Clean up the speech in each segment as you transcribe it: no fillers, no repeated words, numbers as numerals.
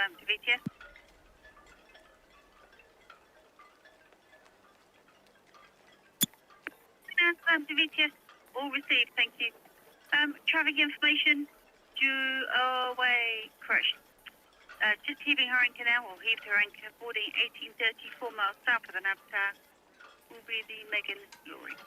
Southampton VTS. Southampton VTS, all received, thank you. Traffic information, due away, correction. Just heaving her anchor now, or heaved her anchor, boarding 1834 miles south of the nav tower, will be the Megan Glory.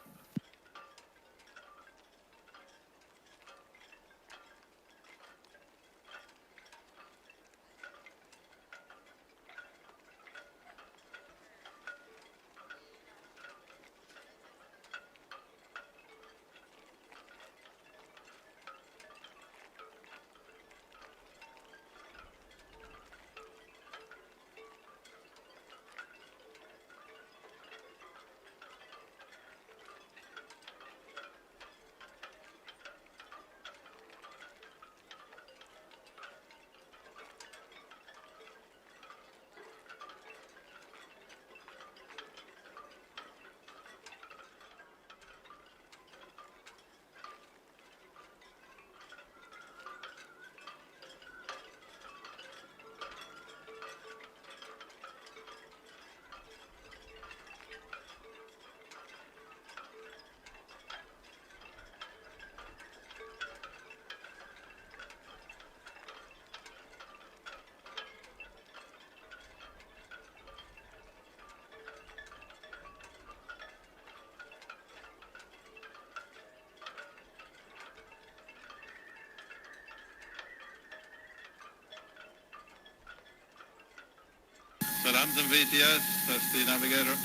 Southampton VTS, that's the navigator.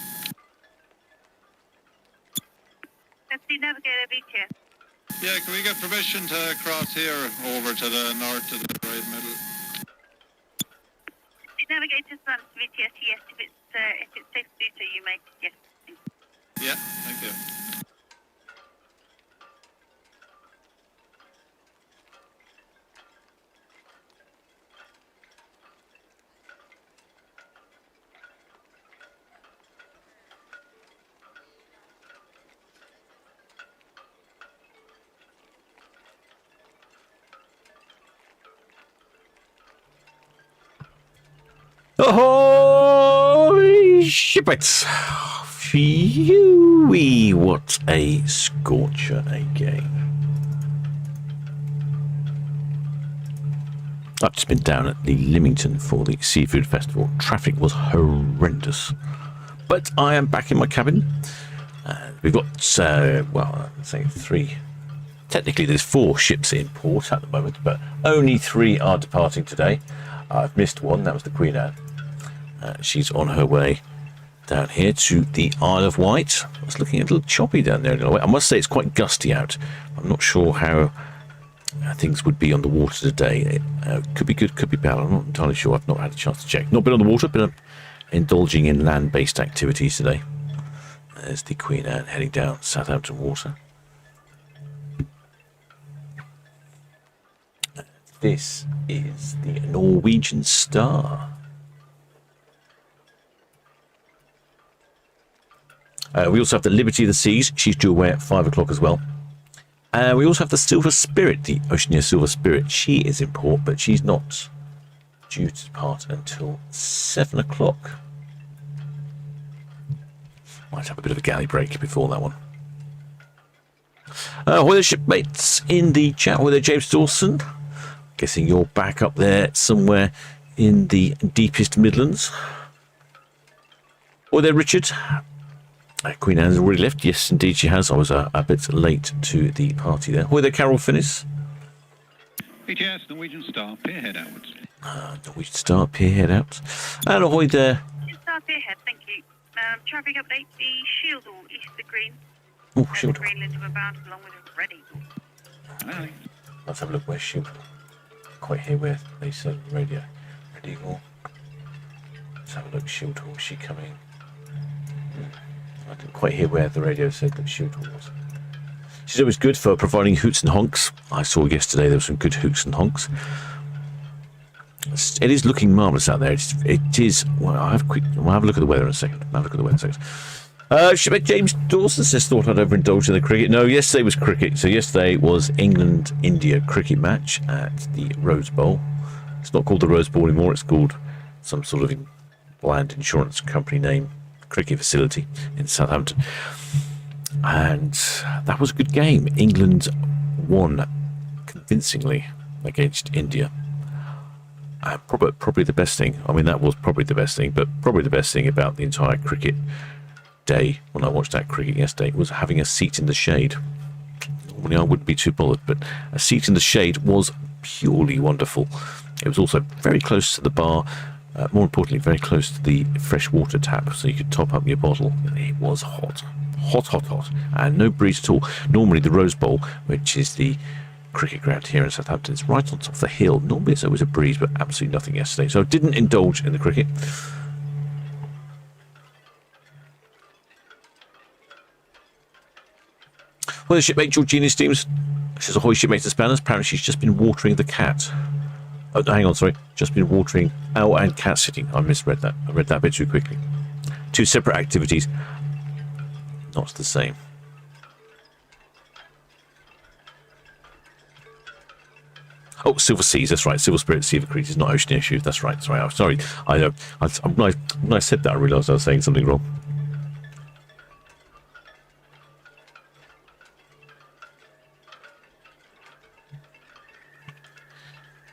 That's the Navigator VTS. Yeah, can we get permission to cross here over to the north to the right middle? The Navigator Southampton VTS, yes, if it's safe to do so, you may, yes. Yeah, thank you. Ahoy, shipmates! Phew, what a scorcher again. I've just been down at the Lymington for the Seafood Festival. Traffic was horrendous. But I am back in my cabin. We've got, well, I'd say 3. Technically, there's 4 ships in port at the moment, but only 3 are departing today. I've missed one, that was the Queen Anne. She's on her way down here to the Isle of Wight. It's looking a little choppy down there. I must say it's quite gusty out. I'm not sure how things would be on the water today. It could be good, could be bad. I'm not entirely sure. I've not had a chance to check. Not been on the water, been indulging in land-based activities today. There's the Queen Anne heading down Southampton water. This is the Norwegian Star. We also have the Liberty of the Seas. She's due away at 5 o'clock as well. We also have the Silver Spirit, the Oceania Silver Spirit. She is in port, but she's not due to depart until 7 o'clock. Might have a bit of a galley break before that one. Ahoy there, shipmates in the chat. Ahoy there, James Dawson. Guessing you're back up there somewhere in the deepest Midlands. Ahoy there, Richard. Queen Anne's already left. Yes, indeed she has. I was a bit late to the party there. Ahoy there, Carol Finnis. VTS, Norwegian Star, pier head outwards. Norwegian Star, pier head out. And ahoy there. Star pier head, thank you. Traffic update, the Shield Hall east of the Green. Oh, Shield Hall. Greenland to about along with a Ready Hall. Let's have a look where Shield Hall. Quite hear where they said radio. Ready Hall. Let's have a look. Shield Hall, is she coming? I didn't quite hear where the radio said that Shield Hall was. She's always good for providing hoots and honks. I saw yesterday there were some good hoots and honks. It is looking marvellous out there. It is. Well, I'll have a look at the weather in a second. Shipmate James Dawson says, thought I'd overindulge in the cricket. No, yesterday was cricket. So yesterday was England-India cricket match at the Rose Bowl. It's not called the Rose Bowl anymore. It's called some sort of bland insurance company name, cricket facility in Southampton. And that was a good game. England won convincingly against India. Probably the best thing. I mean, that was probably the best thing, but probably the best thing about the entire cricket day when I watched that cricket yesterday was having a seat in the shade. Normally I wouldn't be too bothered, but a seat in the shade was purely wonderful. It was also very close to the bar, more importantly, very close to the fresh water tap, so you could top up your bottle. It was hot, and no breeze at all. Normally the Rose Bowl, which is the cricket ground here in Southampton, is right on top of the hill. Normally it's always a breeze, but absolutely nothing yesterday, so I didn't indulge in the cricket. Well, the shipmate Georgina Steams says, ahoy shipmates and spanners. Apparently she's just been watering the cat. Oh, hang on, sorry. Just been watering. Oh, and cat sitting. I misread that. I read that a bit too quickly. Two separate activities. Not the same. Oh, Silver Seas, that's right. Silver Spirit, Silver Creek is not ocean issue. That's right. Sorry, I'm sorry. When I said that, I realised I was saying something wrong.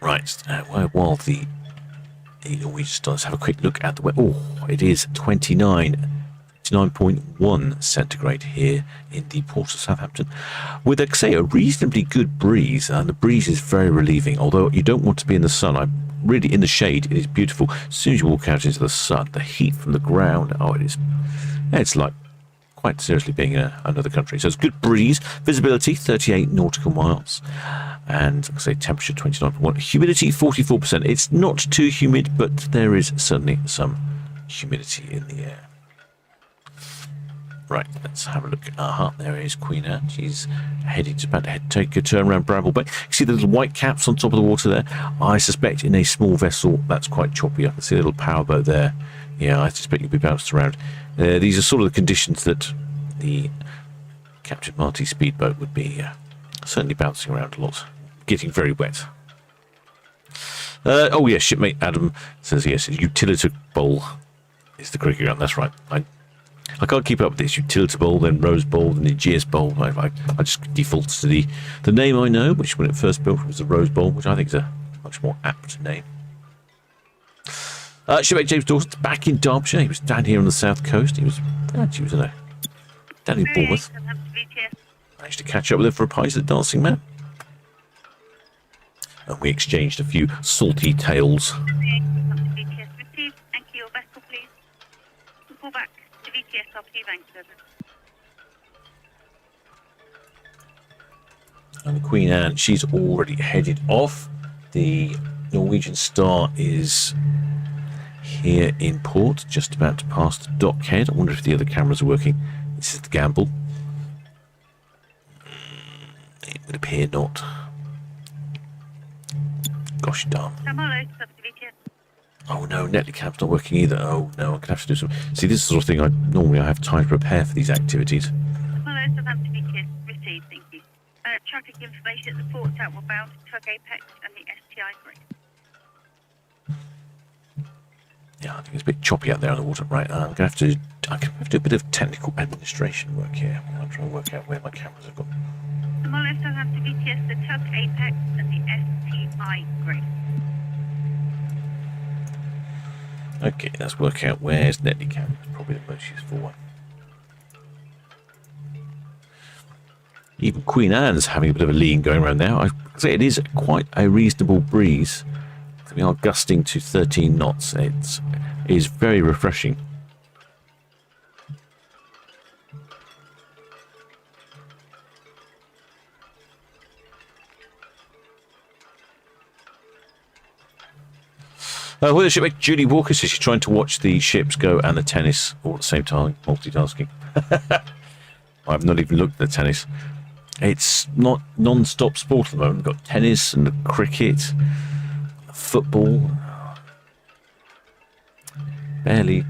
Right, while the Norwegian stars have a quick look at the weather. Oh, it is 29.1 centigrade here in the port of Southampton, with, like I say, a reasonably good breeze, and the breeze is very relieving. Although you don't want to be in the sun, I'm really in the shade. It is beautiful. As soon as you walk out into the sun, the heat from the ground, oh, it's like quite seriously being in another country. So it's good breeze, visibility 38 nautical miles. And like I say, temperature 29.1, humidity 44%. It's not too humid, but there is certainly some humidity in the air. Right, let's have a look. There is Queen Anne. She's about to take a turn around Bramble Bay. You see the little white caps on top of the water there? I suspect in a small vessel that's quite choppy. I can see a little powerboat there. Yeah, I suspect you'll be bounced around. These are sort of the conditions that the Captain Marty speedboat would be certainly bouncing around a lot. Getting very wet. Oh yes, shipmate Adam says yes. Utility bowl is the cricket ground. That's right. I can't keep up with this. Utility bowl, then Rose Bowl, then the GS Bowl. I just default to the name I know, which when it first built was the Rose Bowl, which I think is a much more apt name. Shipmate James Dawson's back in Derbyshire. He was down here on the south coast. He was down in Bournemouth. Managed to catch up with him for a pint at the Dancing Man. And we exchanged a few salty tales. And the Queen Anne, she's already headed off. The Norwegian Star is here in port, just about to pass the dockhead. I wonder if the other cameras are working. This is the gamble. It would appear not. Gosh darn. Oh no, Netlicam's not working either. Oh no, I'm going to have to do some... See, this is the sort of thing I have time to prepare for these activities. Received, thank you. Traffic information at the port outward bound, Tug Apex and the STI grid. Yeah, I think it's a bit choppy out there on the water. Right, I'm going to have to do a bit of technical administration work here. I'm trying to work out where my cameras have gone. Somalia, Southampton VTS, the Tug Apex and the STI grid. Okay, let's work out where's Netlicam. It's probably the most useful one. Even Queen Anne's having a bit of a lean going around now. I say it is quite a reasonable breeze. We are gusting to 13 knots. It is very refreshing. Well, the shipmate Julie Walker says she's trying to watch the ships go and the tennis all at the same time, multitasking. I've not even looked at the tennis. It's not non-stop sport at the moment. We've got tennis and the cricket, football. Barely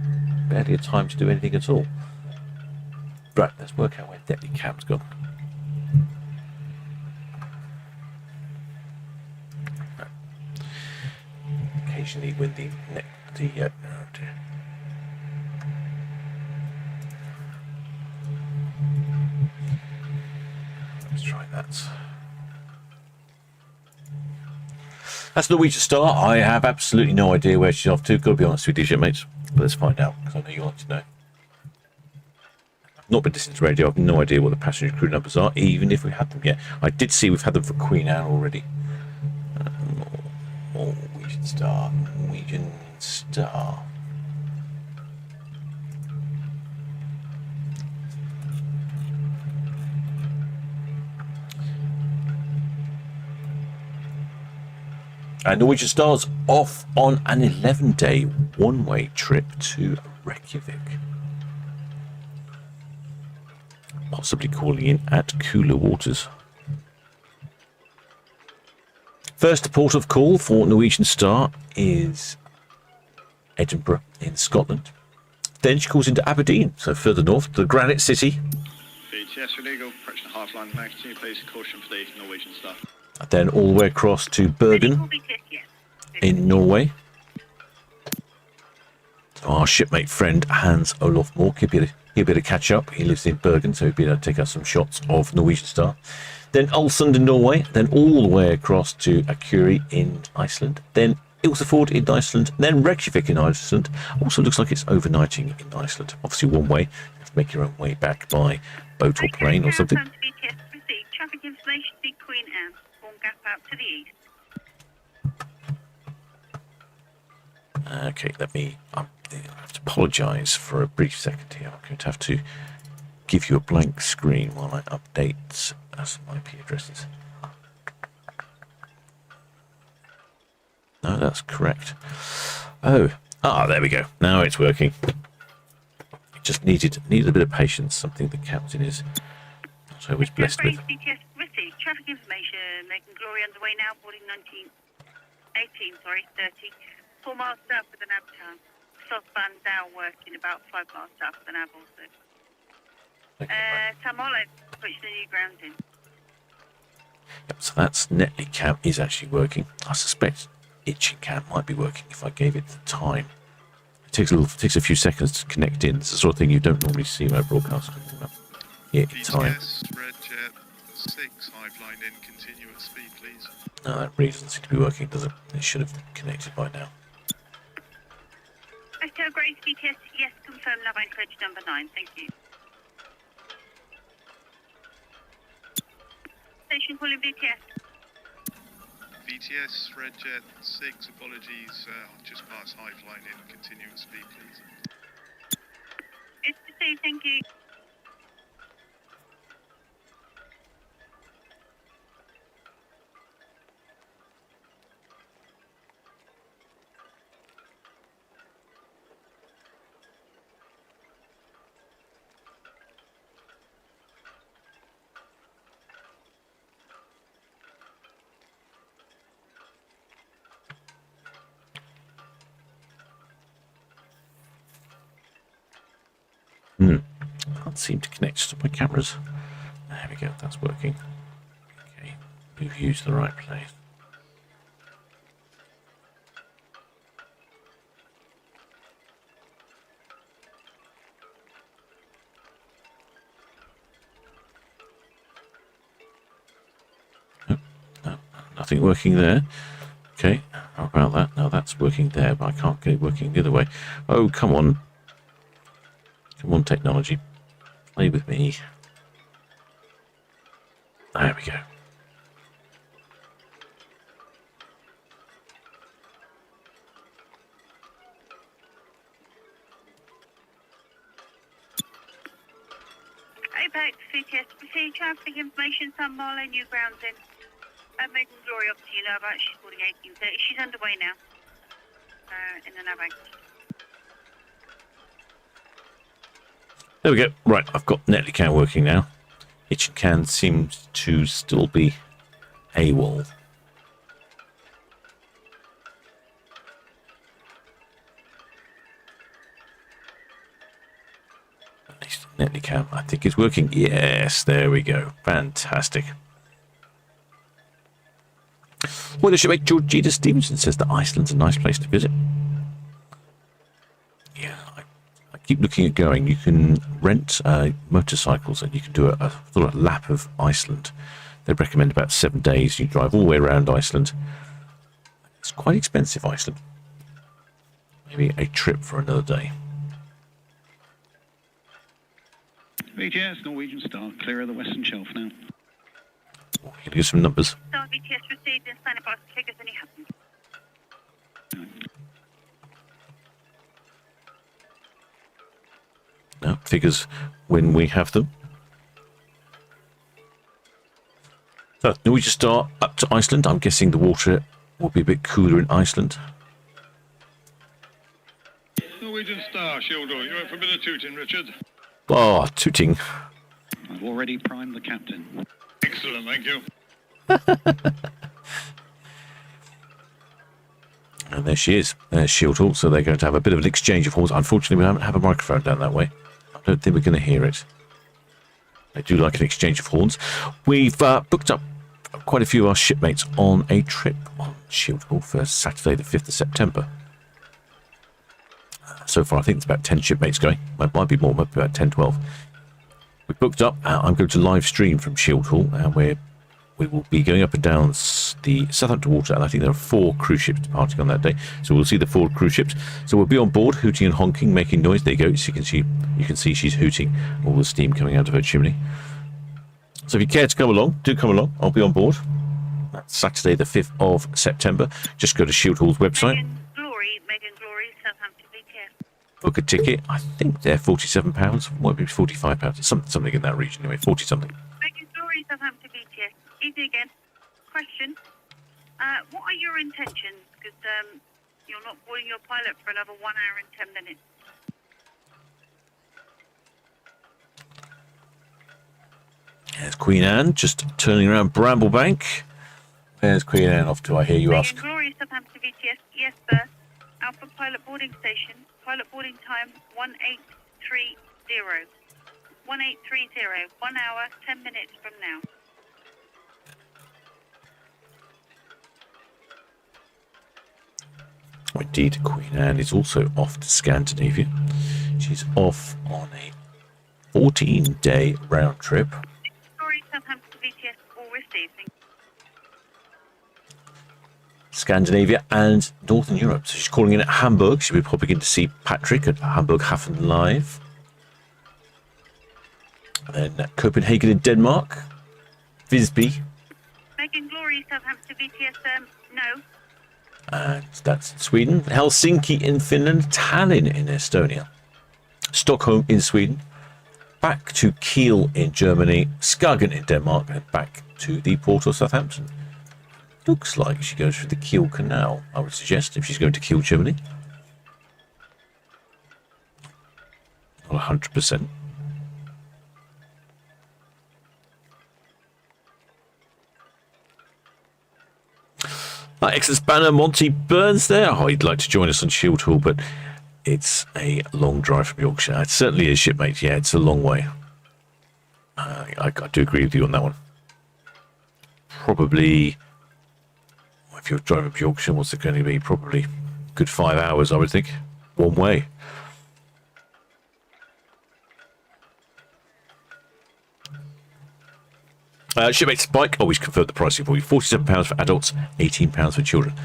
a time to do anything at all. Right, let's work out where Deadly Cam's gone. occasionally when the oh dear. Let's try that. That's Norwegian Star. I have absolutely no idea where she's off to. Got to be honest with you, shipmates. But let's find out, because I know you like to know. I've not been listening to radio. I have no idea what the passenger crew numbers are, even if we had them yet. I did see we've had them for Queen Anne already. Norwegian Star. Norwegian Star. And Norwegian Star's off on an 11-day one-way trip to Reykjavik. Possibly calling in at cooler waters. First port of call for Norwegian Star is Edinburgh in Scotland. Then she calls into Aberdeen, so further north, the Granite City. BTS Relego, approaching the half line max, can you please caution for the Norwegian Star? Then all the way across to Bergen in Norway. Our shipmate friend Hans Olof Mork, he'll be able to catch up. He lives in Bergen, so he'll be able to take us some shots of Norwegian Star. Then Ulsund in Norway, then all the way across to Akureyri in Iceland, then Ilsefjord in Iceland, then Reykjavik in Iceland. Also looks like it's overnighting in Iceland. Obviously one way, you have to make your own way back by boat or plane or something. Traffic information, Big Queen Anne, Horn Gap out to the east. Okay, I have to apologise for a brief second here. I'm going to have to give you a blank screen while I update some IP addresses. No, that's correct. There we go. Now it's working. It just needed a bit of patience, something the captain is not always blessed with. BTS received traffic information. Making Glory underway now, boarding 30. 4 miles south of the nav town. Southbound down working about 5 miles south of the nav also. Tamala, push the new ground in. Yep, so that's Netley Cam is actually working. I suspect Itching Cam might be working if I gave it the time. It takes a few seconds to connect in. It's the sort of thing you don't normally see when I broadcast. Yeah, in time. Red Jet 6, high line in, continuous speed, please. No, that really doesn't seem to be working, does it? It should have connected by now. Hotel Grace BTS, yes, confirm nav anchorage number 9, thank you. Station calling BTS. BTS Red Jet 6, apologies, just past high line in, continuous speed, please. It's to say thank you. Can't seem to connect to my cameras. There we go, that's working. Okay, we've used the right place. No, nothing working there. Okay, how about that? Now that's working there, but I can't get it working the other way. Oh, come on. Come on, technology. Play with me. There we go. APEX, CTS, proceed traffic information, Sun Marley, new grounds in. Maiden Glory, obviously, you know about, she's boarding 1830. She's underway now. In the nav anchorage. There we go. Right, I've got Netley Can working now. Itching Can seems to still be AWOL. At least Netley Can, I think, is working. Yes, there we go. Fantastic. Well, the shipmate Georgina Stevenson says that Iceland's a nice place to visit. Yeah, I keep looking at going. You can rent motorcycles and you can do a sort of lap of Iceland. They recommend about 7 days. You drive all the way around Iceland. It's quite expensive, Iceland. Maybe a trip for another day. VTS, Norwegian Star, clear of the Western Shelf now. Oh, here are some numbers. Star VTS received and sign about figures when you have them. No, figures when we have them. So, Norwegian Star up to Iceland. I'm guessing the water will be a bit cooler in Iceland. Norwegian Star, Shieldor. You're in for a bit of tooting, Richard. Oh, tooting. I've already primed the captain. Excellent, thank you. And there she is. There's Shieldor. So they're going to have a bit of an exchange of horns. Unfortunately, we don't have a microphone down that way. I don't think we're going to hear it. I do like an exchange of horns. We've booked up quite a few of our shipmates on a trip on Shieldor for Saturday the 5th of September. So far, I think it's about 10 shipmates going. It might be more, might be about 10, 12. We booked up. I'm going to live stream from Shieldor, and we will be going up and down the Southampton water, and I think there are 4 cruise ships departing on that day. So we'll see the 4 cruise ships. So we'll be on board, hooting and honking, making noise. There you go. So you can see she's hooting, all the steam coming out of her chimney. So if you care to come along, do come along. I'll be on board. That's Saturday the 5th of September. Just go to Shieldor's website. Megan Glory, Southampton VTS. Book a ticket. I think they're £47. Might be £45. It's something in that region anyway. 40 something. Megan Glory, Southampton VTS. Easy again. Question. What are your intentions? Because you're not boarding your pilot for another 1 hour and 10 minutes. There's Queen Anne just turning around Bramblebank. Where's Queen Anne off to, I hear you ask? Megan Glory, Southampton VTS. Yes, sir. Alpha pilot boarding station. Pilot boarding time 1830. 1830. 1 hour, 10 minutes from now. Indeed, Queen Anne is also off to Scandinavia. She's off on a 14-day round trip. Glory, Southampton VTS. All received. Scandinavia and Northern Europe. So she's calling in at Hamburg. She'll be popping in to see Patrick at Hamburg Hafen Live. And then Copenhagen in Denmark. Visby. Megan Glory, Southampton VTS. No. And that's in Sweden. Helsinki in Finland. Tallinn in Estonia. Stockholm in Sweden. Back to Kiel in Germany. Skagen in Denmark. And back to the port of Southampton. Looks like she goes through the Kiel Canal, I would suggest, if she's going to Kiel, Germany. Not 100%. Excellent banner, Monty Burns there. Oh, he'd like to join us on Shieldor, but it's a long drive from Yorkshire. It certainly is, shipmate. Yeah, it's a long way. I do agree with you on that one. Probably... If you're driving up Yorkshire, what's it going to be? Probably a good 5 hours, I would think. One way. Shipmate Spike always confirmed the pricing for you. £47 for adults, £18 for children.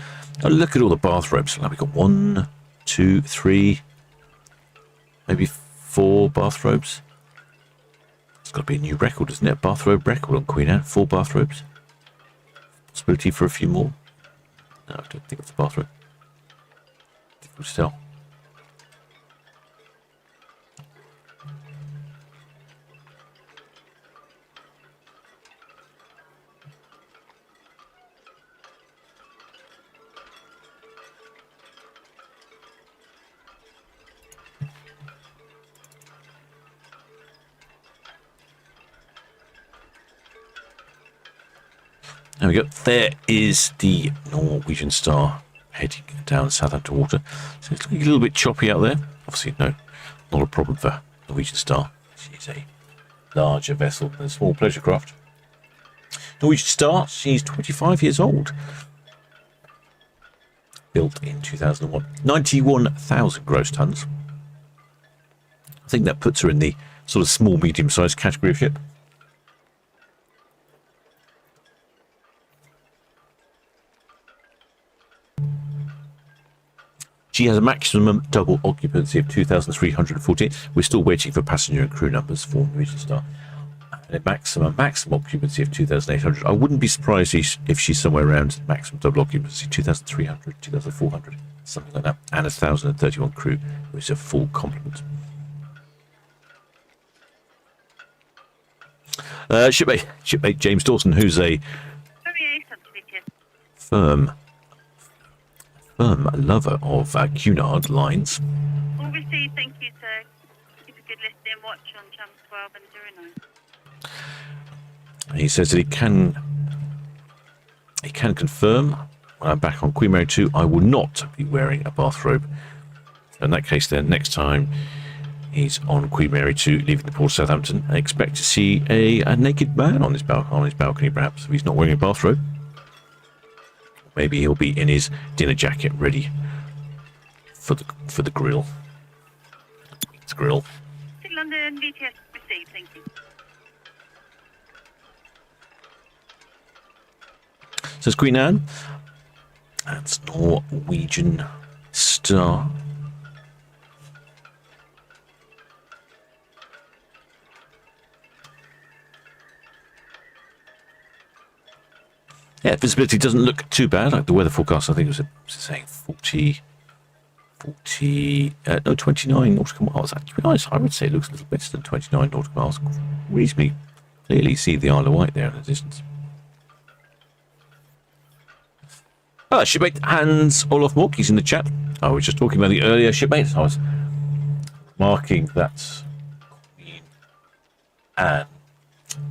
Now look at all the bathrobes. Now we've got 1, 2, 3, maybe 4 bathrobes. It's got to be a new record, isn't it? Bathrobe record on Queen Anne. 4 bathrobes. Possibility for a few more. No, I don't think it's a bathrobe. Difficult to tell. There we go. There is the Norwegian Star heading down Southampton water. So it's looking a little bit choppy out there. Obviously, no, not a problem for Norwegian Star. She's a larger vessel than a small pleasure craft. Norwegian Star, she's 25 years old. built in 2001. 91,000 gross tons. I think that puts her in the sort of small, medium-sized category of ship. She has a maximum double occupancy of 2,314. We're still waiting for passenger and crew numbers for Norwegian Star. And a maximum occupancy of 2,800. I wouldn't be surprised if she's somewhere around maximum double occupancy, 2,300, 2,400, something like that. And 1,031 crew, which is a full complement. Shipmate James Dawson, who's a firm lover of Cunard lines. All received, thank you, sir. Keep a good listening watch on channel 12 and 09. He says that he can confirm when I'm back on Queen Mary 2, I will not be wearing a bathrobe. So in that case, then next time he's on Queen Mary 2, leaving the port of Southampton, I expect to see a naked man on his balcony, perhaps, if he's not wearing a bathrobe. Maybe he'll be in his dinner jacket, ready for the grill. It's grill. London VTS received, thank you. Says Queen Anne. That's Norwegian Star. Yeah, visibility doesn't look too bad. Like the weather forecast, I think it was saying 29 nautical miles. To be honest, I would say it looks a little better than 29 nautical miles. Reasonably clearly see the Isle of Wight there in the distance. Shipmate Hans Olof Mork, he's in the chat. I was just talking about the earlier shipmates. I was marking that Queen Anne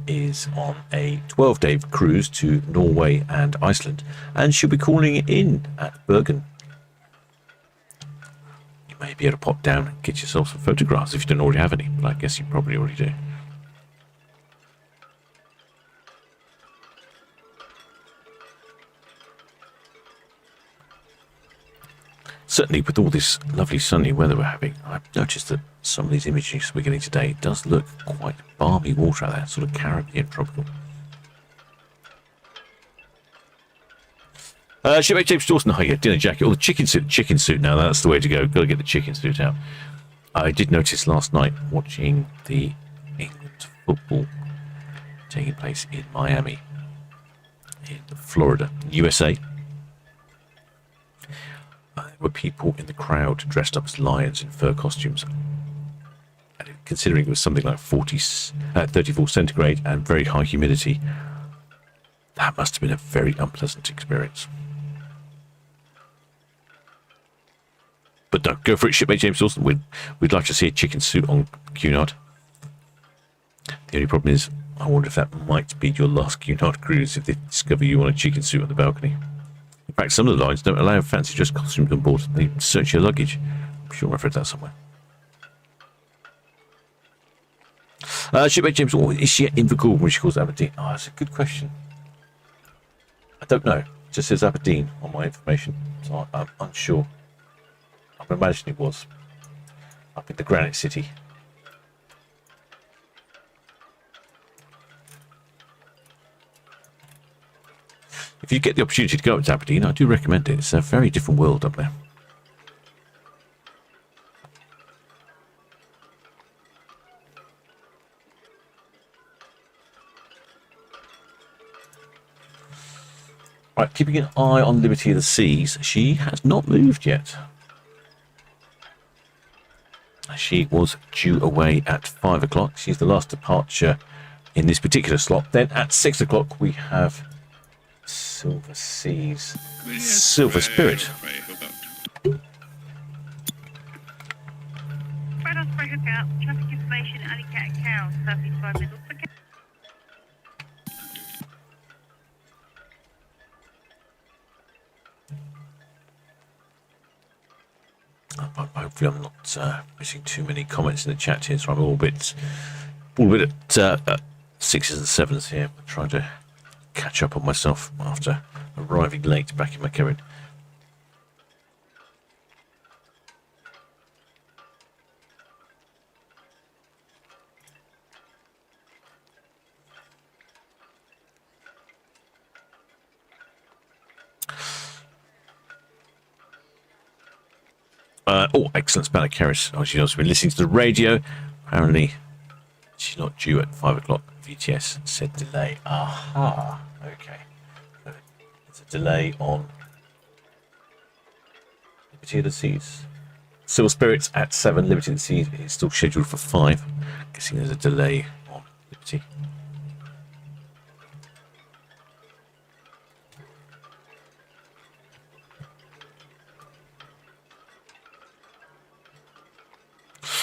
is on a 12-day cruise to Norway and Iceland, and she'll be calling in at Bergen. You may be able to pop down and get yourself some photographs if you don't already have any, but I guess you probably already do. Certainly, with all this lovely sunny weather we're having, I've noticed that some of these images we're getting today does look quite balmy water out there, sort of Caribbean tropical. Shipmate James Dawson, oh yeah, dinner jacket, or the chicken suit now, that's the way to go. Got to get the chicken suit out. I did notice last night, watching the England football taking place in Miami, in Florida, USA. There were people in the crowd dressed up as lions in fur costumes. And considering it was something like 34 centigrade and very high humidity, that must have been a very unpleasant experience. But no, go for it, Shipmate James Dawson. We'd like to see a chicken suit on Cunard. The only problem is, I wonder if that might be your last Cunard cruise if they discover you on a chicken suit on the balcony. In fact, some of the lines don't allow fancy dress costumes on board. They search your luggage. I'm sure I've read that somewhere. Shipmate James, is she at Invergordon when she calls Aberdeen? Oh, that's a good question. I don't know. It just says Aberdeen on my information, so I'm unsure. I'm imagining it was up in the Granite City. If you get the opportunity to go up to Aberdeen, I do recommend it. It's a very different world up there. Right, keeping an eye on Liberty of the Seas. She has not moved yet. She was due away at 5 o'clock. She's the last departure in this particular slot. Then at 6 o'clock we have Silver Seas, Silver Spirit. Right on spray hook out. Traffic information, Alley Cat and Cow, Southeast 5 middle. Hopefully I'm not missing too many comments in the chat here, so I'm all a bit at 6s and 7s here. I'm trying to catch up on myself after arriving late back in my cabin. Oh, excellent spell of Keris. Oh, she's also been listening to the radio. Apparently, she's not due at 5 o'clock. VTS said delay. Aha. Okay. It's a delay on Liberty of the Seas. Silver Spirits at 7. Liberty of the Seas is still scheduled for 5. Guessing there's a delay on Liberty.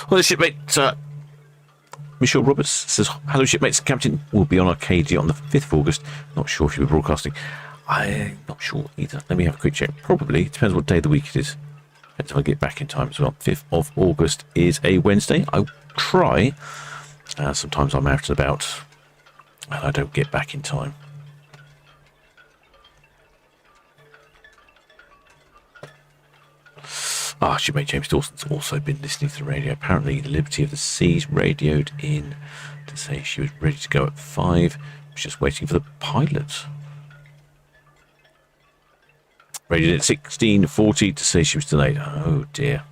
Well, the shipmate, Michelle Roberts says, hello shipmates, Captain will be on Arcadia on the 5th of August. Not sure if you'll be broadcasting. I'm not sure either. Let me have a quick check. Probably. Depends what day of the week it is. Depends if I get back in time as well. 5th of August is a Wednesday. I'll try. Sometimes I'm out and about and I don't get back in time. Shipmate James Dawson's also been listening to the radio. Apparently, the Liberty of the Seas radioed in to say she was ready to go at 5. Was just waiting for the pilot. Radioed at 16:40 to say she was delayed. Oh dear.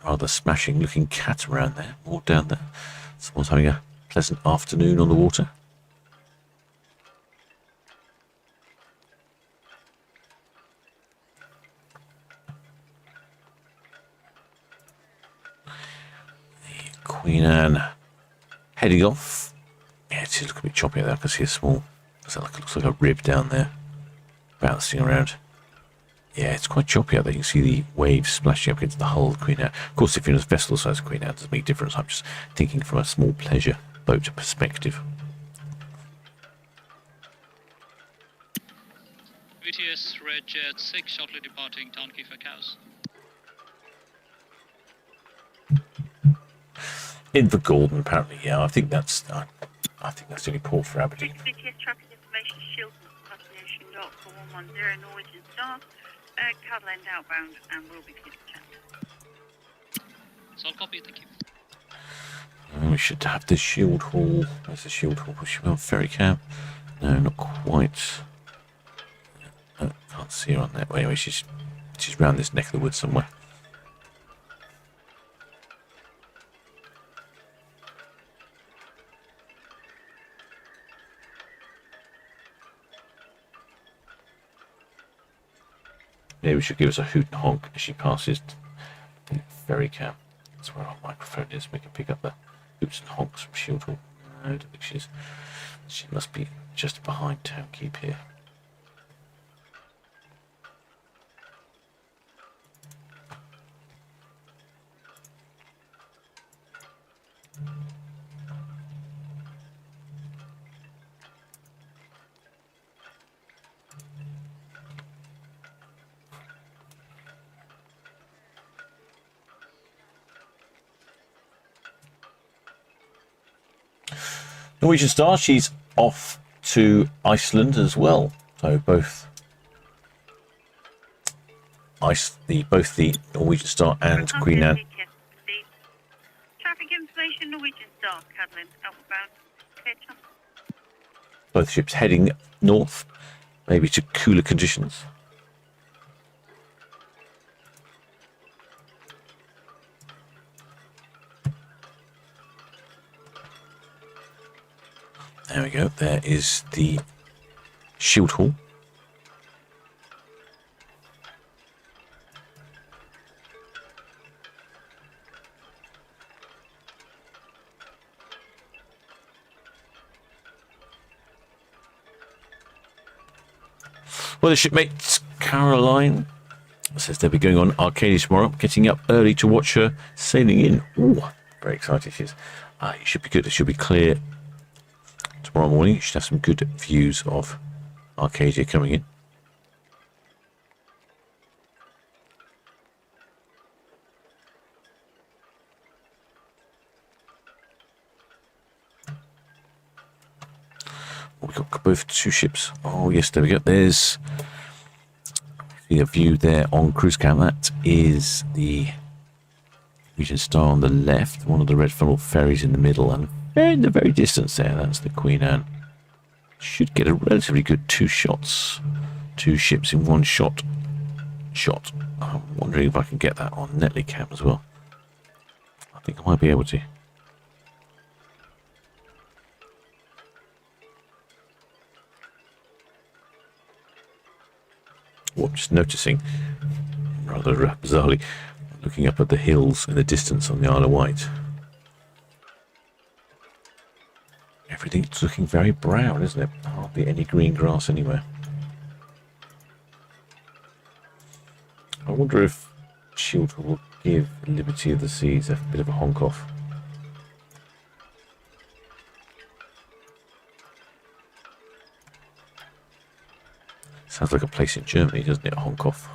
Rather smashing looking cat around there, all down there. Someone's having a pleasant afternoon on the water. The Queen Anne heading off. Yeah, it is looking a bit choppy there. I can see a small, looks like a rib down there, bouncing around. Yeah, it's quite choppy out there. You can see the waves splashing up against the hull of the Queen Anne. Of course, if you're in a vessel size Queen Anne, it doesn't make a difference. I'm just thinking from a small pleasure boat perspective. VTS Red Jet 6 shortly departing Town Quay for Cows. In the Gordon, apparently, yeah. I think that's the only port for Aberdeen. VTS traffic information shield Passangers dot for 110 Norwegian Star. Cutland outbound and will be clear to chat. So I'll copy, thank you. We should have the shield hall. Where's the shield hall? Should we on ferry cab? No, not quite. No, can't see her on that. Well, anyway, she's round this neck of the woods somewhere. Maybe she should give us a hoot and honk as she passes the ferry cab. That's where our microphone is. We can pick up the hoots and honks from Shield Hall. No, I don't think she is. She must be just behind Town Quay here. Norwegian Star, she's off to Iceland as well. So both the Norwegian Star and Queen Anne. Traffic information, Norwegian Star, Cutland outbound. Clear channel. Both ships heading north, maybe to cooler conditions. There we go. There is the Shield Hall. Well, the shipmate Caroline says they'll be going on Arcadia tomorrow, getting up early to watch her sailing in. Ooh, very excited she is. It should be good. It should be clear tomorrow morning. You should have some good views of Arcadia coming in. We've got both two ships. Oh yes, there we go. There's the view there on cruise cam. That is the Norwegian Star on the left, one of the red funnel ferries in the middle, and in the very distance there, that's the Queen Anne. Should get a relatively good 2 shots. 2 ships in 1 shot. I'm wondering if I can get that on Netley cam as well. I think I might be able to. Oh, I'm just noticing, rather bizarrely, looking up at the hills in the distance on the Isle of Wight. Everything's looking very brown, isn't it? Hardly any green grass anywhere. I wonder if Shilton will give Liberty of the Seas a bit of a honk off. Sounds like a place in Germany, doesn't it? Honk off.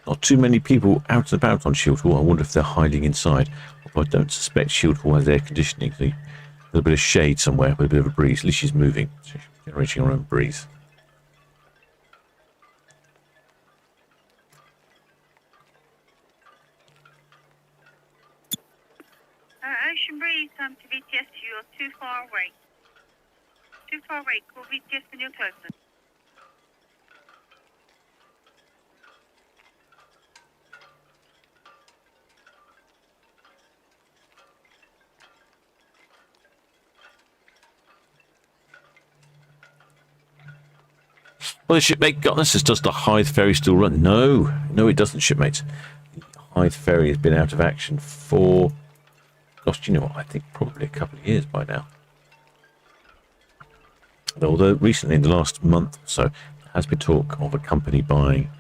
Not too many people out and about on Shieldhall. I wonder if they're hiding inside. Although I don't suspect Shieldhall has air conditioning. So a little bit of shade somewhere with a bit of a breeze. At least she's moving. She's generating her own breeze. Ocean breeze, to VTS, you're too far away. Too far away. Call VTS when you're closer. Well, the shipmate got this. Does the Hythe ferry still run? No, it doesn't, shipmate. The Hythe ferry has been out of action for, gosh, do you know what? I think probably a couple of years by now. Although recently, in the last month or so, there has been talk of a company buying,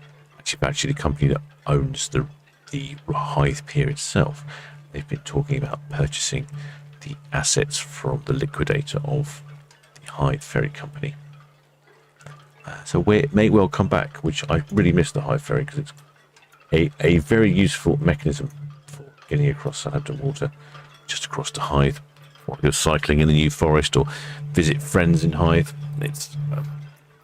actually the company that owns the Hythe pier itself. They've been talking about purchasing the assets from the liquidator of the Hythe ferry company. So where it may well come back, which I really miss the Hythe ferry because it's a very useful mechanism for getting across Southampton water, just across to Hythe. Or go cycling in the New Forest or visit friends in Hythe. It's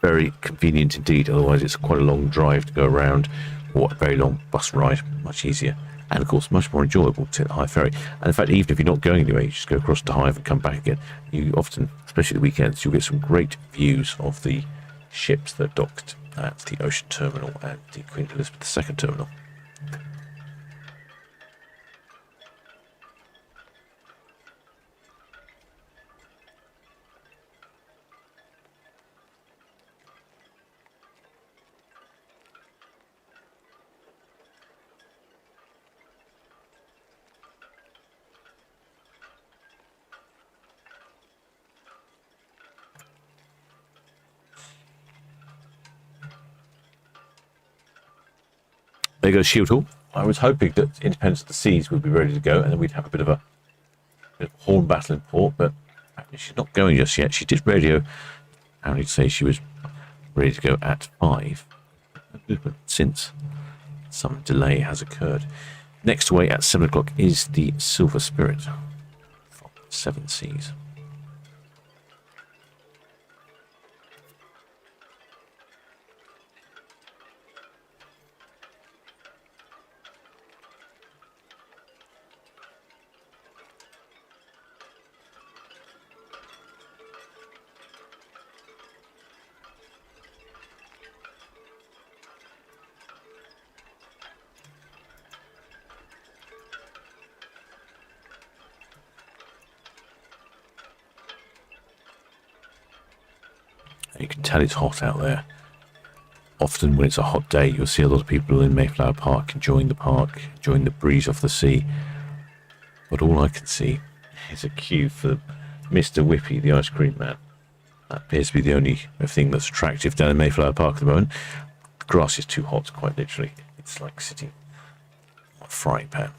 very convenient indeed. Otherwise, it's quite a long drive to go around, or a very long bus ride. Much easier, and of course, much more enjoyable to take the Hythe ferry. And in fact, even if you're not going anywhere, you just go across to Hythe and come back again. You often, especially the weekends, you'll get some great views of the ships that docked at the Ocean Terminal and the Queen Elizabeth II Terminal. There goes Shieldhall. I was hoping that Independence of the Seas would be ready to go and then we'd have a bit of a horn battle in port, but she's not going just yet. She did radio apparently to say she was ready to go at 5. Since some delay has occurred. Next away at 7 o'clock is the Silver Spirit from 7 Seas. You can tell it's hot out there. Often when it's a hot day, you'll see a lot of people in Mayflower Park enjoying the park, enjoying the breeze off the sea. But all I can see is a queue for Mr. Whippy, the ice cream man. That appears to be the only thing that's attractive down in Mayflower Park at the moment. The grass is too hot, quite literally. It's like sitting on a frying pan.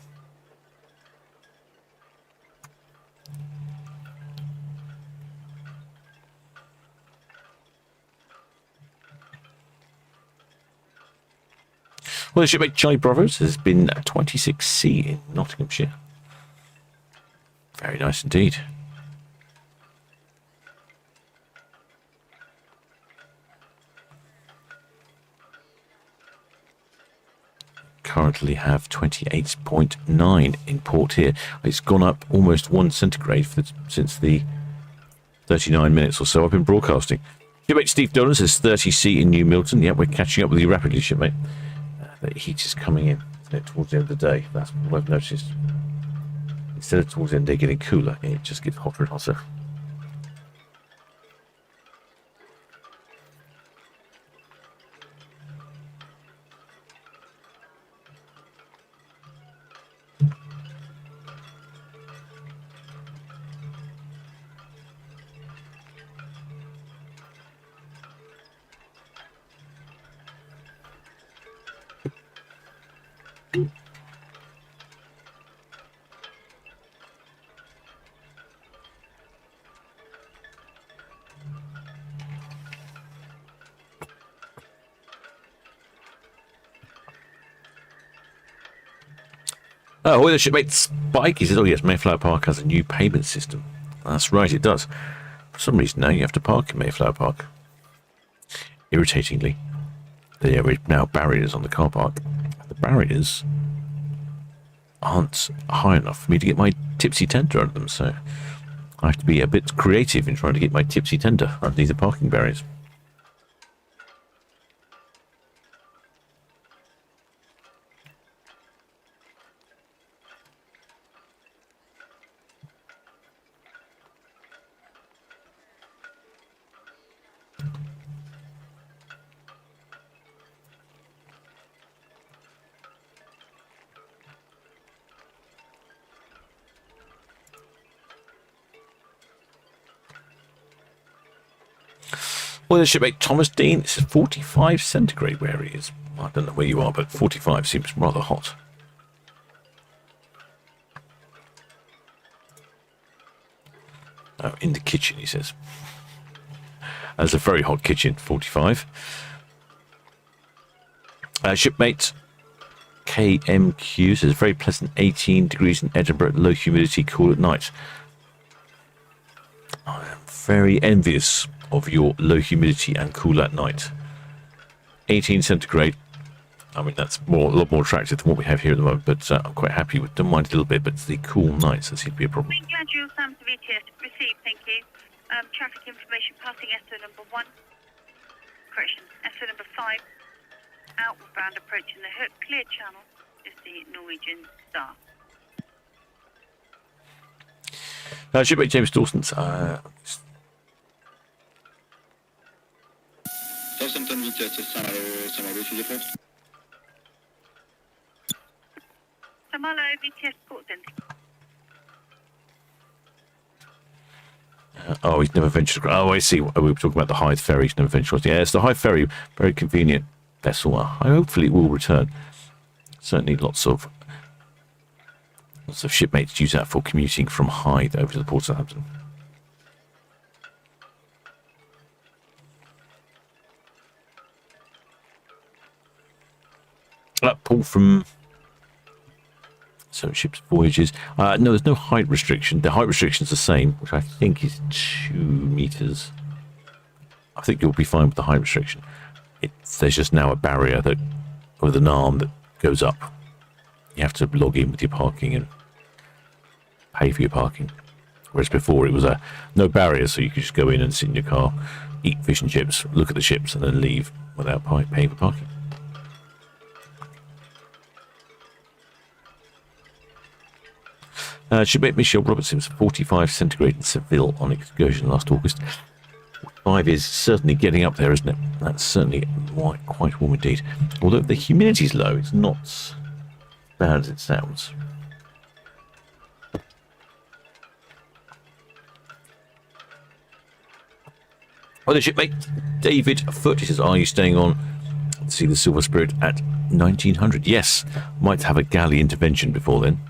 Well, the shipmate Charlie Brothers has been 26C in Nottinghamshire. Very nice indeed. currently have 28.9 in port here. It's gone up almost 1 centigrade since the 39 minutes or so I've been broadcasting. Shipmate Steve Dolan says 30C in New Milton. Yeah, we're catching up with you rapidly, shipmate. The heat is coming in towards the end of the day. That's what I've noticed. Instead of towards the end of the day getting cooler, it just gets hotter and hotter. Oh, the shipmate Spike, he says, oh yes, Mayflower Park has a new payment system. That's right, it does. For some reason now you have to park in Mayflower Park. Irritatingly, there are now barriers on the car park. The barriers aren't high enough for me to get my tipsy tender under them, so I have to be a bit creative in trying to get my tipsy tender underneath the parking barriers. Well, the shipmate Thomas Dean, it's 45 centigrade where he is. I don't know where you are, but 45 seems rather hot. Oh, in the kitchen, he says. That's a very hot kitchen, 45. Shipmate KMQ says, very pleasant 18 degrees in Edinburgh, low humidity, cool at night. I am very envious of your low humidity and cool at night. 18 centigrade. I mean, that's a lot more attractive than what we have here at the moment, but I'm quite happy with, don't mind a little bit, but it's the cool nights that seem to be a problem. Gradual Sam to VTS, received, thank you. Traffic information passing ESO number 1. Correction, ESO number 5. Outward bound approaching the Hook, clear channel, is the Norwegian Star. Shipmate James Dawson, Southampton VTS Samalo Philippines. Samalo VTS Port Center. oh, he's never ventured across. Oh, I see. We were talking about the Hythe Ferry. He's never ventured across. Yeah, it's the Hythe Ferry. Very convenient vessel. Hopefully it will return. Certainly lots of shipmates use that for commuting from Hythe over to the Port of Southampton. Paul from Solent Ships Voyages. No, there's no height restriction. The height restriction is the same, which I think is 2 meters. I think you'll be fine with the height restriction. There's just now a barrier that, with an arm that goes up. You have to log in with your parking and pay for your parking. Whereas before it was no barrier, so you could just go in and sit in your car, eat fish and chips, look at the ships, and then leave without paying for parking. Shipmate Michelle Robertson was 45 centigrade in Seville on excursion last August. 5 is certainly getting up there, isn't it? That's certainly quite warm indeed. Although the humidity is low, it's not as bad as it sounds. Well, the shipmate David Foote says, are you staying on to see the Silver Spirit at 1900? Yes, might have a galley intervention before then.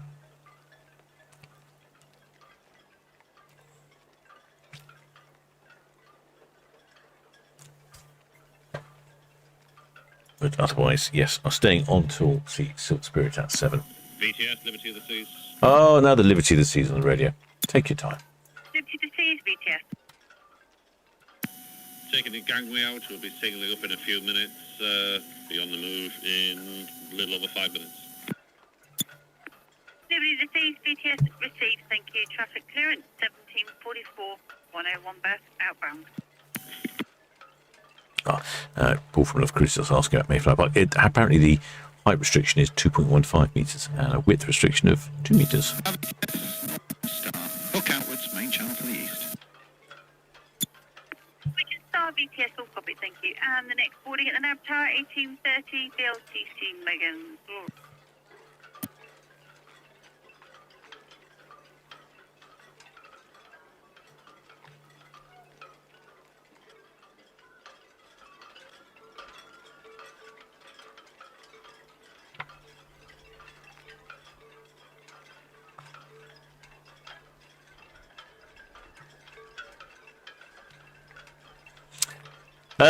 But otherwise, yes, I'm staying on till see Silver Spirit at 7. VTS, Liberty of the Seas. Oh, now the Liberty of the Seas on the radio. Take your time. Liberty of the Seas, VTS. Taking the gangway out, we'll be signalling up in a few minutes. Be on the move in a little over 5 minutes. Liberty to Seas, VTS received, thank you. Traffic clearance 1744, 101 berth outbound. Paul from Love Cruise is asking about Mayflower, but apparently the height restriction is 2.15 metres and a width restriction of 2 metres. Star. Hook outwards, main channel to the east. Richard Star, VTS, all copy, thank you. And the next boarding at the nav tower, 1830, BLTC Megan.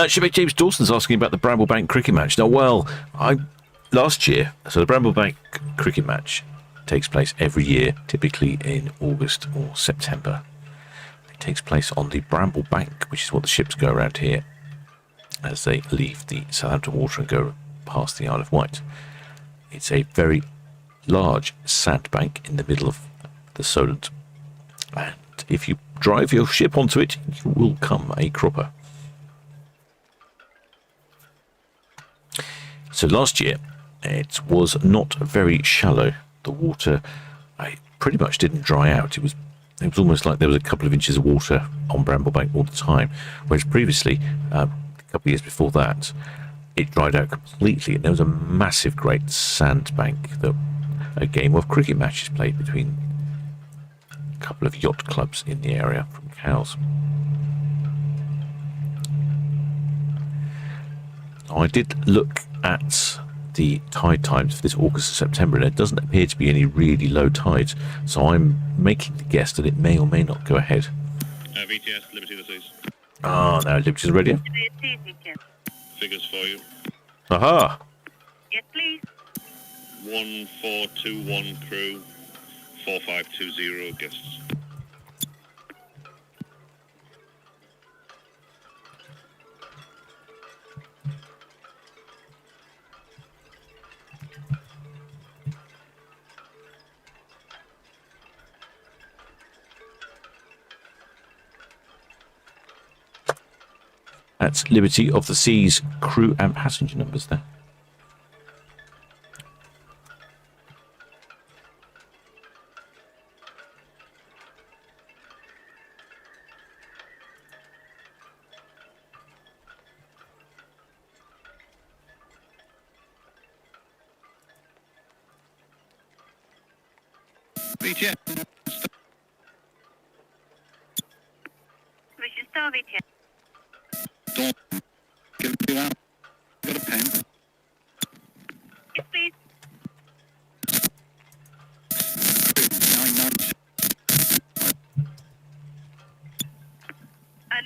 Shipmate James Dawson's asking about the Bramblebank cricket match. Now, well, last year, so the Bramblebank cricket match takes place every year, typically in August or September. It takes place on the Bramblebank, which is what the ships go around here as they leave the Southampton water and go past the Isle of Wight. It's a very large sandbank in the middle of the Solent, and if you drive your ship onto it, you will come a cropper. So last year, it was not very shallow. The water pretty much didn't dry out. It was almost like there was a couple of inches of water on Bramblebank all the time, whereas previously, a couple of years before that, it dried out completely, and there was a massive, great sandbank that a game of cricket matches played between a couple of yacht clubs in the area from Cowes. I did look at the tide times for this August and September, and it doesn't appear to be any really low tides, so I'm making the guess that it may or may not go ahead. VTS, Liberty of the Seas. Now Liberty's radio. Figures for you. Aha! Yes, please. 1421 crew, 4520 guests. That's Liberty of the Seas crew and passenger numbers there. VTS. Richard Star, VTS. Dawn. Get you out. Got a pen. Yes, please. 996.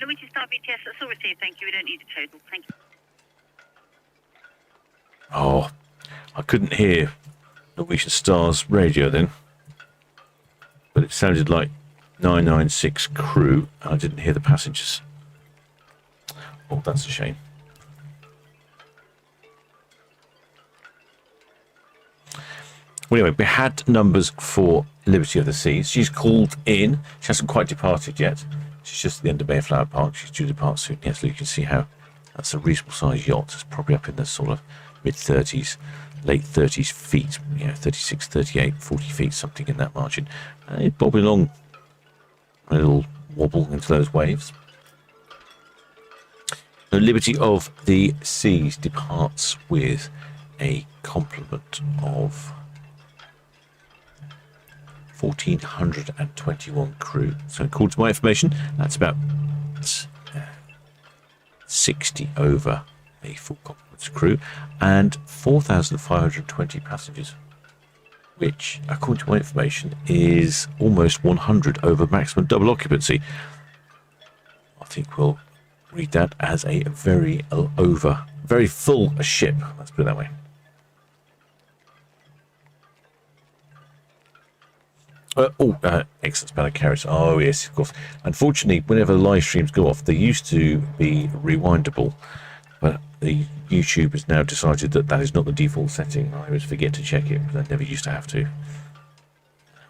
Richard Star, VTS, that's all received, thank you. We don't need a total, thank you. Oh, I couldn't hear Norwegian Star's radio then, but it sounded like 996 crew. I didn't hear the passengers. Oh, that's a shame. Well, anyway, we had numbers for Liberty of the Seas. She's called in. She hasn't quite departed yet. She's just at the end of Mayflower Park. She's due to depart soon. Yes, so you can see how that's a reasonable sized yacht. It's probably up in the sort of mid-30s, late 30s feet, 36, 38, 40 feet, something in that margin. It's bobbing along a little wobble into those waves. The Liberty of the Seas departs with a complement of 1,421 crew. So according to my information, that's about 60 over a full complement of crew and 4,520 passengers, which, according to my information, is almost 100 over maximum double occupancy. I think we'll read that as a very full ship. Let's put it that way. Excellent spell of carrots. Oh yes, of course. Unfortunately, whenever live streams go off, they used to be rewindable, but the YouTube has now decided that that is not the default setting. I always forget to check it, because I never used to have to.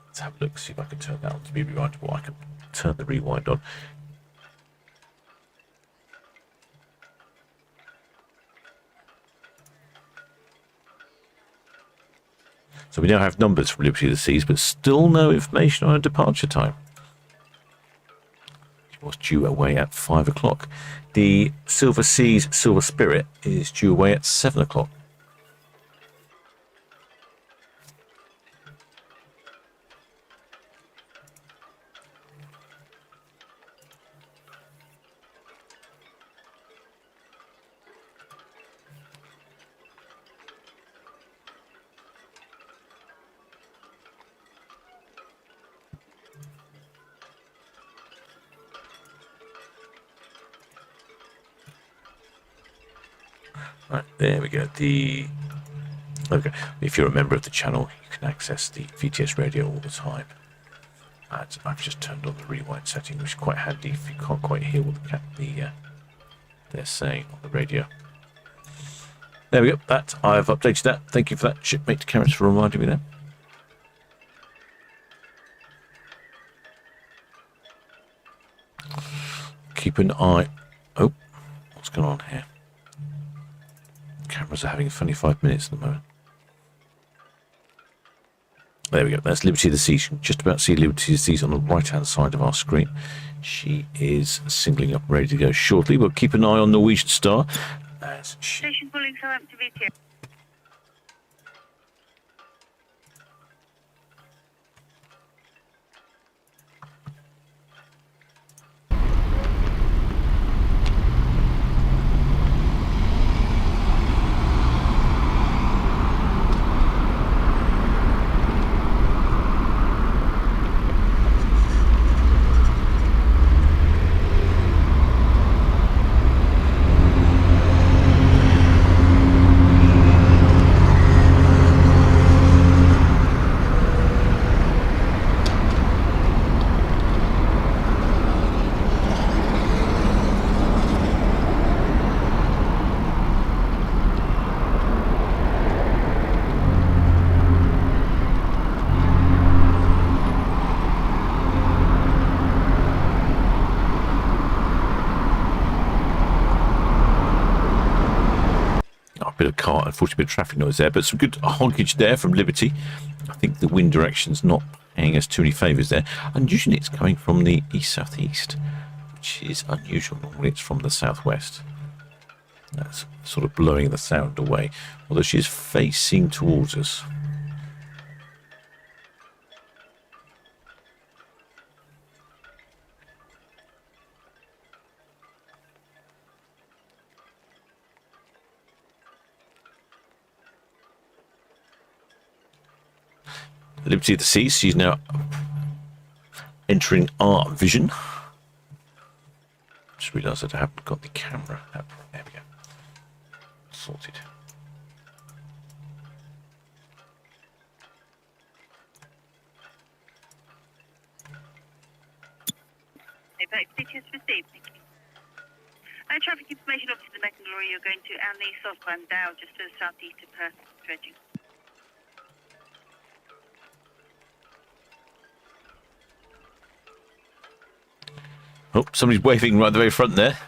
Let's have a look, see if I can turn that on to be rewindable. I can turn the rewind on. So we now have numbers for Liberty of the Seas, but still no information on a departure time. She was due away at 5 o'clock. The Silver Seas Silver Spirit is due away at 7 o'clock. Right, there we go. Okay, if you're a member of the channel, you can access the VTS radio all the time. And I've just turned on the rewind setting, which is quite handy if you can't quite hear what they're saying on the radio. There we go. That I've updated that. Thank you for that, Shipmate Cameras, for reminding me there. Keep an eye. Oh, what's going on here? Cameras are having 25 minutes at the moment. There we go. That's Liberty of the Seas. You can just about see Liberty of the Seas on the right-hand side of our screen. She is singling up, ready to go shortly. We'll keep an eye on Norwegian Star. Station calling Southampton VTS. Unfortunately, a bit of traffic noise there, but some good honkage there from Liberty. I think the wind direction's not paying us too many favours there. And usually it's coming from the east-southeast, which is unusual. Normally it's from the southwest. That's sort of blowing the sound away, although she is facing towards us. Liberty of the Seas, she's now entering our vision. Just realised that I haven't got the camera up. There we go. Sorted. VTS received, thank you. Traffic information off to the Mayflower you're going to, and the southbound Dow just to the southeast of Perth, dredging. Oh, somebody's waving right at the very front there.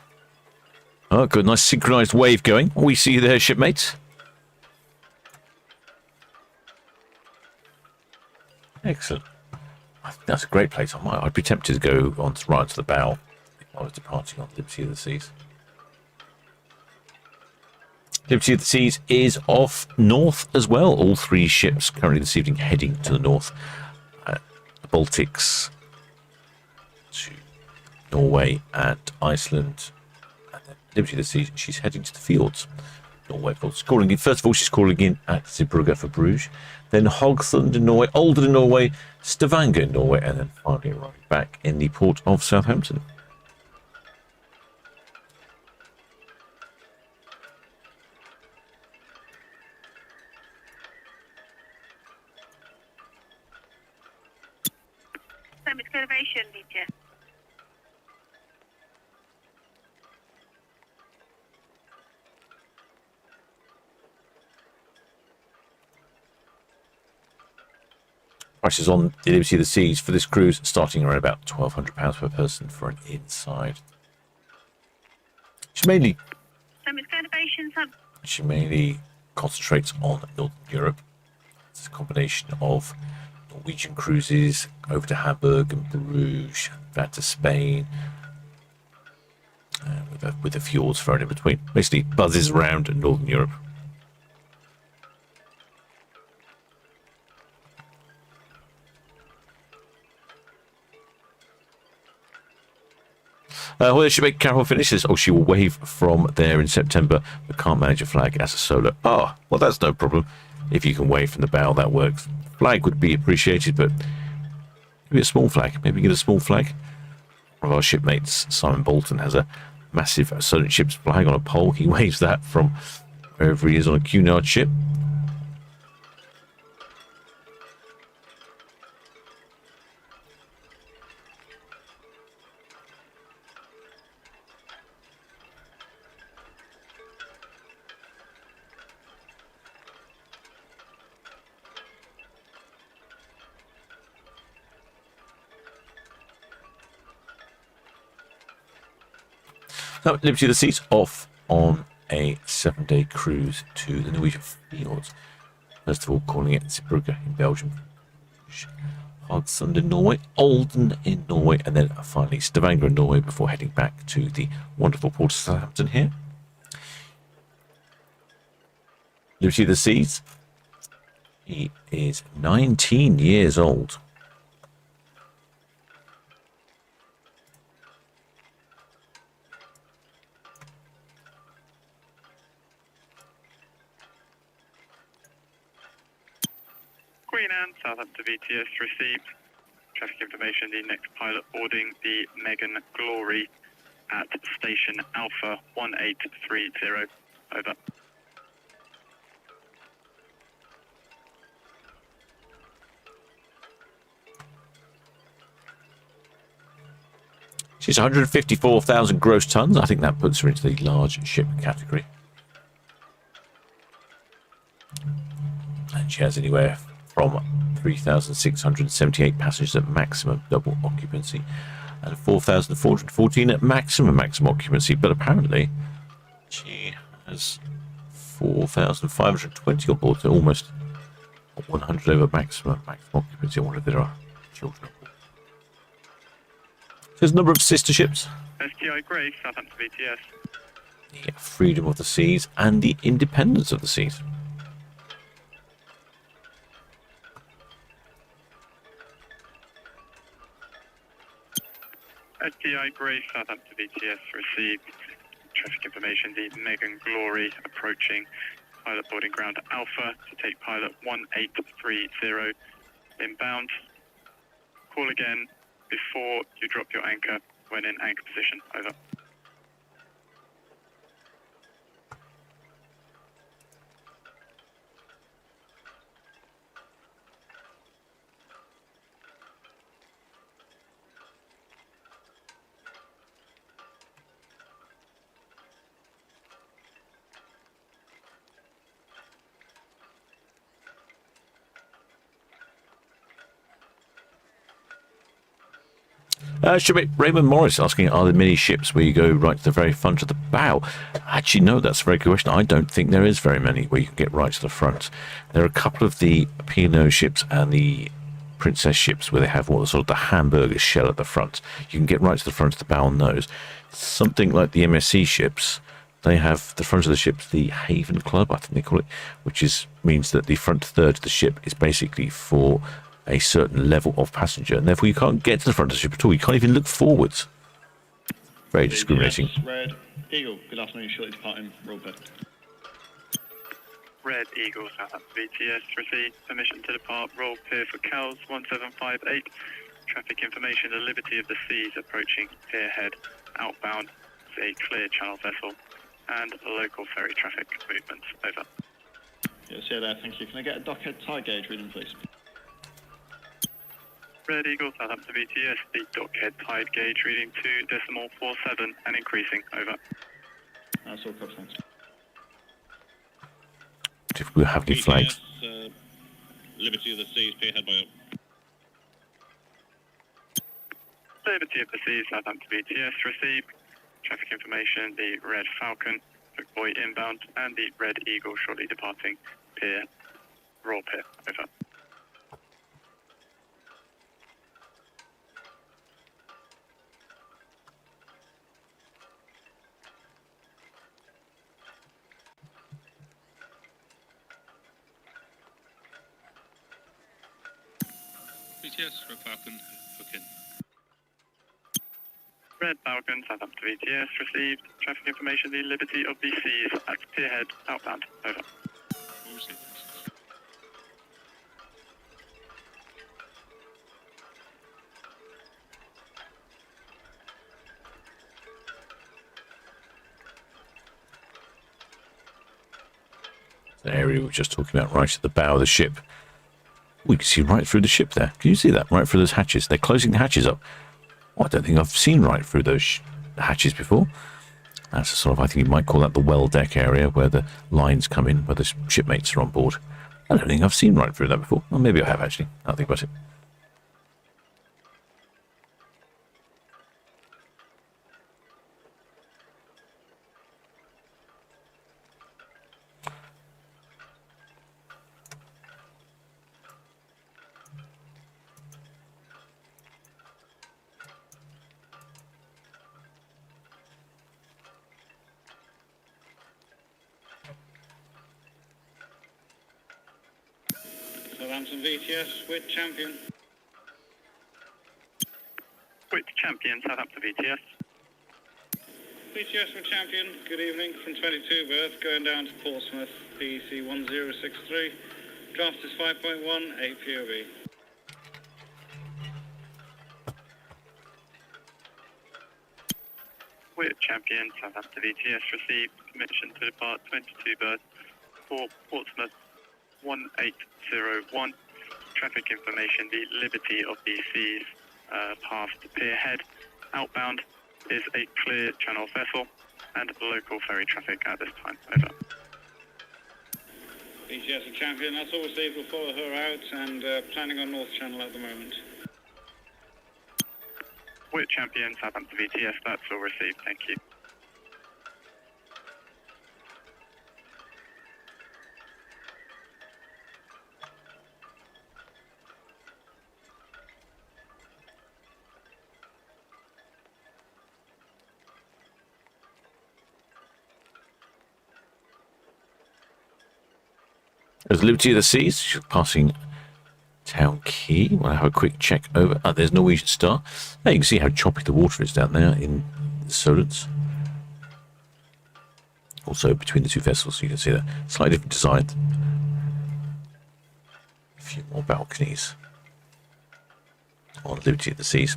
Oh, good, nice synchronised wave going. We see you there, shipmates. Excellent. I think that's a great place. I'd be tempted to go on right to the bow if I was departing on Liberty of the Seas. Liberty of the Seas is off north as well. All three ships currently this evening heading to the north. The Baltics to Norway and Iceland, and then Liberty of the Seas, she's heading to the fields. Norway, of course. Calling in, first of all, she's calling in at Zeebrugge for Bruges, then Haugesund in Norway, Olden in Norway, Stavanger in Norway, and then finally arriving back in the port of Southampton. Summit elevation, VTS. Prices on the Liberty of the Seas for this cruise starting around about £1,200 per person for an inside. She mainly concentrates on Northern Europe. It's a combination of Norwegian cruises over to Hamburg and Bruges, back to Spain, with the fjords thrown in between. Basically buzzes around Northern Europe. Whether Shipmate Carol finishes, she will wave from there in September, but can't manage a flag as a solo. Oh, well, that's no problem. If you can wave from the bow, that works. Flag would be appreciated, but maybe a small flag. Maybe get a small flag. One of our shipmates, Simon Bolton, has a massive Solent Ships flag on a pole. He waves that from wherever he is on a Cunard ship. Now, Liberty of the Seas off on a 7-day cruise to the Norwegian fjords. First of all, calling it Zeebrugge in Belgium, Hadsund in Norway, Olden in Norway, and then finally Stavanger in Norway before heading back to the wonderful port of Southampton here. Liberty of the Seas. He is 19 years old. Queen Anne, Southampton VTS received. Traffic information, the next pilot boarding the Megan Glory at station Alpha 1830. Over. She's 154,000 gross tons. I think that puts her into the large ship category. And she has anywhere from 3,678 passengers at maximum double occupancy and 4,414 at maximum occupancy. But apparently she has 4,520 on board, so almost 100 over maximum occupancy. I wonder if there are children on board. There's a number of sister ships. STI Grace, Southampton VTS. The Freedom of the Seas and the Independence of the Seas. STI Grace, Southampton VTS received. Traffic information, the Megan Glory approaching pilot boarding ground Alpha to take pilot 1830 inbound. Call again before you drop your anchor when in anchor position. Over. Shipmate Raymond Morris asking, are there many ships where you go right to the very front of the bow? Actually, no, that's a very good question. I don't think there is very many where you can get right to the front. There are a couple of the P&O ships and the Princess ships where they have what sort of the hamburger shell at the front. You can get right to the front of the bow on those. Something like the MSC ships, they have the front of the ships, the Haven Club, I think they call it, which means that the front third of the ship is basically for a certain level of passenger, and therefore you can't get to the front of the ship at all. You can't even look forwards. Very discriminating. Red Eagle, good afternoon, shortly departing Rollbed. Red Eagle, Southampton VTS received permission to depart roll pier for Cowes 1758. Traffic information, the Liberty of the Seas approaching pier head outbound. It's a clear channel vessel and local ferry traffic movements. Over. Yes, yeah, there, thank you. Can I get a dockhead tide gauge reading, please? Red Eagle, Southampton VTS, the dockhead tide gauge reading 2.47 and increasing. Over. That's all covered, thanks. If we have any flags. Liberty of the Seas, pier head by up. Liberty of the Seas, Southampton VTS, received. Traffic information, the Red Falcon, Boy inbound, and the Red Eagle shortly departing pier, Royal Pier, over. VTS, Red Falcon, hook in. Red Falcon, Southampton VTS, received. Traffic information, the Liberty of the Seas at Pierhead, outbound, over. All received. The area we were just talking about, right at the bow of the ship. We can see right through the ship there. Can you see that? Right through those hatches. They're closing the hatches up. Oh, I don't think I've seen right through those hatches before. That's a sort of, I think you might call that the well deck area where the lines come in, where the shipmates are on board. I don't think I've seen right through that before. Well, maybe I have actually. I'll think about it. Southampton VTS with champion. With champion, Southampton VTS. VTS with champion, good evening from 22 berth, going down to Portsmouth, PEC 1063. Draft is 5.1, 8 POV. With champion, Southampton VTS, received permission to depart 22 berth for Portsmouth 1801. Traffic information, the Liberty of the Seas, past Pierhead. Outbound is a clear channel vessel and local ferry traffic at this time. Over. VTS with champion, that's all received, we'll follow her out and planning on North Channel at the moment. With champion, Southampton VTS, that's all received, thank you. There's Liberty of the Seas, she's passing Town Quay. We'll have a quick check over. Oh, there's Norwegian Star. Now you can see how choppy the water is down there in the Solent. Also between the two vessels, you can see that slightly different design. A few more balconies on Liberty of the Seas.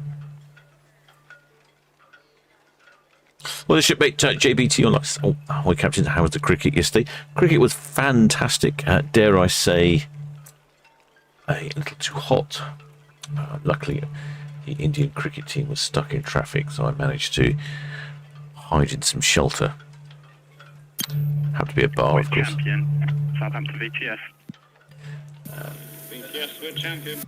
Well, the shipmate JBT on us. Oh, my captain, how was the cricket yesterday? Cricket was fantastic. Dare I say, a little too hot. Luckily, the Indian cricket team was stuck in traffic, so I managed to hide in some shelter. Had to be a bar, of course. Champion, Southampton VTS. VTS with champion.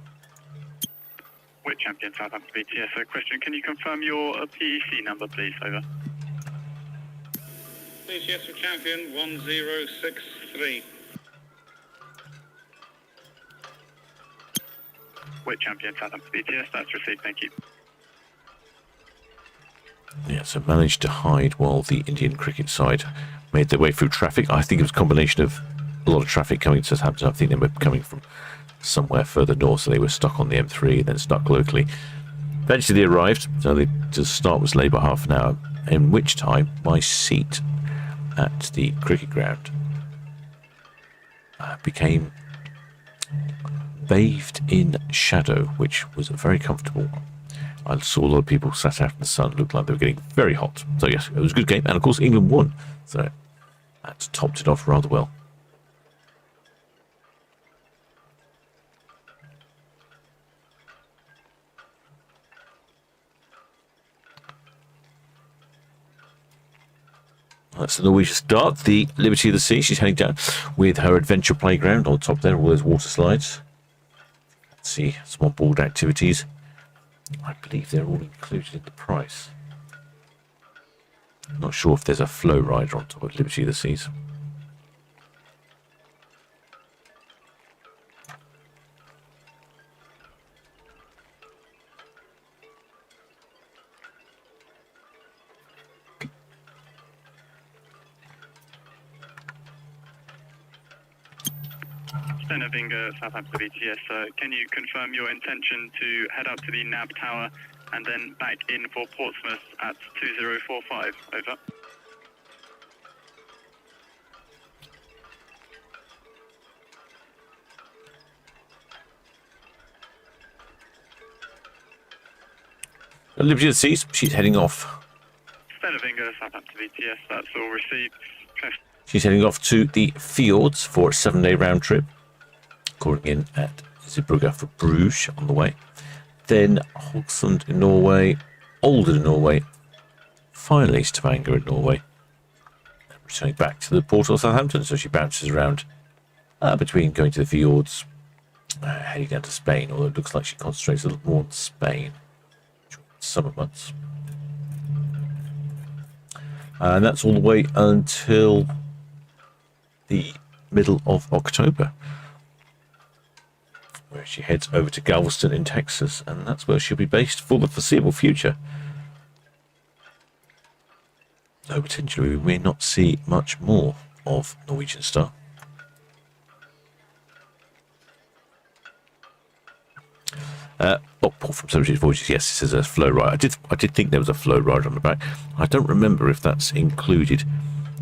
With champion, Southampton VTS. So question, can you confirm your PEC number, please? Over. VTS with champion 1063. With champion, Southampton VTS, that's received, thank you. Yeah, so managed to hide while the Indian cricket side made their way through traffic. I think it was a combination of a lot of traffic coming to Southampton. I think they were coming from somewhere further north, so they were stuck on the M3, then stuck locally. Eventually they arrived, so they to start was late by half an hour, in which time my seat at the cricket ground became bathed in shadow, which was very comfortable. I saw a lot of people sat out in the sun, looked like they were getting very hot. So yes, it was a good game, and of course England won, so that topped it off rather well. That's the Norwegian start, the Liberty of the Sea. She's heading down with her adventure playground on top there, all those water slides. Let's see some on board activities. I believe they're all included in the price. Not sure if there's a flow rider on top of Liberty of the Seas. Vinger, Southampton BTS. Can you confirm your intention to head out to the NAB Tower and then back in for Portsmouth at 2045? Over. Liberty of the Seas, she's heading off. Vinger, Southampton BTS. That's all received. She's heading off to the fjords for a 7-day round trip. Calling in at Zeebrugge for Bruges on the way. Then Hogsund in Norway, Olden in Norway, finally Stavanger in Norway. And returning back to the port of Southampton, so she bounces around between going to the fjords, heading down to Spain, although it looks like she concentrates a little more on Spain during the summer months. And that's all the way until the middle of October, where she heads over to Galveston in Texas, and that's where she'll be based for the foreseeable future. Though potentially we may not see much more of Norwegian Star. Port from Southampton Voyages, yes, this is a flow rider. I did think there was a flow rider on the back. I don't remember if that's included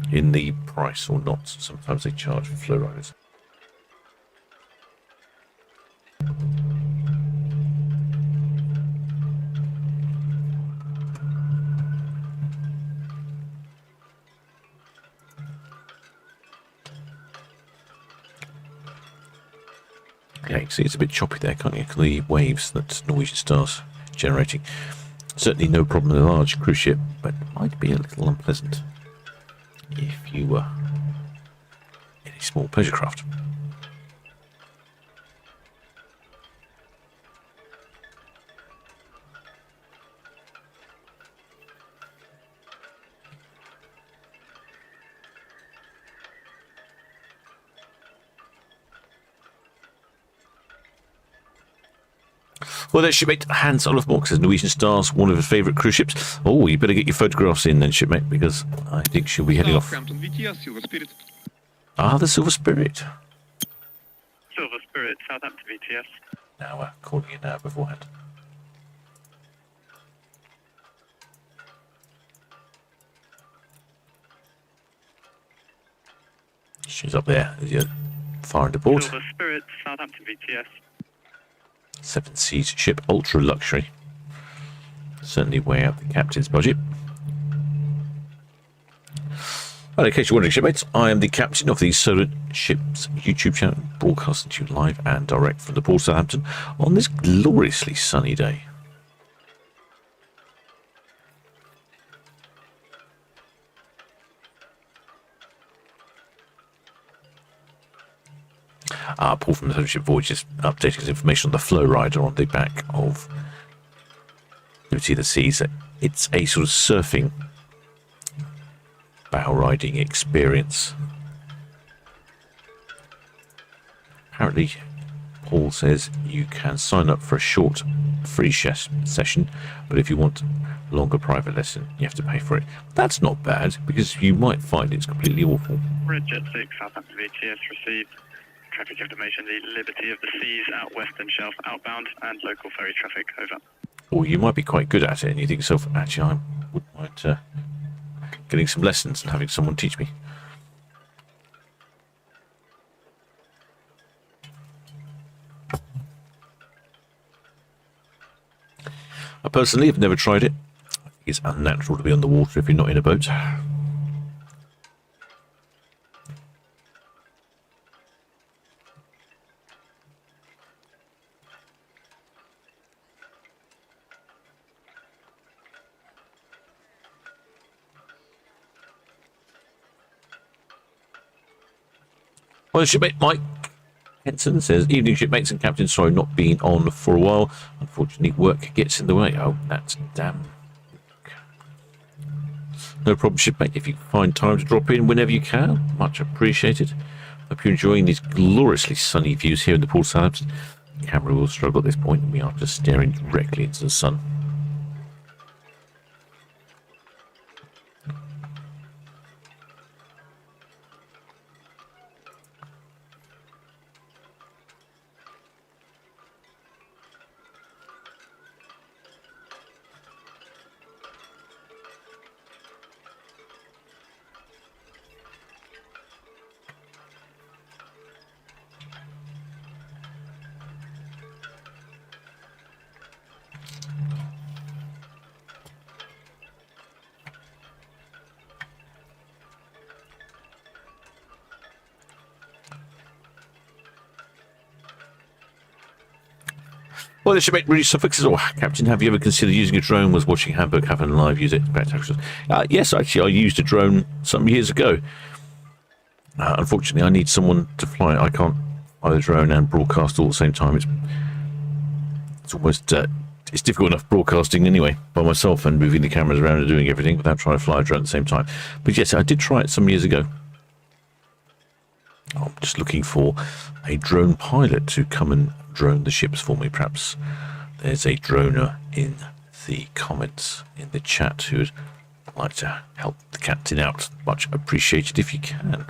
in the price or not. Sometimes they charge for flow riders. Yeah, you can see it's a bit choppy there, can't you? The waves that Norwegian Star's generating. Certainly no problem with a large cruise ship, but it might be a little unpleasant if you were in a small pleasure craft. Well, there's Shipmate Hans Olaf Mork says Norwegian Star's one of his favourite cruise ships. Oh, you better get your photographs in then, Shipmate, because I think she'll be heading off. Ah, the Silver Spirit. Silver Spirit, Southampton VTS. Now we're calling you now beforehand. She's up there as you're far into port. Silver Spirit, Southampton VTS. 7 Seas ship, ultra luxury. Certainly way out the captain's budget. Well, in case you're wondering, shipmates, I am the captain of the Solent Ships YouTube channel, broadcasting to you live and direct from the port of Southampton on this gloriously sunny day. Paul from the Solent Ship Voyages updating his information on the flow rider on the back of Liberty of the Seas. It's a sort of surfing bow riding experience. Apparently, Paul says you can sign up for a short free session, but if you want a longer private lesson, you have to pay for it. That's not bad, because you might find it's completely awful. Red Jet 6, Southampton VTS received. Traffic information, the Liberty of the Seas out Western Shelf outbound and local ferry traffic, over. Or you might be quite good at it and you think to yourself, actually, I wouldn't mind getting some lessons and having someone teach me. I personally have never tried it. I think it's unnatural to be on the water if you're not in a boat. Well, shipmate Mike Henson says, evening shipmates and captain, sorry not being on for a while. Unfortunately, work gets in the way. Oh, that's damn. No problem, shipmate. If you find time to drop in whenever you can, much appreciated. Hope you're enjoying these gloriously sunny views here in the Port of Southampton. The camera will struggle at this point, and we are just staring directly into the sun. Well, the shipmate really suffixes. Oh, Captain, have you ever considered using a drone? Was watching Hamburg happen live. Use it. Yes, actually, I used a drone some years ago. Unfortunately, I need someone to fly it. I can't fly the drone and broadcast all at the same time. It's almost it's difficult enough broadcasting anyway by myself and moving the cameras around and doing everything without trying to fly a drone at the same time. But yes, I did try it some years ago. I'm just looking for a drone pilot to come and drone the ships for me. Perhaps there's a droner in the comments in the chat who would like to help the captain out. Much appreciated if you can.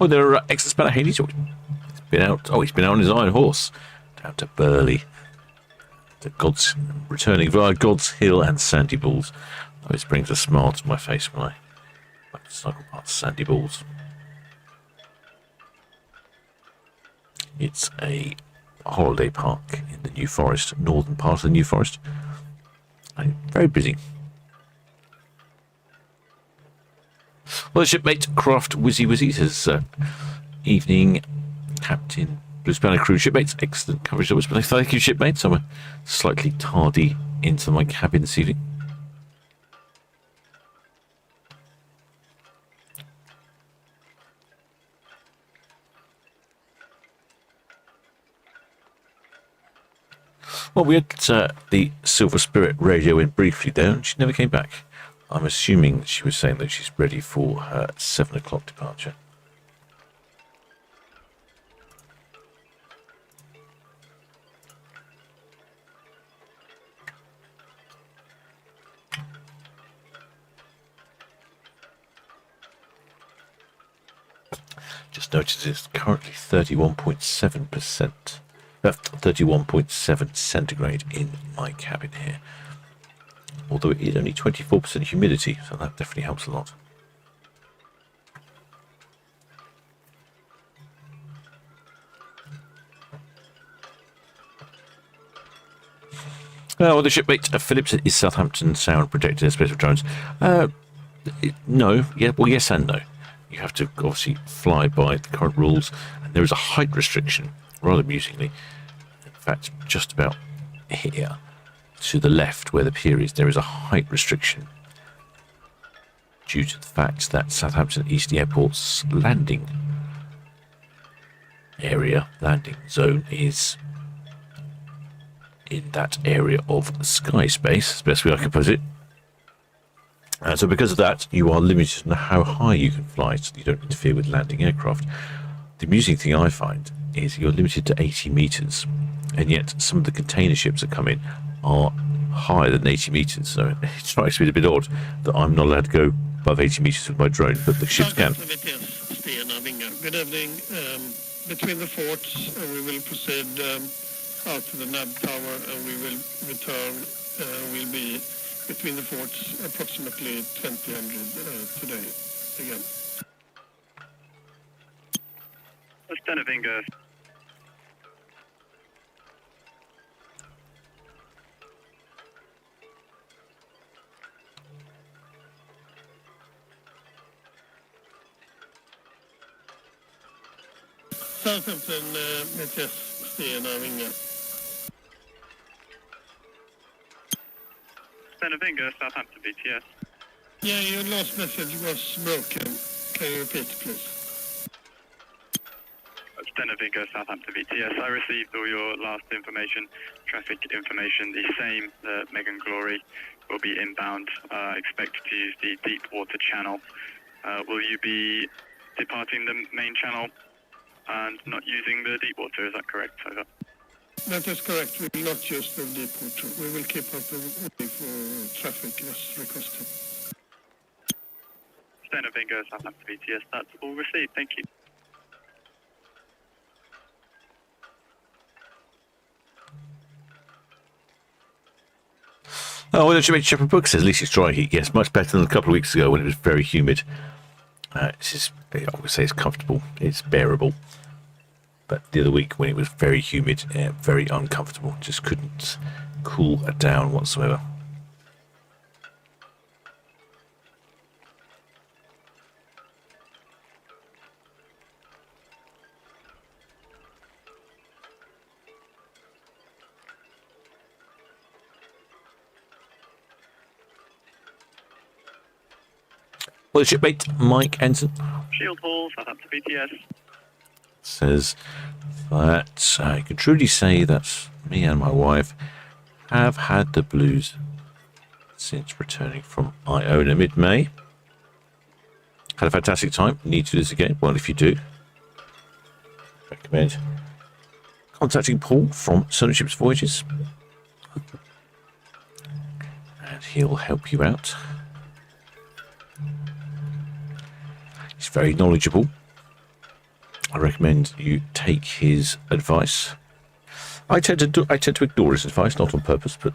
Oh, there are ex-Spanner Hades. He's been out. Oh, he's been out on his iron horse down to Burley. Returning via God's Hill and Sandy Balls. Oh, this brings a smile to my face when I cycle past Sandy Balls. It's a holiday park in the New Forest, northern part of the New Forest. And very busy. Well, shipmate Craft Wizzy says, evening, Captain Blue Spanner Crew shipmates. Excellent coverage. Thank you, shipmates. I'm slightly tardy into my cabin this evening. Well, we had the Silver Spirit radio in briefly there, and she never came back. I'm assuming she was saying that she's ready for her 7 o'clock departure. Just noticed it's currently 31.7%, 31.7 centigrade in my cabin here. Although it is only 24% humidity, so that definitely helps a lot. Well, the shipmate Phillips is Southampton sound protected airspace of drones. No, yeah, well, yes and no. You have to obviously fly by the current rules, and there is a height restriction, rather amusingly. In fact, just about here. To the left, where the pier is, there is a height restriction due to the fact that Southampton East Airport's landing zone is in that area of sky space, as best way I can put it. So because of that, you are limited in how high you can fly, so you don't interfere with landing aircraft. The amusing thing I find is you're limited to 80 metres, and yet some of the container ships that come in are higher than 80 metres, so it strikes me as a bit odd that I'm not allowed to go above 80 metres with my drone, but the ships can. Good evening. Between the forts, we will proceed out to the NAB tower, and we will return will be between the forts approximately 2000 today again. Stenavinga. Southampton, BTS, Stenavinga. Stenavinga, Southampton BTS. Yeah, your last message was broken. Can you repeat, please? Stenavinga, Southampton BTS. I received all your last information, traffic information, the same. The Megan Glory will be inbound. Expect to use the deep water channel. Will you be departing the main channel and not using the deep water? Is that correct? Over. That is correct. We will not use the deep water. We will keep up the way for traffic as requested. Stenavinga, Southampton BTS. That's all received. Thank you. Oh, well, Shepherd Book says, at least it's dry heat. Yes, much better than a couple of weeks ago when it was very humid. This is, I would say it's comfortable. It's bearable. But the other week when it was very humid, very uncomfortable. Just couldn't cool it down whatsoever. Well, shipmate Mike Ensign Shield Hall, Southampton BTS. says that I can truly say that me and my wife have had the blues since returning from Iona mid-May. Had a fantastic time. Need to do this again. Well, if you do, recommend contacting Paul from Solent Ships Voyages, and he'll help you out. He's very knowledgeable. I recommend you take his advice. I tend to ignore his advice, not on purpose, but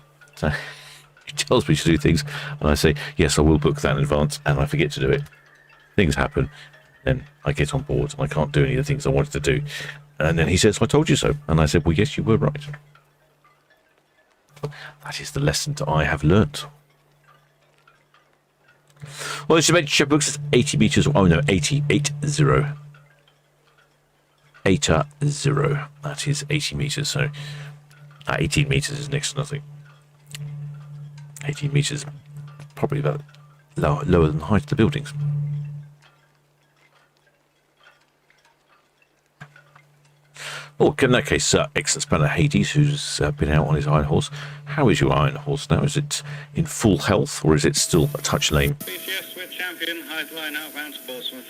he tells me to do things, and I say yes, I will book that in advance, and I forget to do it. Things happen, then I get on board, and I can't do any of the things I wanted to do, and then he says, "I told you so," and I said, "Well, yes, you were right." That is the lesson that I have learnt. Well, the ship books is 80 meters. Oh no, 80. That is 80 meters. So 18 meters is next to nothing. 18 meters, probably about lower than the height of the buildings. Well, in that case, excellent spanner Hades, who's been out on his iron horse. How is your iron horse now? Is it in full health, or is it still a touch lame? BTS with champion, height line outbound to Portsmouth.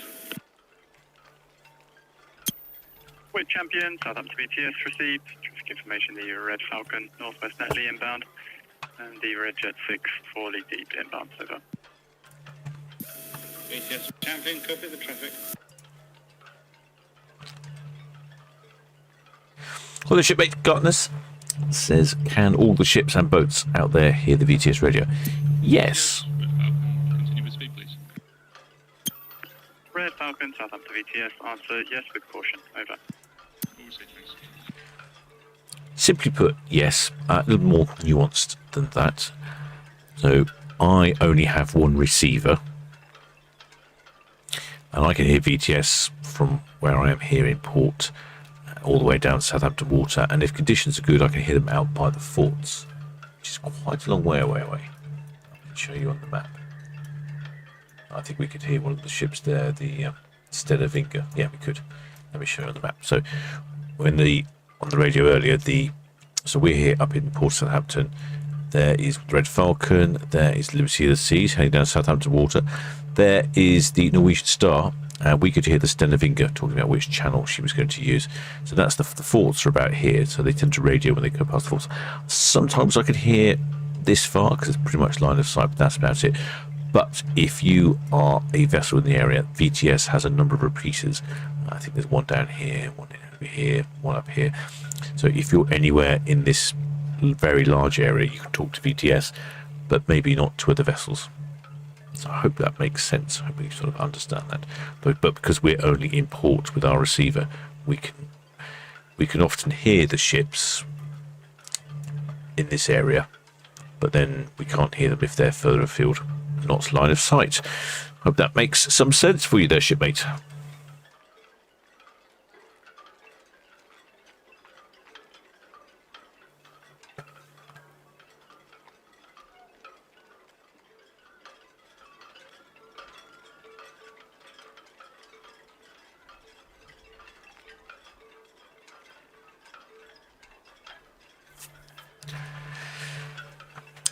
With champion, Southampton BTS received. Traffic information, the Red Falcon, Northwest Netley inbound. And the Red Jet 6, Forley Deep inbound, over. BTS champion, copy the traffic. Well, the shipmate Gartners says, can all the ships and boats out there hear the VTS radio? Yes. Continue with speed, please. Red Falcon, Southampton VTS, answer yes with caution, over. Simply put, yes. A little more nuanced than that. So I only have one receiver, and I can hear VTS from where I am here in port all the way down Southampton water, and if conditions are good I can hear them out by the forts, which is quite a long way away. I can show you on the map. I think we could hear one of the ships there, the Stenavinga. Yeah, we could. Let me show you on the map. So when on the radio earlier, so we're here up in Port Southampton. There is the Red Falcon, there is Liberty of the Seas heading down Southampton water, there is the Norwegian Star, and we could hear the Stenavinga talking about which channel she was going to use. So that's the forts are about here, so they tend to radio when they go past the forts. Sometimes I could hear this far because it's pretty much line of sight, but that's about it. But if you are a vessel in the area, VTS has a number of repeaters. I think there's one down here, one over here, one up here. So if you're anywhere in this very large area, you can talk to VTS, but maybe not to other vessels. So I hope that makes sense. I hope you sort of understand that. But because we're only in port with our receiver, we can often hear the ships in this area, but then we can't hear them if they're further afield, not line of sight. Hope that makes some sense for you there, shipmate.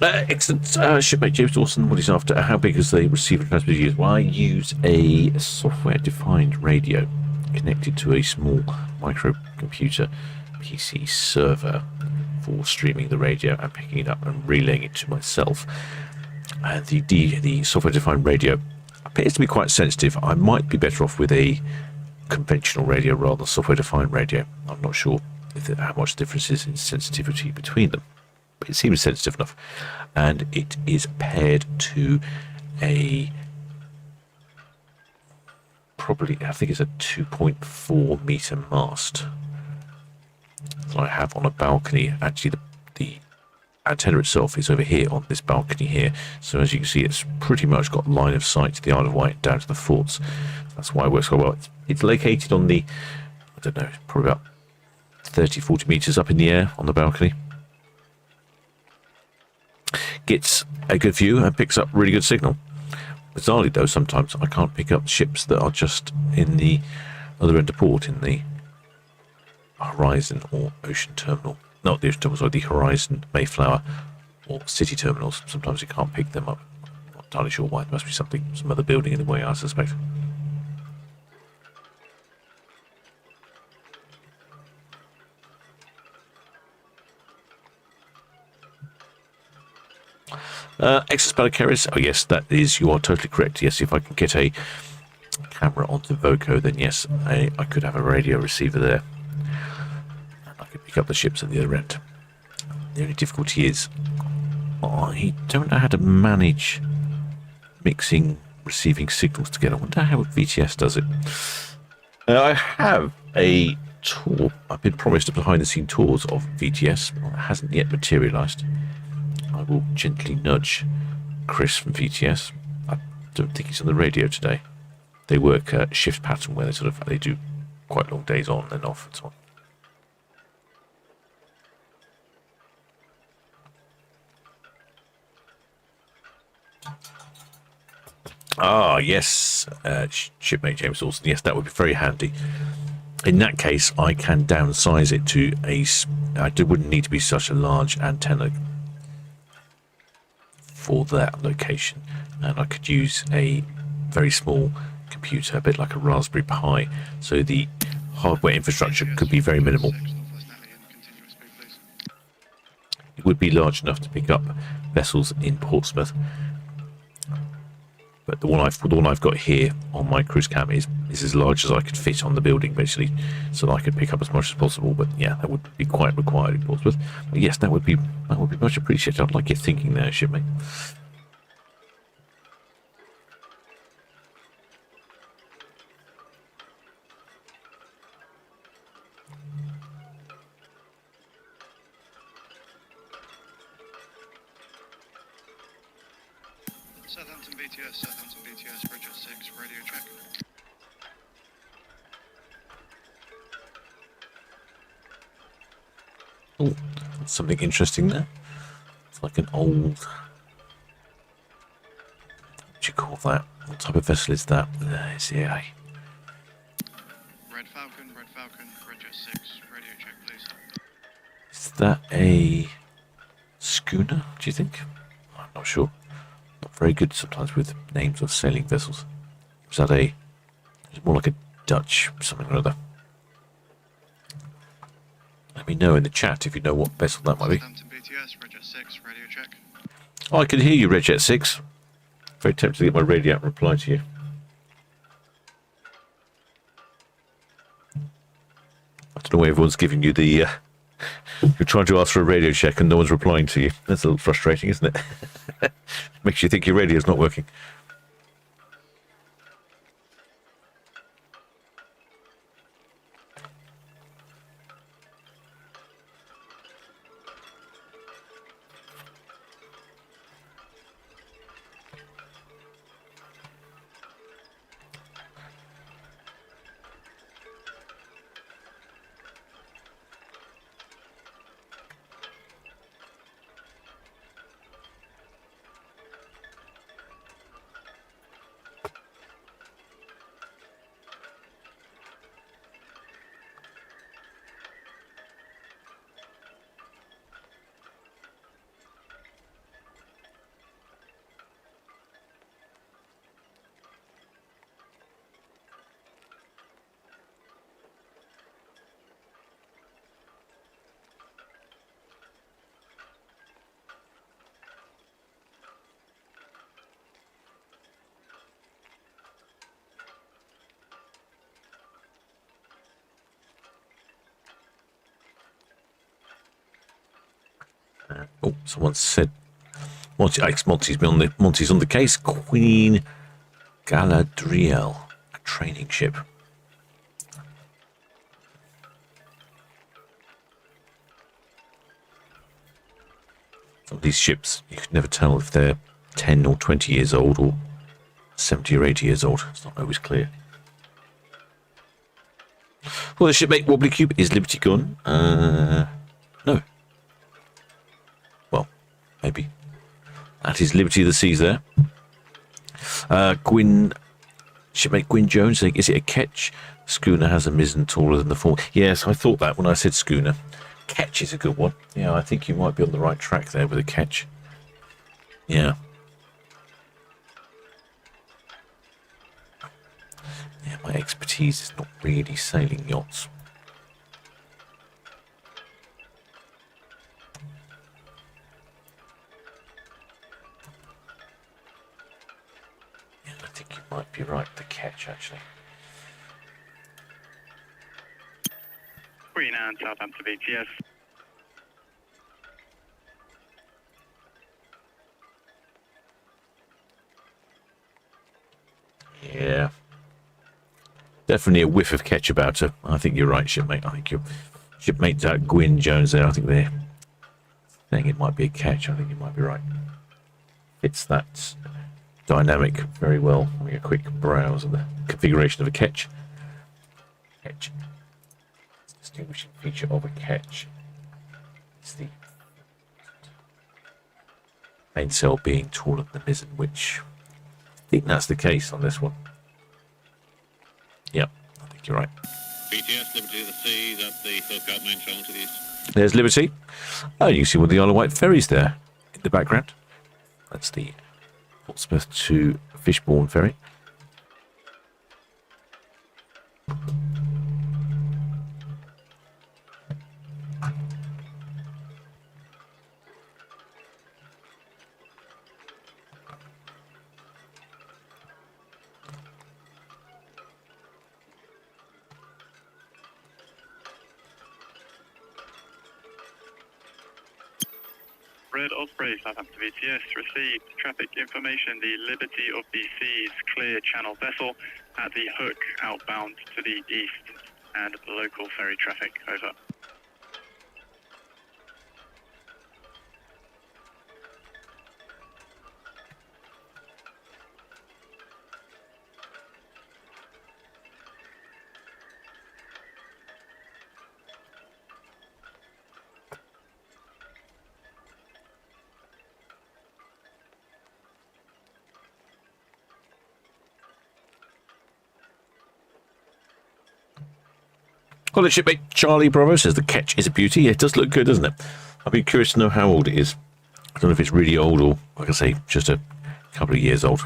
Excellent. Shipmate James Dawson, what is after? How big is the receiver transmitter used? Well, I use a software-defined radio connected to a small microcomputer PC server for streaming the radio and picking it up and relaying it to myself. And the software-defined radio appears to be quite sensitive. I might be better off with a conventional radio rather than software-defined radio. I'm not sure how much difference is in sensitivity between them. It seems sensitive enough, and it is paired to a probably, I think it's a 2.4 meter mast that I have on a balcony. Actually, the antenna itself is over here on this balcony here, so as you can see, it's pretty much got line of sight to the Isle of Wight down to the forts. That's why it works quite well. It's located on the, I don't know, probably about 30-40 meters up in the air on the balcony. Gets a good view and picks up really good signal. Bizarrely though, sometimes I can't pick up ships that are just in the other end of port, in the Horizon or Ocean Terminal. Not the Ocean Terminal, sorry, the Horizon, Mayflower or City Terminals. Sometimes you can't pick them up. Not entirely sure why. There must be some other building in the way, I suspect. Excess carriers. Oh yes, that is, you are totally correct. Yes, if I can get a camera onto Voco, then yes, I could have a radio receiver there. And I could pick up the ships at the other end. The only difficulty is I don't know how to manage mixing, receiving signals together. I wonder how VTS does it. I have a tour. I've been promised behind-the-scene tours of VTS. Well, it hasn't yet materialised. I will gently nudge Chris from VTS. I don't think he's on the radio today. They work a shift pattern where they do quite long days on and off and so on. Ah, yes, shipmate James Dawson. Yes, that would be very handy. In that case, I can downsize it to I wouldn't need to be such a large antenna for that location, and I could use a very small computer, a bit like a Raspberry Pi, so the hardware infrastructure could be very minimal. It would be large enough to pick up vessels in Portsmouth, but the one I've got here on my cruise cam is as large as I could fit on the building, basically, so that I could pick up as much as possible. But yeah, that would be quite required in Portsmouth. But yes, that would be much appreciated. I'd like your thinking there, shipmate. Southampton BTS, Bridge 6, radio check. Oh, something interesting there. It's like an old... What do you call that? What type of vessel is that? It's the AI. Red Falcon, Bridge 6, radio check, please. Is that a schooner, do you think? I'm not sure. Not very good sometimes with names of sailing vessels. Is that it's more like a Dutch something or other. Let me know in the chat if you know what vessel that might be. Southampton BTS, Bridge 6, radio check. Oh, I can hear you, Redjet 6. Very tempted to get my radio out and reply to you. I don't know why everyone's giving you the You're trying to ask for a radio check and no one's replying to you. That's a little frustrating, isn't it? Makes you think your radio's not working. Oh, someone said Monty's on the case. Queen Galadriel, a training ship. Some of these ships, you could never tell if they're 10 or 20 years old or 70 or 80 years old. It's not always clear. Well, the shipmate Wobbly Cube is Liberty gone? No. Well, maybe. That is Liberty of the Seas there. Shipmate Gwyn Jones saying, is it a ketch? Schooner has a mizzen taller than the fore. Yes, I thought that when I said schooner. Ketch is a good one. Yeah, I think you might be on the right track there with a ketch. Yeah. Yeah, my expertise is not really sailing yachts. Yeah, I think you might be right, the ketch, actually. Queen Anne, Southampton BTS. Yeah. Definitely a whiff of ketch about her. I think you're right, shipmate. I think your shipmate Gwyn Jones there. I think they're saying it might be a ketch. I think you might be right. Fits that dynamic very well. Having a quick browse of the configuration of a ketch. Ketch. Distinguishing feature of a ketch. It's the mainsail being taller than the mizzen, which I think that's the case on this one. Yep, I think you're right. BTS, Liberty of the Seas at the Southgate main channel to the east. There's Liberty. Oh, you can see one of the Isle of Wight ferries there in the background. That's the Portsmouth to Fishbourne ferry. Red Osprey, Southampton BTS, received traffic information. The Liberty of the Seas clear channel vessel at the hook outbound to the east and local ferry traffic. Over. Well, the shipmate Charlie Bravo says the ketch is a beauty. It does look good, doesn't it? I'd be curious to know how old it is. I don't know if it's really old or, like I say, just a couple of years old.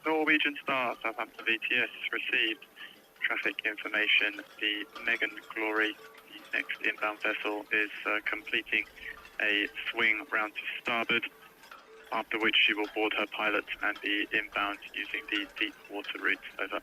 Norwegian Star, Southampton VTS, received traffic information. The Megan Glory, the next inbound vessel, is completing a swing round to starboard, after which she will board her pilot and be inbound using the deep water route. Over.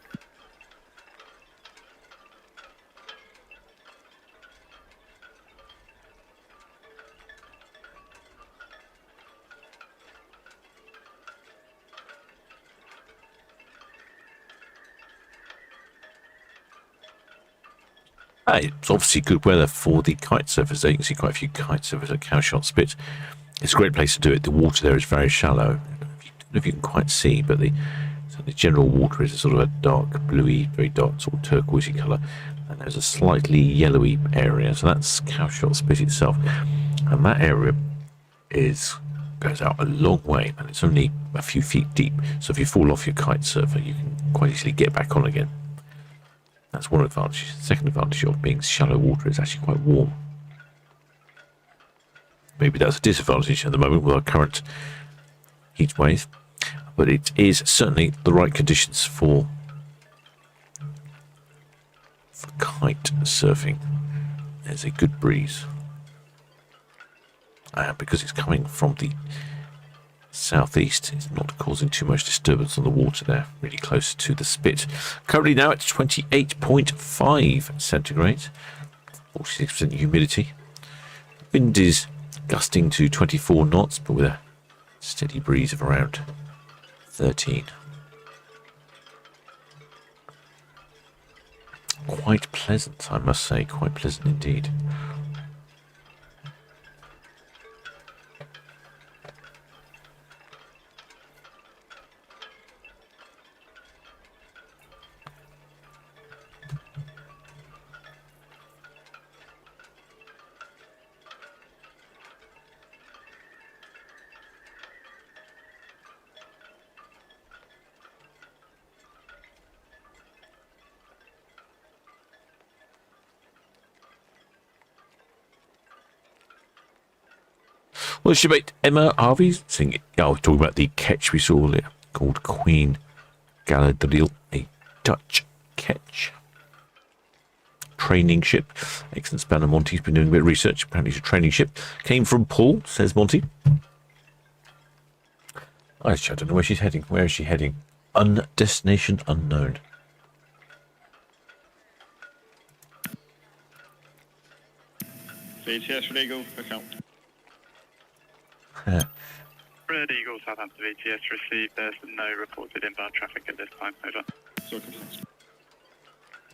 It's obviously good weather for the kite surfers there. You can see quite a few kite surfers at Cowshot Spit. It's a great place to do it. The water there is very shallow. I don't know if you can quite see, but the general water is a sort of a dark bluey, very dark sort of turquoisey colour. And there's a slightly yellowy area, so that's Cowshot Spit itself. And that area goes out a long way, and it's only a few feet deep. So if you fall off your kite surfer, you can quite easily get back on again. That's one advantage. The second advantage of being shallow water is actually quite warm. Maybe that's a disadvantage at the moment with our current heat wave, but it is certainly the right conditions for kite surfing. There's a good breeze, because it's coming from the southeast. It's not causing too much disturbance on the water there, really close to the spit. Currently now it's 28.5 centigrade, 46% humidity. Wind is gusting to 24 knots, but with a steady breeze of around 13. Quite pleasant, I must say, quite pleasant indeed. Well, shipmate Emma Harvey's singing. Oh, we're talking about the ketch we saw earlier, called Queen Galadriel, a Dutch ketch. Training ship. Excellent spanner. Monty's been doing a bit of research. Apparently it's a training ship. Came from Paul, says Monty. I don't know where she's heading. Where is she heading? Destination unknown. VTS Red Eagle, account. Red Eagle, Southampton VTS received. There's no reported inbound traffic at this time. Over.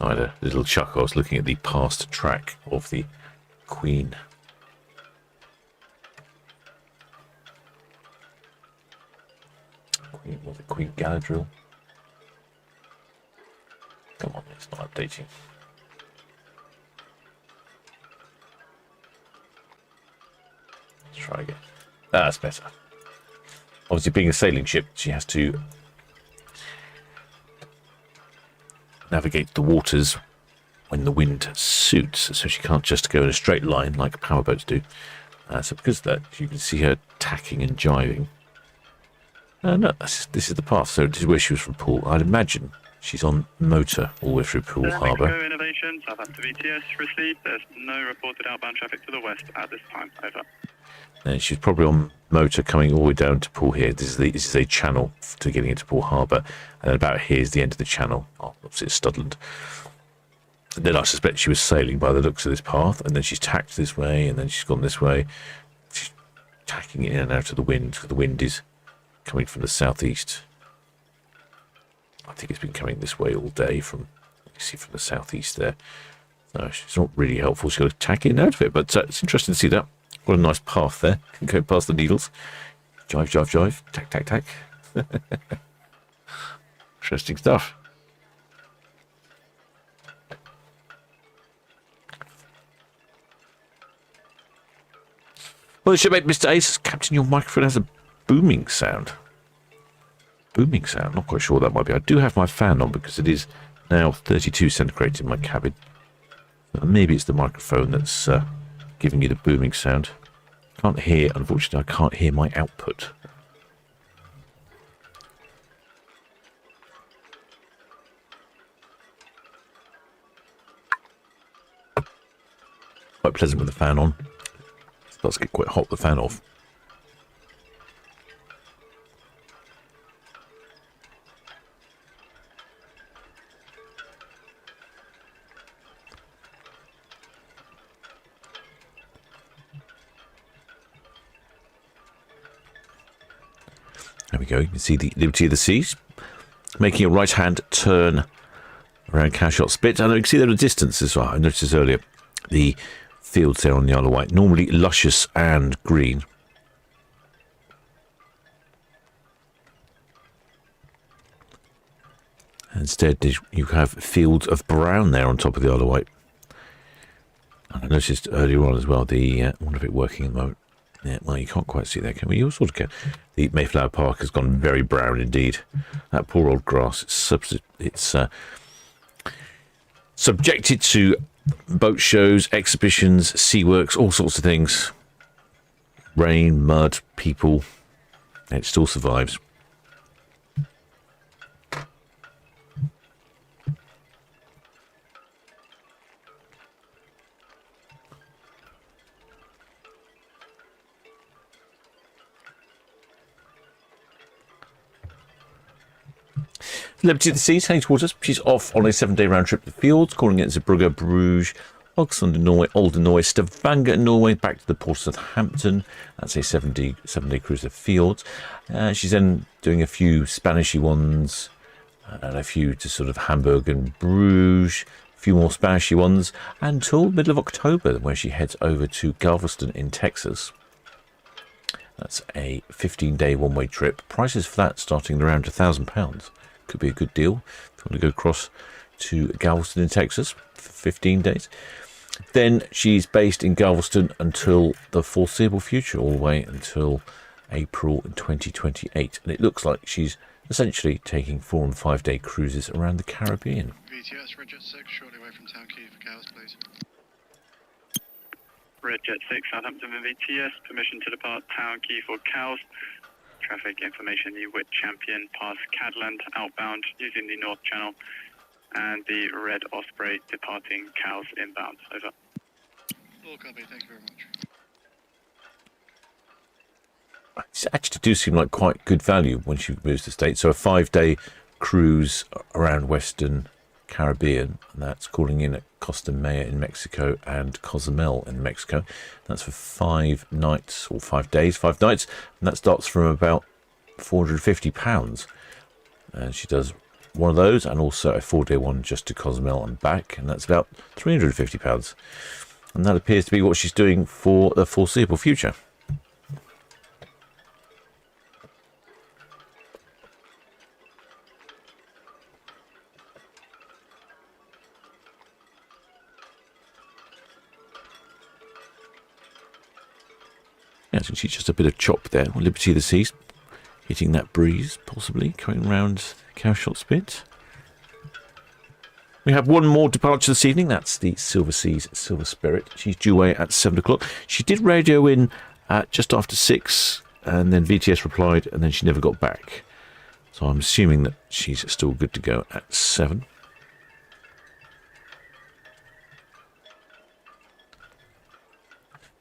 I had a little chuckle. I was looking at the past track of the Queen. Was it Queen Galadriel? Come on, it's not updating. Let's try again. That's better. Obviously, being a sailing ship, she has to navigate the waters when the wind suits, so she can't just go in a straight line like powerboats do. So because of that, you can see her tacking and jiving. No, this is the path. So this is where she was from Poole. I'd imagine she's on motor all the way through Poole Harbour. Innovation, Southampton VTS received. There's no reported outbound traffic to the west at this time. Over. And she's probably on motor coming all the way down to Poole here. This is a channel to getting into Poole Harbour. And then about here is the end of the channel. Oh, obviously it's Studland. And then I suspect she was sailing by the looks of this path. And then she's tacked this way. And then she's gone this way. She's tacking in and out of the wind. Because the wind is coming from the southeast. I think it's been coming this way all day from, you can see from the southeast there. No, she's not really helpful. She's got to tack in and out of it. But it's interesting to see that. What a nice path there. Can go past the needles. Jive, jive, jive. Tack, tack, tack. Interesting stuff. Well, shipmate Mr. Ace, Captain, your microphone has a booming sound. Booming sound? Not quite sure what that might be. I do have my fan on because it is now 32 centigrade in my cabin. Maybe it's the microphone that's giving you the booming sound. Can't hear, unfortunately, I can't hear my output. quite pleasant with the fan on. It starts to get quite hot with the fan off. There we go. You can see the Liberty of the Seas making a right-hand turn around Cowshot Spit. And you can see there at a distance as well. I noticed earlier the fields there on the Isle of Wight, normally luscious and green. Instead, you have fields of brown there on top of the Isle of Wight. And I noticed earlier on as well, I wonder if it's working at the moment. Yeah, well, you can't quite see that, can we? You sort of can. The Mayflower Park has gone very brown indeed. That poor old grass. It's subjected to boat shows, exhibitions, sea works, all sorts of things. Rain, mud, people. And it still survives. Liberty of the Seas heading towards us. She's off on a 7-day round trip to the fields, calling it Zeebrugge, Bruges, Haugesund in Norway, Oldenøy, Stavanger in Norway, back to the port of Southampton. That's a 7-day cruise to the fields. She's then doing a few Spanishy ones and a few to sort of Hamburg and Bruges, a few more Spanishy ones until middle of October, where she heads over to Galveston in Texas. That's a 15-day one-way trip. Prices for that starting around £1,000. Could be a good deal if you want to go across to Galveston in Texas for 15 days. Then she's based in Galveston until the foreseeable future, all the way until April 2028. And it looks like she's essentially taking 4- and 5-day cruises around the Caribbean. VTS, Red Jet 6, shortly away from Town Quay for Cows, please. Red Jet 6, Southampton and VTS, permission to depart Town Quay for Cows. Traffic information, the Wit Champion past Cadland outbound using the North Channel, and the Red Osprey departing Cows inbound. Over. All copy, thank you very much. It actually do seem like quite good value when she moves to States. So a 5-day cruise around Western Caribbean, and that's calling in at Costa Maya in Mexico and Cozumel in Mexico. That's for 5 nights or 5 days, 5 nights, and that starts from about £450. And she does one of those and also a 4-day one just to Cozumel and back, and that's about £350. And that appears to be what she's doing for the foreseeable future. Yeah, so she's just a bit of chop there. Liberty of the Seas, hitting that breeze, possibly, coming around Cowshot Spit. We have one more departure this evening. That's the Silver Seas Silver Spirit. She's due away at 7 o'clock. She did radio in at just after 6, and then VTS replied, and then she never got back. So I'm assuming that she's still good to go at 7.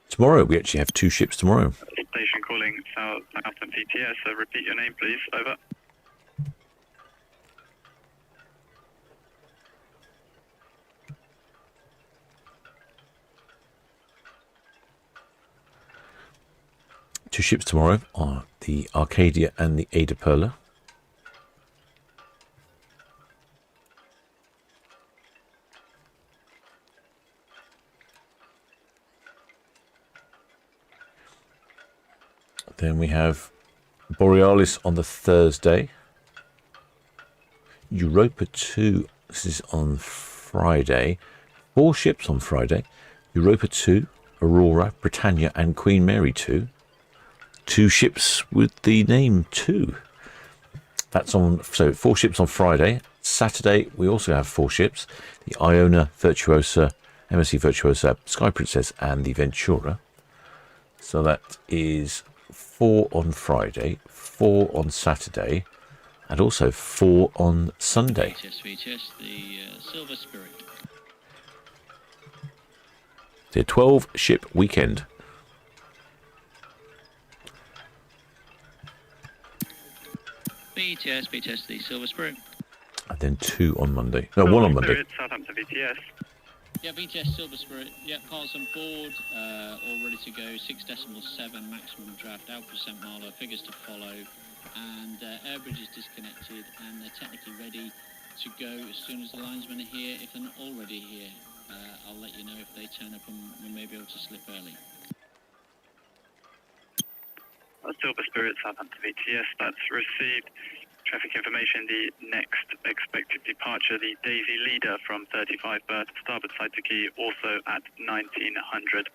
Tomorrow, we actually have 2 ships tomorrow. Station calling Southampton VTS, so repeat your name please, over. Two ships tomorrow are the Arcadia and the Ada Perla. Then we have Borealis on the Thursday. Europa 2, this is on Friday. 4 ships on Friday. Europa 2, Aurora, Britannia and Queen Mary 2. 2 ships with the name 2. That's on, so 4 ships on Friday. Saturday, we also have 4 ships. The Iona Virtuosa, MSC Virtuosa, Sky Princess and the Ventura. So that is 4 on Friday, 4 on Saturday, and also 4 on Sunday. VTS, the Silver Spirit. It's a 12-ship weekend. BTS, the Silver Spirit. And then 2 on Monday. No, 1 on Monday. Spirit, Southampton VTS. Yeah, BTS Silver Spirit. Yeah, parts on board, all ready to go. 6.7 maximum draft, out percent miler, figures to follow, and air bridge is disconnected, and they're technically ready to go as soon as the linesmen are here. If they're not already here, I'll let you know if they turn up, and we may be able to slip early. Silver Spirit, Southampton VTS, that's received. Traffic information, the next expected departure, the Daisy Leader from 35 berth, starboard side to quay, also at 1900.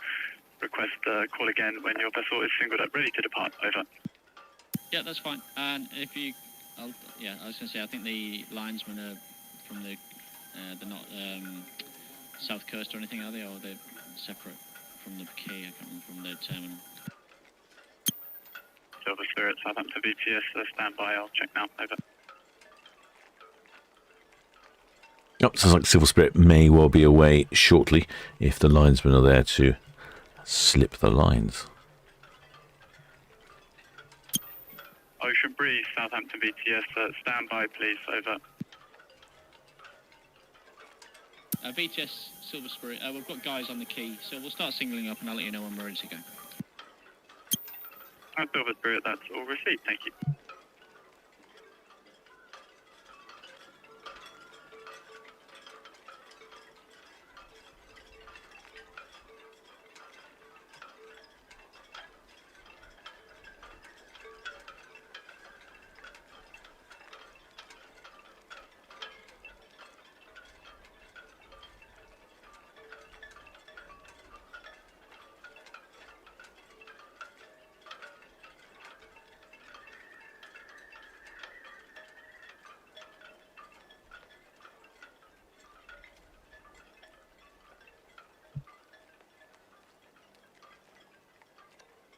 Request call again when your vessel is singled up, ready to depart. Over. Yeah, that's fine. And if you, I was going to say, I think the linesmen are from the, they're not south coast or anything, are they? Or they're separate from the quay, I can't remember, from the terminal. Silver Spirit, Southampton VTS, stand by, I'll check now. Over. Yep, sounds like Silver Spirit may well be away shortly if the linesmen are there to slip the lines. Ocean Breeze, Southampton VTS, stand by, please. Over. VTS Silver Spirit, we've got guys on the quay, so we'll start singling up and I'll let you know when we're ready to go. Silver Spirit, that's all received, thank you.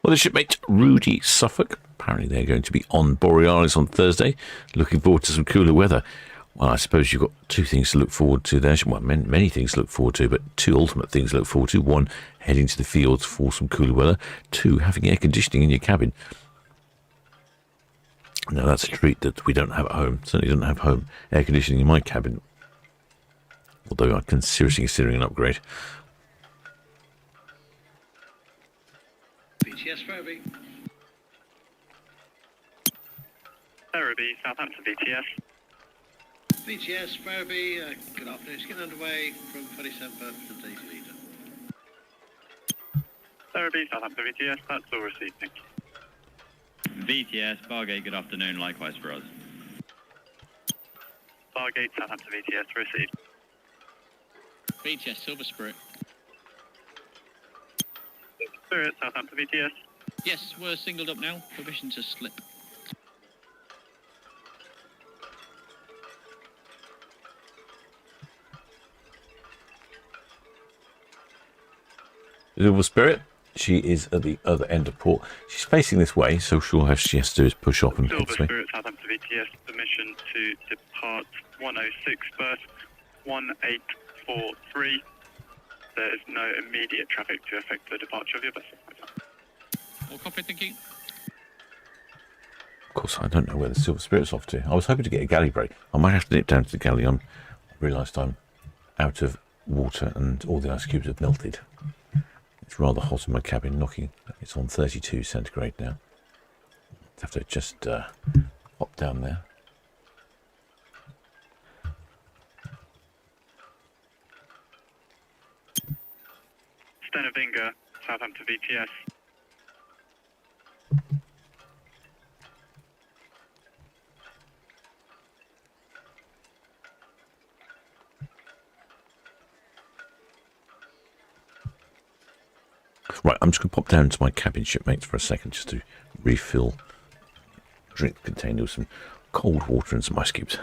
Well, the shipmate Rudy Suffolk, apparently they're going to be on Borealis on Thursday. Looking forward to some cooler weather. Well, I suppose you've got 2 things to look forward to there. Well, many things to look forward to, but 2 ultimate things to look forward to. 1, heading to the fields for some cooler weather. 2, having air conditioning in your cabin. Now, that's a treat that we don't have at home. Certainly don't have home air conditioning in my cabin. Although I can seriously considering an upgrade. BTS Ferby. Ferby, Southampton VTS. BTS Ferby, good afternoon. It's getting underway from 37 berth to the Daisy Leader. Ferby, Southampton VTS, that's all received, thank you. VTS, Bargate, good afternoon, likewise for us. Bargate, Southampton VTS, received. VTS Silver Spirit. Spirit, Southampton VTS. Yes, we're singled up now. Permission to slip. Silver Spirit, she is at the other end of port. She's facing this way, so all she has to do is push off and head Silver this way. Spirit, Southampton VTS, permission to depart 106 berth 1843. There is no immediate traffic to affect the departure of your vessel. All copy, thank you. Of course, I don't know where the Silver Spirit's off to. I was hoping to get a galley break. I might have to nip down to the galley. I realised I'm out of water and all the ice cubes have melted. It's rather hot in my cabin, it's on 32 centigrade now. I have to just hop down there. Stenovinga, Southampton VTS. Right, I'm just going to pop down to my cabin, shipmates, for a second just to refill drink container with some cold water and some ice cubes.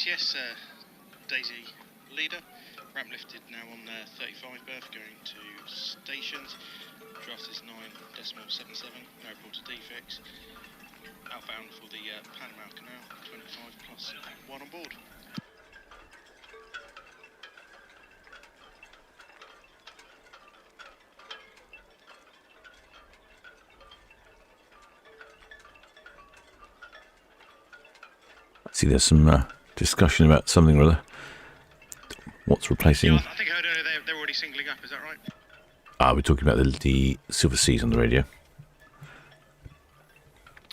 VTS, Daisy leader. Ramp lifted now on 35 berth, going to stations. Draft is 9.77, no reported defects. Outbound for the Panama Canal, 25 plus 1 on board. I see there's some discussion about something or other. What's replacing? Yeah, I think I heard earlier they're already singling up, is that right? We're talking about the Silver Seas on the radio.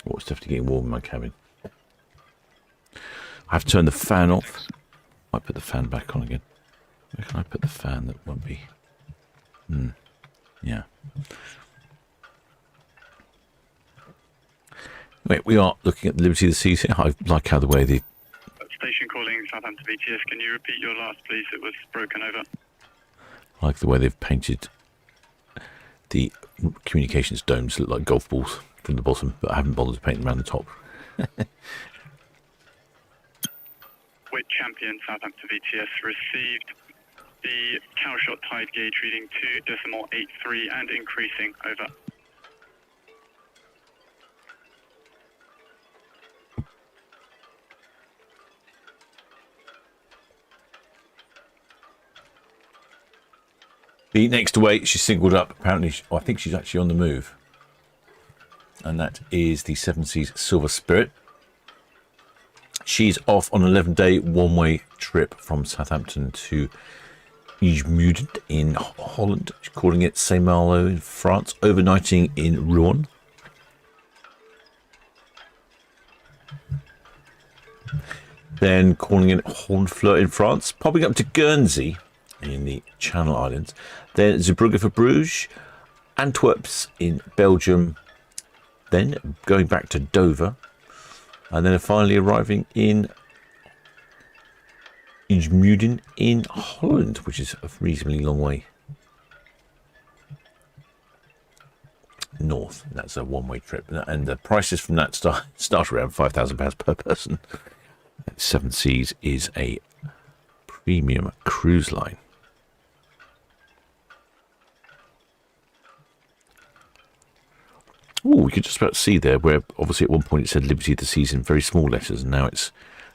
Oh, it's definitely getting warm in my cabin. I have to turn the fan off. Might put the fan back on again. Where can I put the fan that won't be? Yeah. Wait, we are looking at the Liberty of the Seas here. I like how the way the... Station calling Southampton VTS. Can you repeat your last, please? It was broken over. I like the way they've painted the communications domes look like golf balls from the bottom, but I haven't bothered to paint them around the top. Which champion Southampton VTS received the cowshot tide gauge reading 2.83 and increasing over. The next away, she's singled up. Apparently, I think she's actually on the move. And that is the Seven Seas Silver Spirit. She's off on an 11-day one-way trip from Southampton to Ijmuiden in Holland. She's calling it Saint-Malo in France, overnighting in Rouen. Then calling it Honfleur in France, popping up to Guernsey in the Channel Islands, then Zeebrugge for Bruges, Antwerps in Belgium, then going back to Dover, and then finally arriving in Ijmuiden in Holland, which is a reasonably long way north. That's a one-way trip, and the prices from that start around £5,000 per person. Seven Seas is a premium cruise line. Oh, we could just about see there where obviously at one point it said Liberty of the Seas in very small letters, and now it's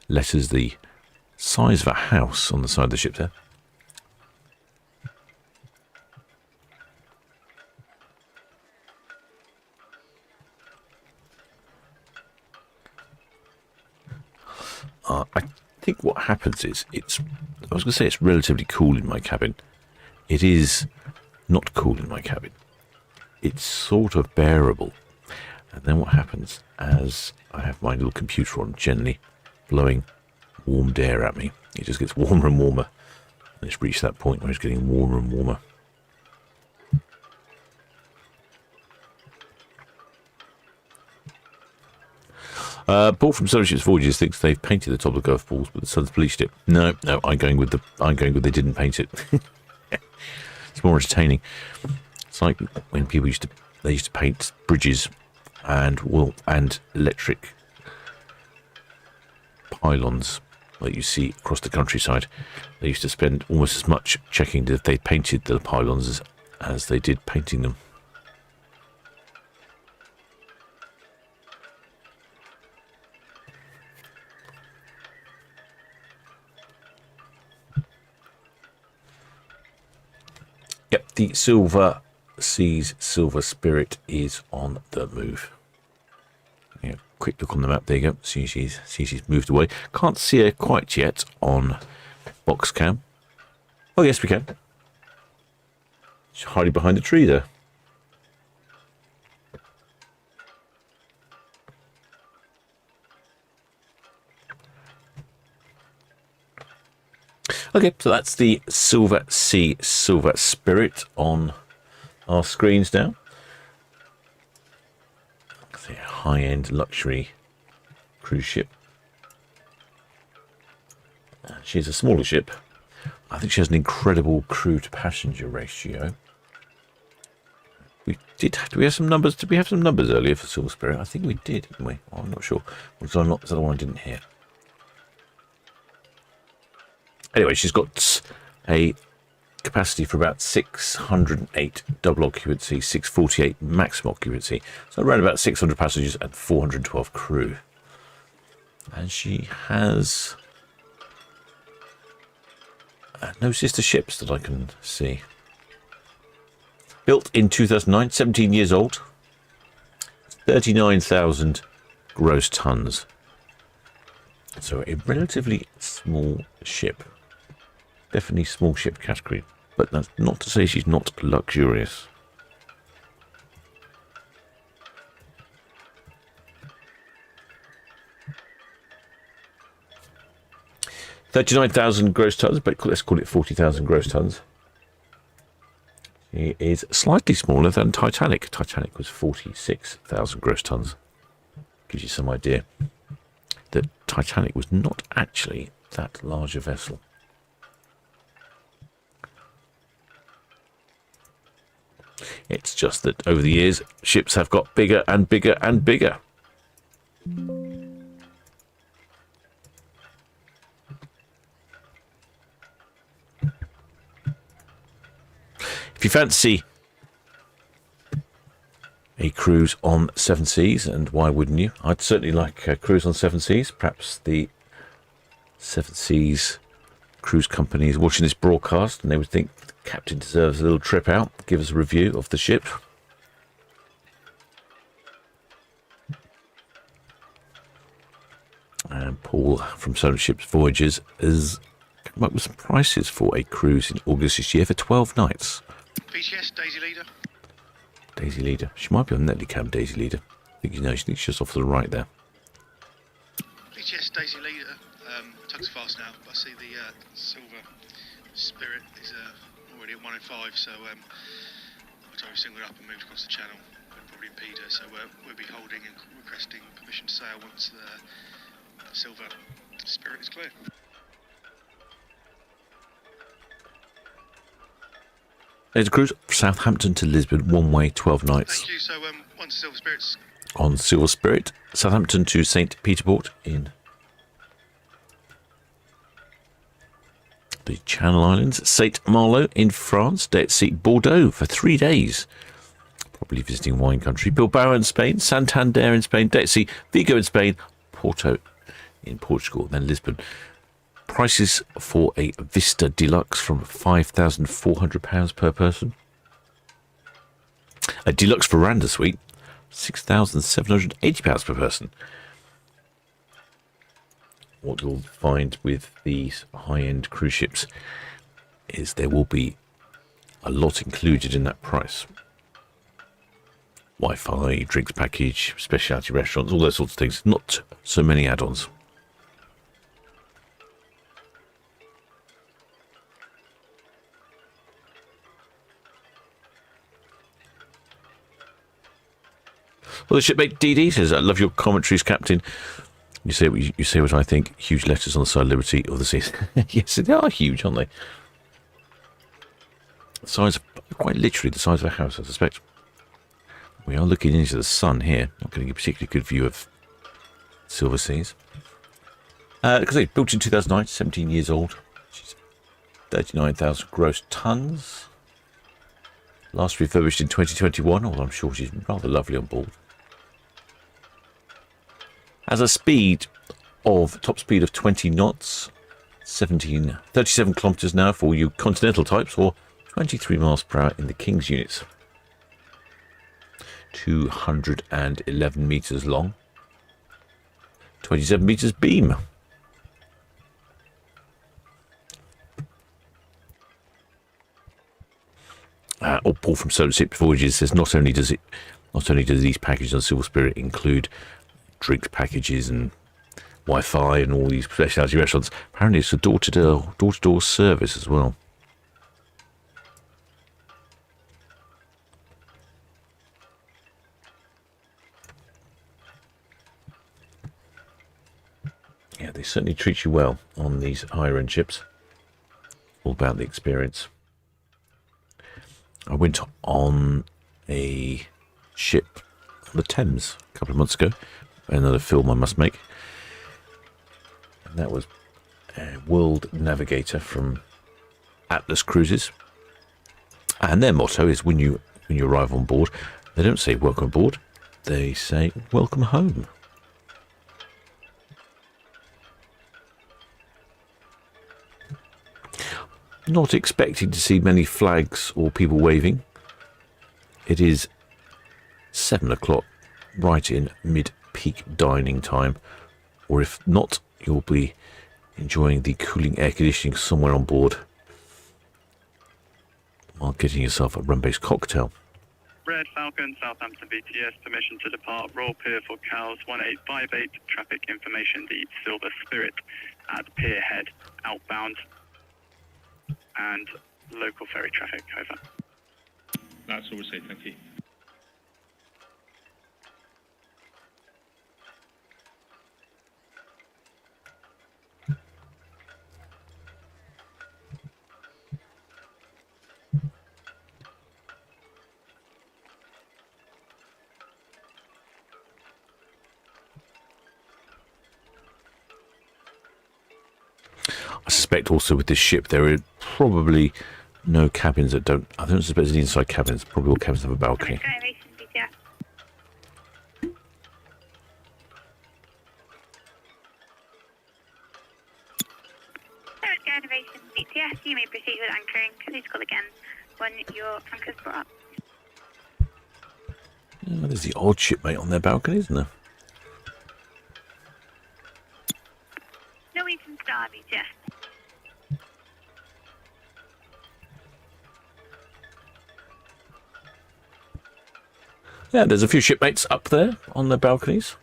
letters the size of a house on the side of the ship there. I think what happens is I was going to say it's relatively cool in my cabin. It is not cool in my cabin. It's sort of bearable. And then what happens, as I have my little computer on, gently blowing warmed air at me, it just gets warmer and warmer. And it's reached that point where it's getting warmer and warmer. Paul from Solent Ships Voyages thinks they've painted the top of the golf balls, but the sun's bleached it. No, I'm going with they didn't paint it. It's more entertaining. It's like when people used to paint bridges and electric pylons that you see across the countryside. They used to spend almost as much checking that they painted the pylons as they did painting them. Yep, the Silver Seas Silver Spirit is on the move. Yeah, quick look on the map. There you go. See she's moved away. Can't see her quite yet on box cam. Oh yes, we can. She's hiding behind the tree there. Okay, so that's the Silver Sea Silver Spirit on our screens now. It's a high-end luxury cruise ship. She's a smaller ship. I think she has an incredible crew to passenger ratio. Do we have some numbers? Did we have some numbers earlier for Silver Spirit? I think we did, didn't we? Oh, I'm not sure. Was that the one I didn't hear? Anyway, she's got a capacity for about 608 double occupancy, 648 maximum occupancy. So around about 600 passengers and 412 crew. And she has no sister ships that I can see. Built in 2009, 17 years old, 39,000 gross tons. So a relatively small ship. Definitely small ship category, but that's not to say she's not luxurious. $39,000 gross tons, but let's call it 40,000 gross tons. It is slightly smaller than Titanic. Titanic was 46,000 gross tons. Gives you some idea that Titanic was not actually that large a vessel. It's just that over the years, ships have got bigger and bigger and bigger. If you fancy a cruise on 7 Seas, and why wouldn't you? I'd certainly like a cruise on 7 Seas. Perhaps the 7 Seas cruise company is watching this broadcast and they would think the captain deserves a little trip out, give us a review of the ship. And Paul from Solent Ships Voyages has come up with some prices for a cruise in August this year for 12 nights. VTS, Daisy Leader. Daisy Leader. She might be on Netlycam, Daisy Leader. I think you know, she thinks she's just off to the right there. VTS, Daisy Leader. Tugs fast now, but I see the Silver Spirit is already at 105, so I've singled up and moved across the channel. We'll probably impede her, so we'll be holding and requesting permission to sail once the Silver Spirit is clear. There's a cruise from Southampton to Lisbon, one way, 12 nights. Thank you. So once Silver Spirit's on Silver Spirit, Southampton to St. Peterport in the Channel Islands, St. Malo in France, day at sea, Bordeaux for 3 days, probably visiting wine country, Bilbao in Spain, Santander in Spain, day at sea, Vigo in Spain, Porto in Portugal, then Lisbon. Prices for a Vista Deluxe from £5,400 per person. A Deluxe Veranda Suite, £6,780 per person. What you'll find with these high-end cruise ships is there will be a lot included in that price. Wi-Fi, drinks package, specialty restaurants, all those sorts of things. Not so many add-ons. Well, the shipmate DD says, "I love your commentaries, Captain. You say what I think. Huge letters on the side of Liberty of the Seas." Yes, they are huge, aren't they? The size, quite literally, the size of a house, I suspect. We are looking into the sun here. Not getting a particularly good view of Silver Seas. Because they built in 2009, 17 years old. She's 39,000 gross tons. Last refurbished in 2021, although I'm sure she's rather lovely on board. Has a top speed of 20 knots, 37 kilometres now for you continental types, or 23 miles per hour in the King's units. 211 metres long, 27 metres beam. Paul from Solent Ships Voyages says not only does these packages on Silver Spirit include drinks packages and Wi-Fi and all these specialty restaurants, apparently it's a door-to-door service as well. Yeah, they certainly treat you well on these higher-end ships. All about the experience. I went on a ship on the Thames a couple of months ago. Another film I must make. And that was World Navigator from Atlas Cruises, and their motto is when you arrive on board, they don't say welcome aboard, they say welcome home. Not expecting to see many flags or people waving. It is 7 o'clock, right in mid-peak dining time, or if not, you'll be enjoying the cooling air conditioning somewhere on board while getting yourself a rum-based cocktail. Red Falcon, Southampton VTS, permission to depart Royal Pier for Cowes 1858, traffic information, the Silver Spirit at Pier Head, outbound, and local ferry traffic, over. That's all we say, thank you. I suspect also with this ship there are probably no cabins that don't. I don't suspect any inside cabins. Probably all cabins have a balcony. BTS, you may proceed with anchoring. Please call again when your anchor's brought up. Oh, there's the odd shipmate on their balcony, isn't there? Norwegian Star, BTS. Yeah, there's a few shipmates up there on their balconies.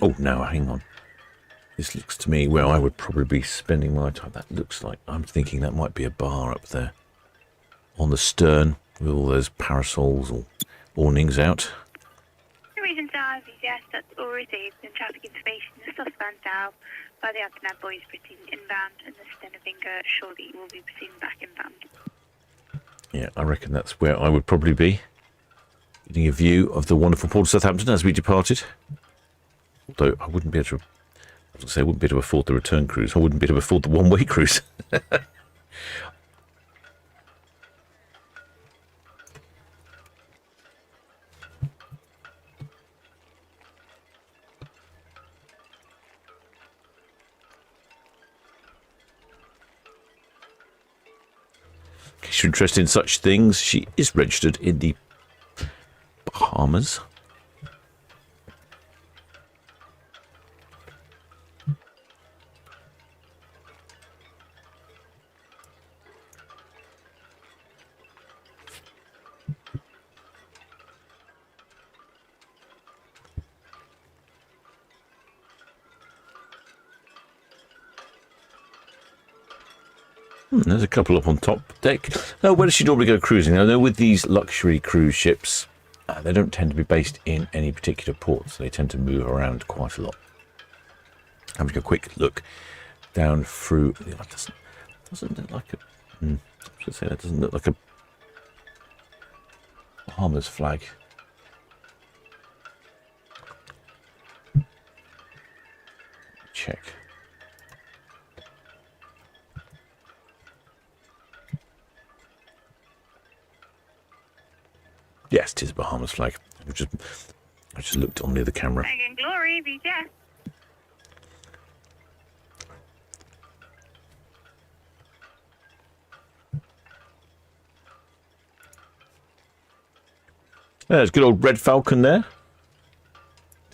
Oh, no, hang on. This looks to me where I would probably be spending my time. That looks like, I'm thinking that might be a bar up there. On the stern, with all those parasols or awnings out. Norwegian Star, BTS, that's all received and traffic information. The Southbound south by the Antonab boys proceeding inbound and the Stennefinger shortly will be proceeding back inbound. Yeah, I reckon that's where I would probably be. Getting a view of the wonderful port of Southampton as we departed. Although I wouldn't be able to, I was going to say, I wouldn't be able to afford the return cruise. I wouldn't be able to afford the one-way cruise. In case you're interested in such things, she is registered in the Bahamas. There's a couple up on top deck. Now, where does she normally go cruising? I know with these luxury cruise ships, they don't tend to be based in any particular ports. They tend to move around quite a lot. Having a quick look down through. That doesn't look like a. I was going to say that doesn't look like a Bahamas flag. Check. Yes, it is a Bahamas flag. I just looked on the other camera. Megan Glory, BTS. There's good old Red Falcon there.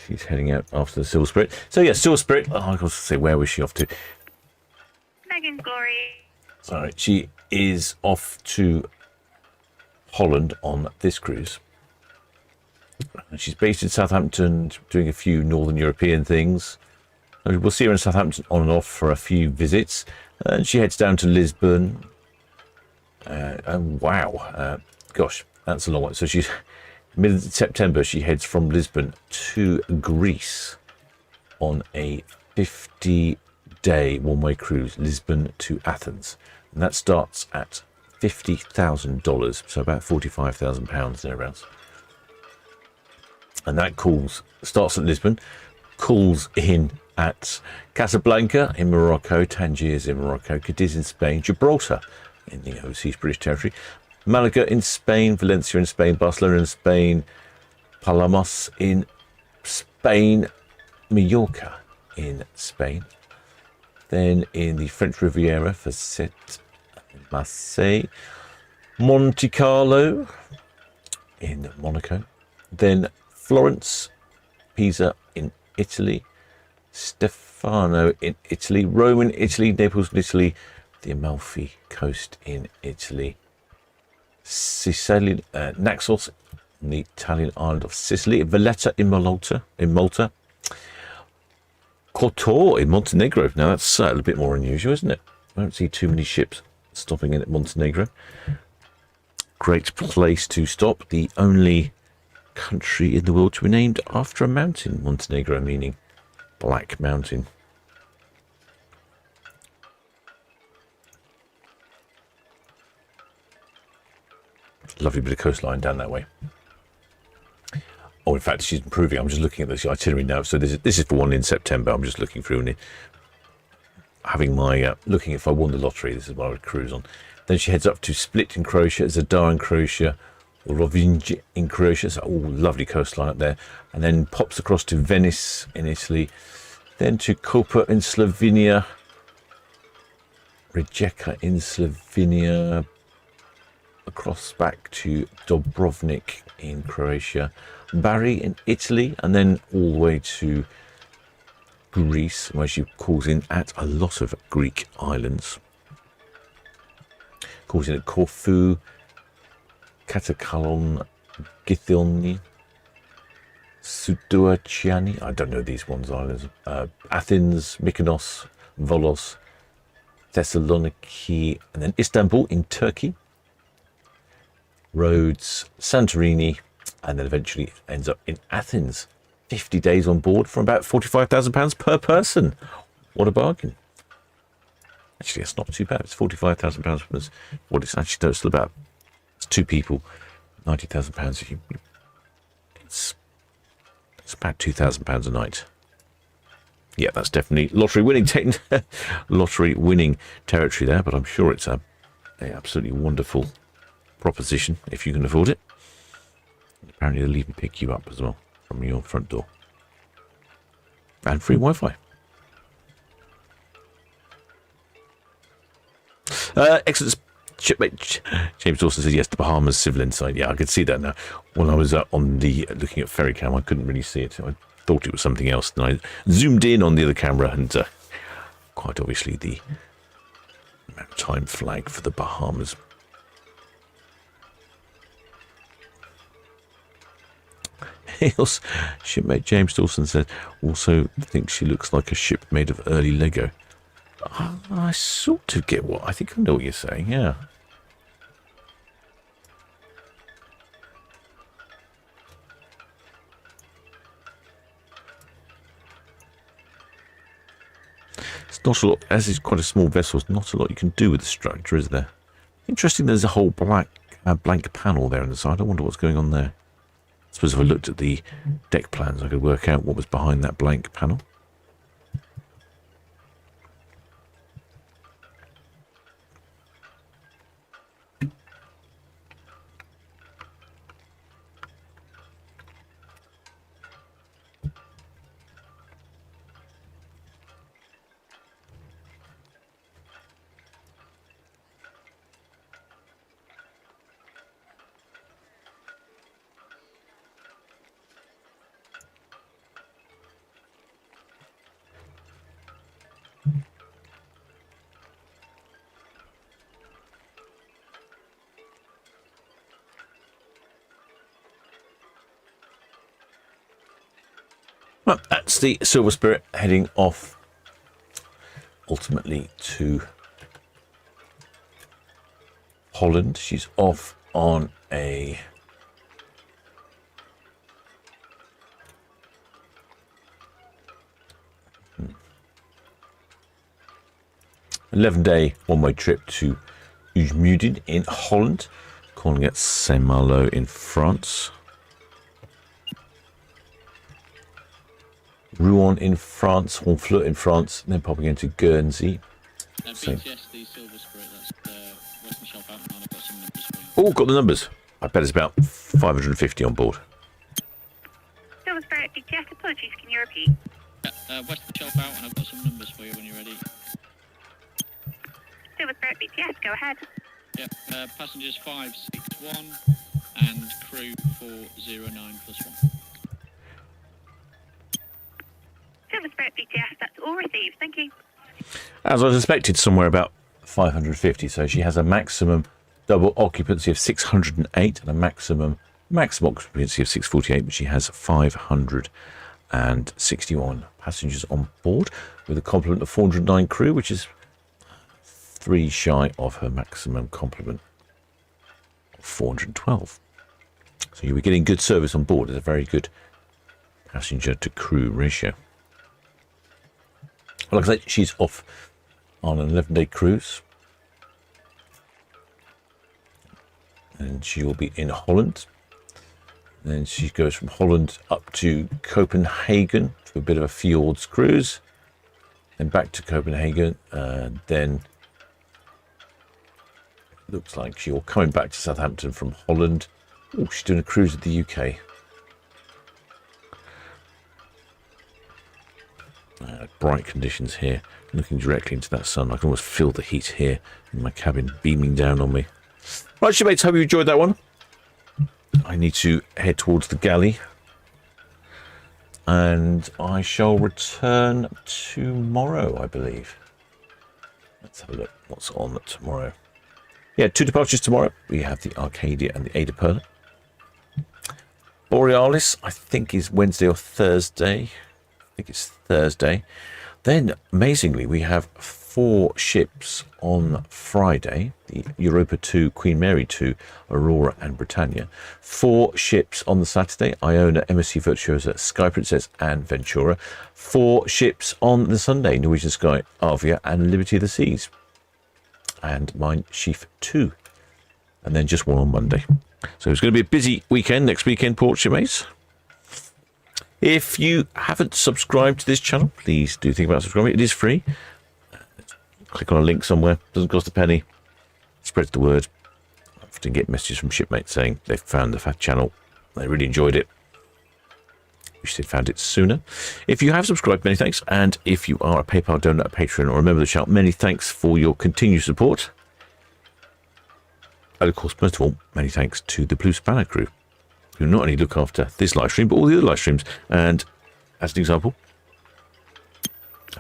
She's heading out after the Silver Spirit. So yeah, Silver Spirit. Oh, I was going to say, where was she off to? Megan Glory. Sorry, she is off to Holland on this cruise. She's based in Southampton, doing a few Northern European things. We'll see her in Southampton on and off for a few visits, and she heads down to Lisbon. Wow, gosh, that's a long one. So she's mid-September. She heads from Lisbon to Greece on a 50-day one-way cruise, Lisbon to Athens, and that starts at $50,000, so about £45,000 thereabouts. And that starts at Lisbon, calls in at Casablanca in Morocco, Tangiers in Morocco, Cadiz in Spain, Gibraltar in the overseas British territory, Malaga in Spain, Valencia in Spain, Barcelona in Spain, Palamos in Spain, Mallorca in Spain. Then in the French Riviera, Facette, Marseille, Monte Carlo in Monaco. Then Florence, Pisa in Italy, Stefano in Italy, Rome in Italy, Naples in Italy, the Amalfi Coast in Italy, Sicily, Naxos in the Italian island of Sicily, Valletta in Malta, Kotor in Montenegro. Now that's a little bit more unusual, isn't it? I don't see too many ships stopping in at Montenegro. Great place to stop. The only country in the world to be named after a mountain, Montenegro, meaning Black Mountain. Lovely bit of coastline down that way. Oh, in fact, she's improving. I'm just looking at this itinerary now. So this is for one in September. I'm just looking through and having my looking if I won the lottery. This is what I would cruise on. Then she heads up to Split in Croatia, Zadar in Croatia, Rovinj in Croatia. So all lovely coastline up there. And then pops across to Venice in Italy. Then to Koper in Slovenia, Rijeka in Slovenia, across back to Dubrovnik in Croatia, Bari in Italy, and then all the way to Greece, where she calls in at a lot of Greek islands. Calls in at Corfu, Katakalon, Githoni, Suduaciani, I don't know these ones islands, Athens, Mykonos, Volos, Thessaloniki, and then Istanbul in Turkey, Rhodes, Santorini, and then eventually ends up in Athens. 50 days on board for about £45,000 per person. What a bargain. Actually, that's not too bad. It's £45,000 from us. What it's actually, no, it's still about, it's two people, £90,000. It's about £2,000 a night. Yeah, that's definitely lottery winning territory there, but I'm sure it's a absolutely wonderful proposition if you can afford it. Apparently they'll even pick you up as well from your front door. And free Wi-Fi. Excellent. Shipmate James Dawson says yes, the Bahamas civil inside. Yeah, I could see that now. When I was on the looking at ferry cam, I couldn't really see it. I thought it was something else. Then I zoomed in on the other camera, and quite obviously the maritime flag for the Bahamas. Shipmate James Dawson says also thinks she looks like a ship made of early Lego. I sort of get what I think. I know what you're saying. Yeah. It's not a lot, as it's quite a small vessel. It's not a lot you can do with the structure, is there? Interesting. There's a whole blank panel there on the side. I wonder what's going on there. I suppose if I looked at the deck plans, I could work out what was behind that blank panel. Well, that's the Silver Spirit heading off ultimately to Holland. She's off on a 11-day one-way trip to Ujmudin in Holland, calling at Saint-Malo in France. Rouen in France, Honfleur in France, and then popping into Guernsey. So, BTS, the Silver Spirit, that's Western Shelf out, and I've got some numbers for you. oh, got the numbers. I bet it's about 550 on board. Silver Spirit BTS, apologies, can you repeat? Western Shelf out, and I've got some numbers for you when you're ready. Silver Spirit BTS, go ahead. Yep, passengers 561 and crew 409 plus 1. Silver Spirit BTS, that's all received, thank you. As I suspected, somewhere about 550. So she has a maximum double occupancy of 608 and a maximum occupancy of 648, but she has 561 passengers on board with a complement of 409 crew, which is 3 shy of her maximum complement of 412. So you'll be getting good service on board. It's a very good passenger to crew ratio. Well, like I said, she's off on an 11-day cruise. And she will be in Holland. Then she goes from Holland up to Copenhagen for a bit of a fjords cruise. Then back to Copenhagen. And then looks like she'll coming back to Southampton from Holland. Oh, she's doing a cruise at the UK. Bright conditions here, looking directly into that sun. I can almost feel the heat here in my cabin beaming down on me. Right, shipmates, hope you enjoyed that one. I need to head towards the galley, and I shall return tomorrow, I believe. Let's have a look what's on tomorrow. Yeah, 2 departures tomorrow. We have the Arcadia and the Ada Perla. Borealis, I think, is Wednesday or Thursday. I think it's Thursday. Then, amazingly, we have 4 ships on Friday. The Europa 2, Queen Mary 2, Aurora and Britannia. 4 ships on the Saturday. Iona, MSC Virtuosa, Sky Princess and Ventura. 4 ships on the Sunday. Norwegian Sky, Avia and Liberty of the Seas. And Mein Schiff 2. And then just 1 on Monday. So it's going to be a busy weekend next weekend, port shipmates. If you haven't subscribed to this channel, please do think about subscribing. It is free. Click on a link somewhere. Doesn't cost a penny. Spreads the word. I often get messages from shipmates saying they've found the channel. They really enjoyed it. Wish they'd found it sooner. If you have subscribed, many thanks. And if you are a PayPal donor, a Patreon, or a member of the channel, many thanks for your continued support. And of course, most of all, many thanks to the Blue Spanner crew, who not only look after this live stream, but all the other live streams. And as an example,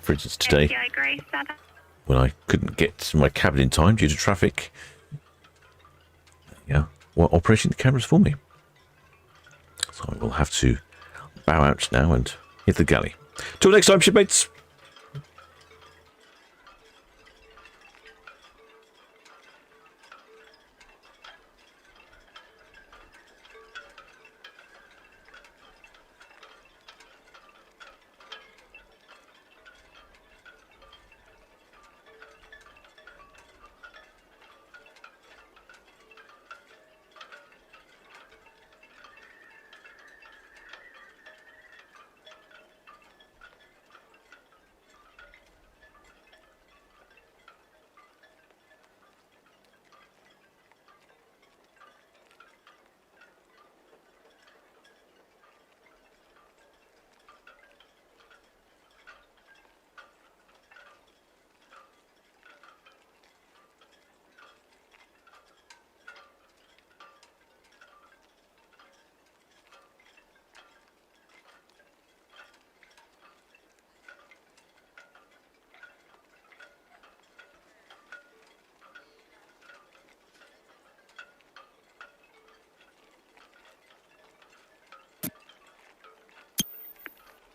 for instance, today, when I couldn't get to my cabin in time due to traffic, yeah, well, operating the cameras for me. So I will have to bow out now and hit the galley. Till next time, shipmates.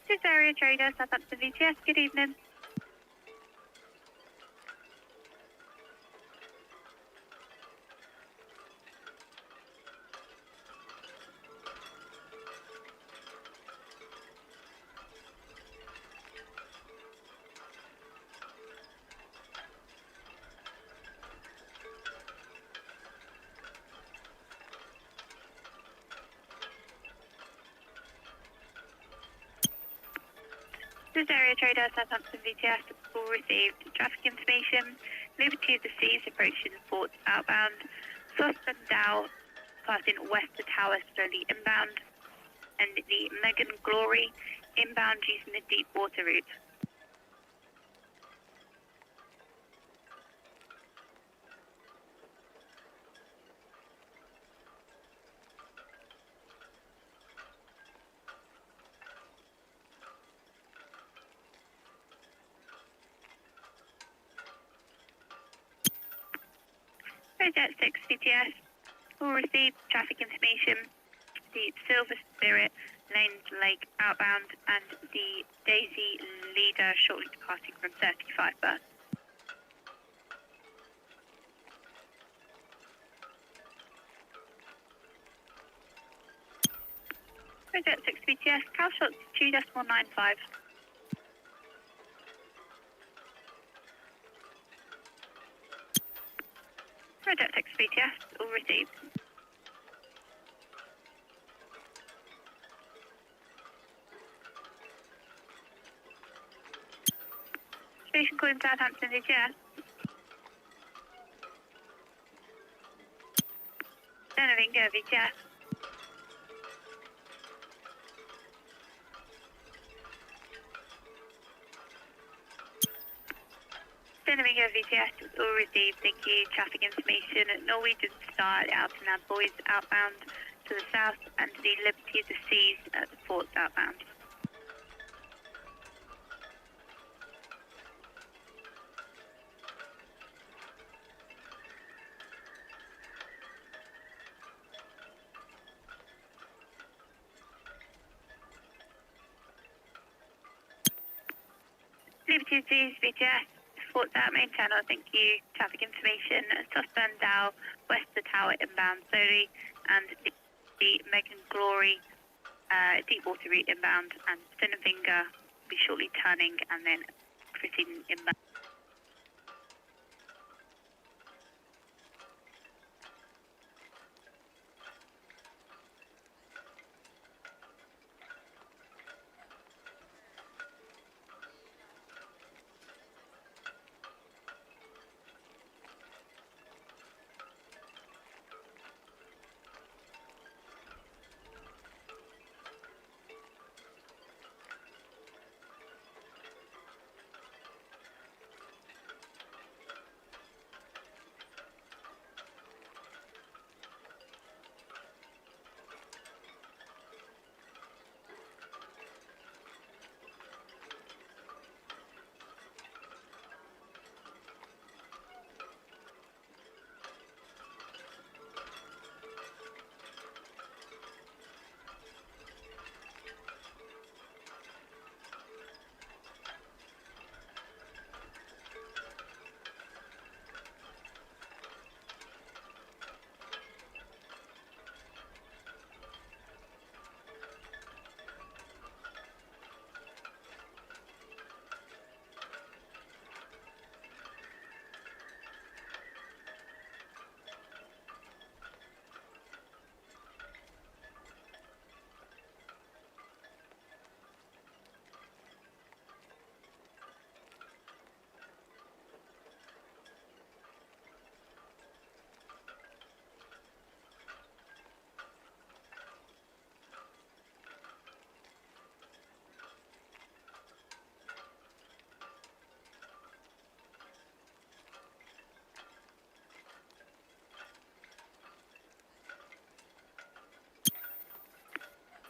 This area trader, Southampton VTS, good evening. This area trader Southampton VTS will receive traffic information. Liberty of the Seas approaching ports outbound. Southampton Dow passing west to Tower slowly inbound. And the Megan Glory inbound using the deep water route. Jet 6 VTS will receive traffic information. The Silver Spirit Lanes Lake outbound and the Daisy Leader shortly departing from 35 berth. Jet 6 VTS, Cal shots 2.95. Jet 6 VTS will receive. Station calling Southampton VTS. Senavinga VTS. Senavinga VTS will receive, thank you, traffic information at Norwegian Star at Alton Boys outbound to the south and the Liberty of the Seas at the ports outbound. Liberty of the Seas VTS. Ports out main channel, thank you. Traffic information, Susburn Dow, west of the tower inbound slowly, and the Megan Glory deep water route inbound, and Senavinga will be shortly turning and then proceeding inbound.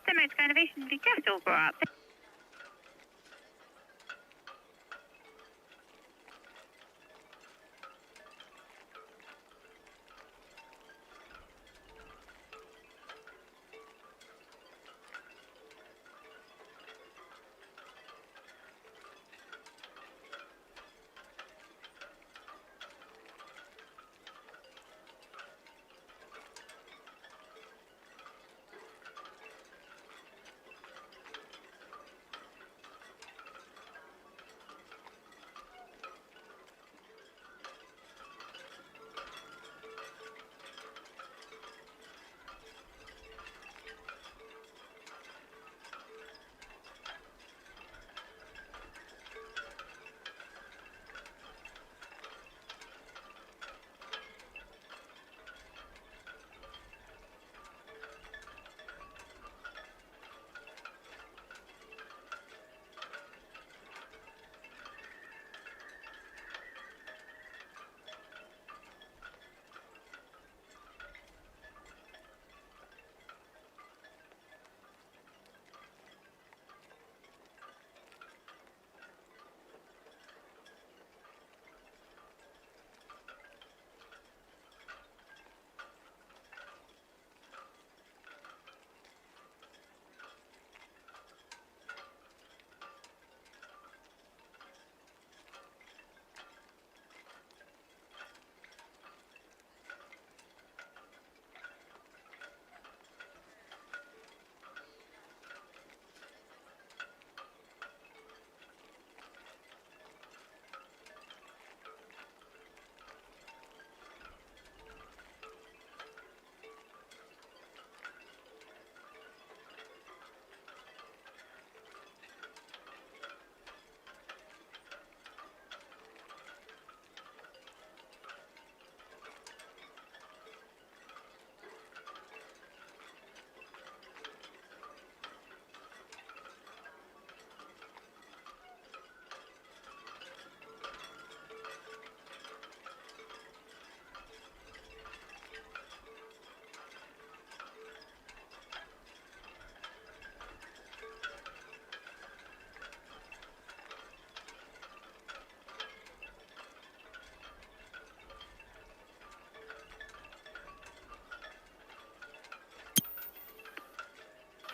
Shipmates Innovation VTS all brought up.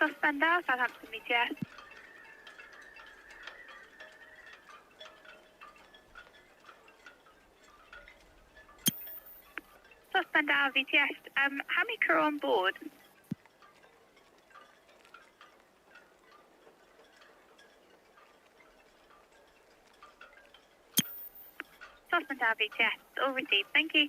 Suspender, Southampton VTS. Suspender VTS. How many crew on board? Suspender VTS. All received. Thank you.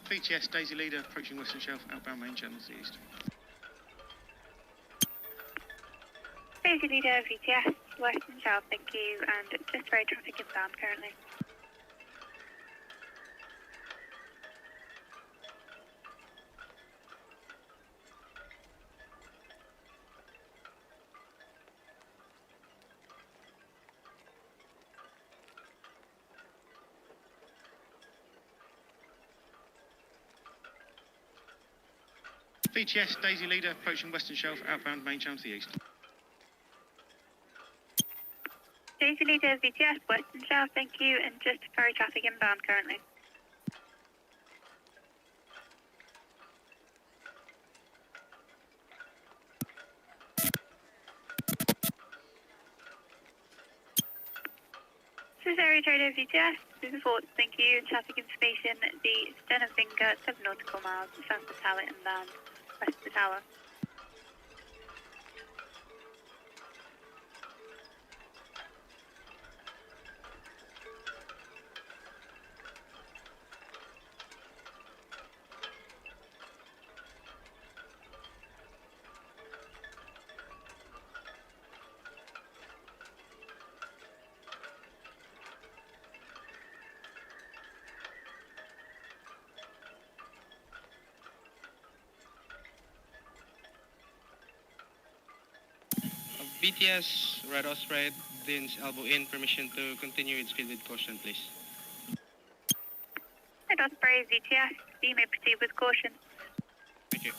VTS, Daisy Leader, approaching Western Shelf, outbound main channel to the east. Daisy Leader VTS, Western Shelf, thank you, and just road traffic inbound currently. VTS, Daisy Leader, approaching Western Shelf, outbound main channel to the east. Daisy Leader VTS, Western Shelf, thank you, and just ferry traffic inbound currently. This is Area Trader VTS, this is Fort, thank you, and traffic information, the stern of Finger, 7 nautical miles, south of the tower inbound, west of the tower. BTS, Red Osprey, Din's elbow in, permission to continue its speed with caution, please. Red Osprey VTS, you may proceed with caution. Thank you.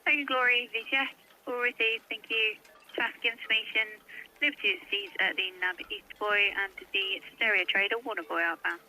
Megan Glory, VTS, all received, thank you. Traffic information, Liberty sees at the Nav East Buoy and the Stereo Trader, Warner Buoy outbound.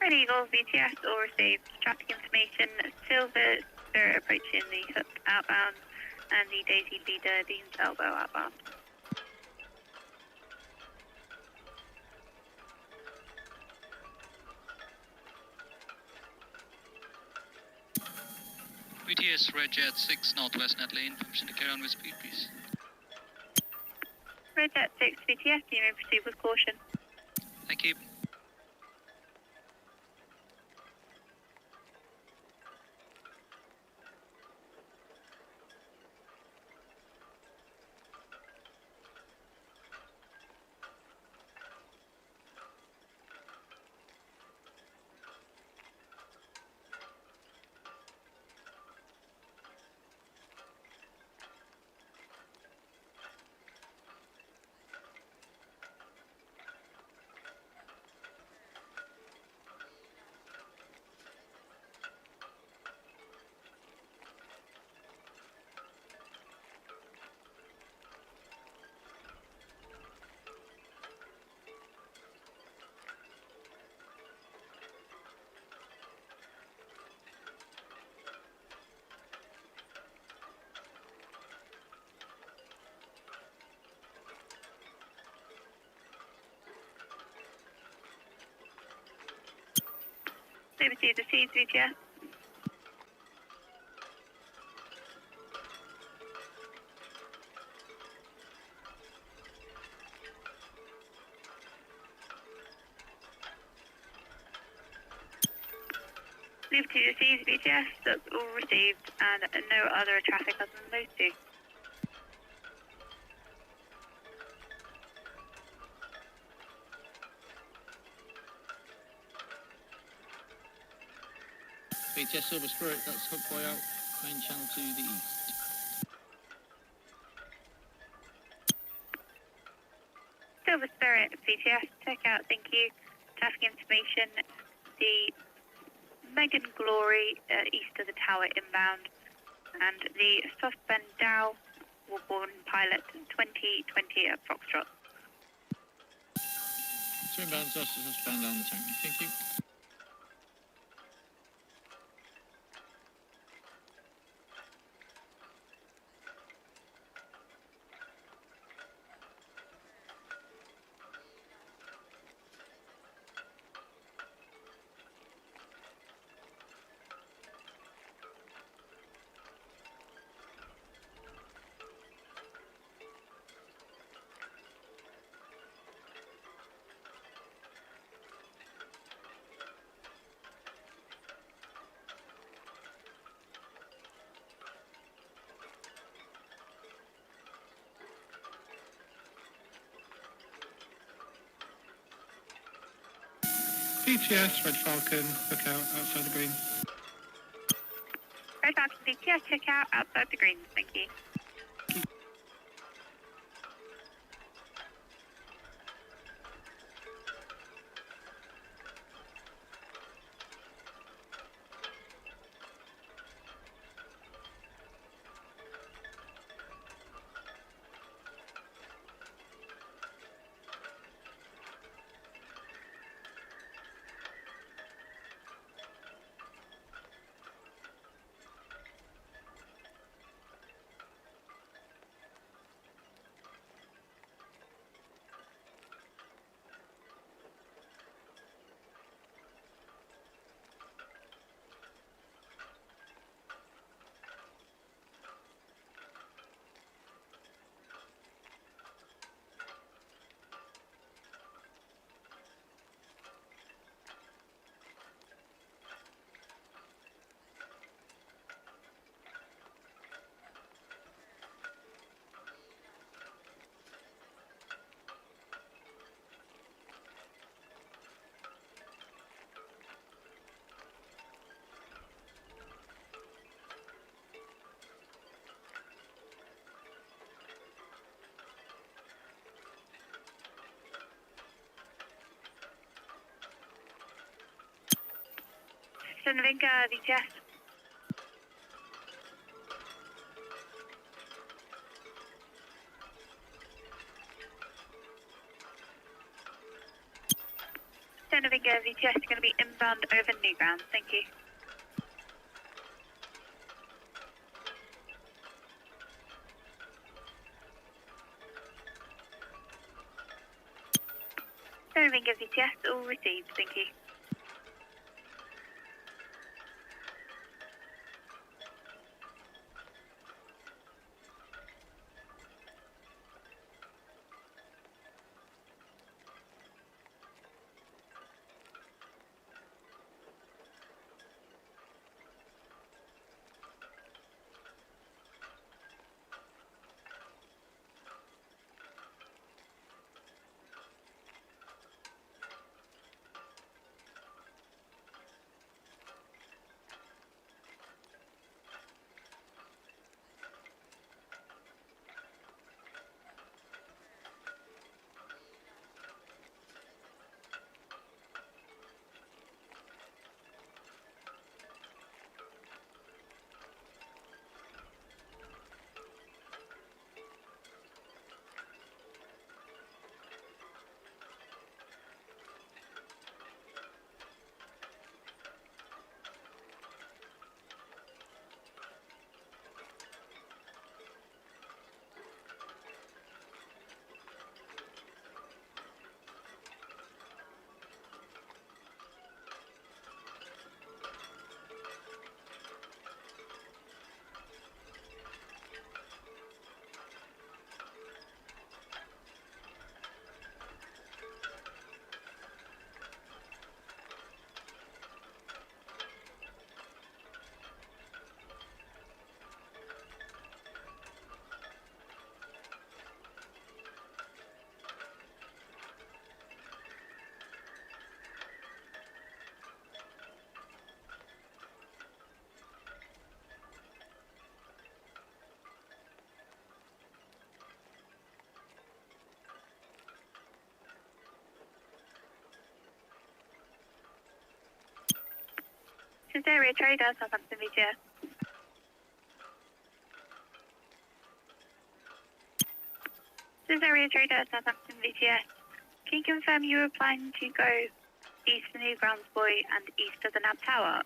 Red Eagle, VTS, all received traffic information. Silver Spirit approaching the Hook outbound and the Daisy Leader, Dean's Elbow outbound. VTS, Red Jet 6 Northwest net lane, permission to carry on with speed, please. Red Jet 6, VTS, you may proceed with caution. Thank you. Liberty received, VTS. Liberty received, VTS. That's all received, and no other traffic other than those two. VTS Silver Spirit, that's Hook Boy out, main channel to the east. Silver Spirit, VTS, check out, thank you. Traffic information, the Megan Glory east of the tower inbound, and the Softbend Dow Warborn Pilot 2020 at Foxtrot. Two inbound, Softbend down the tank, thank you. VTS, Red Falcon, look out outside the green. Red Falcon VTS, check out outside the greens, thank you. Navinga VTS. Navinga VTS is going to be inbound over Newground, thank you. Navinga VTS, all received, thank you. This is Area Trader, Southampton VTS. This is Area Trader, Southampton VTS. Can you confirm you were planning to go east of the New Grounds Buoy and east of the NAB Tower?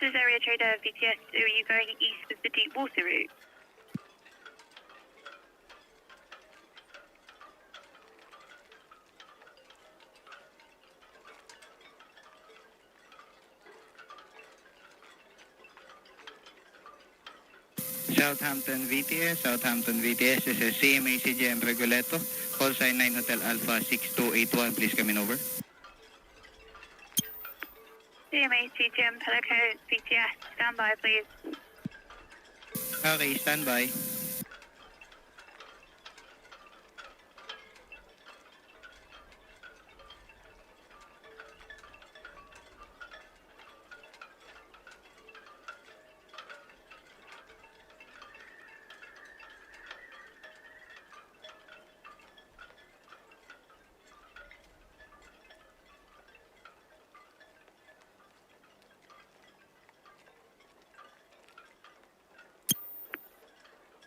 This is Area Trader VTS. Are you going east of the deep water route? Southampton VTS, this is CMA CGM Reguleto, call sign 9 Hotel Alpha 6281, please come in over. CMA CGM Pelico VTS, stand by please. Okay, stand by.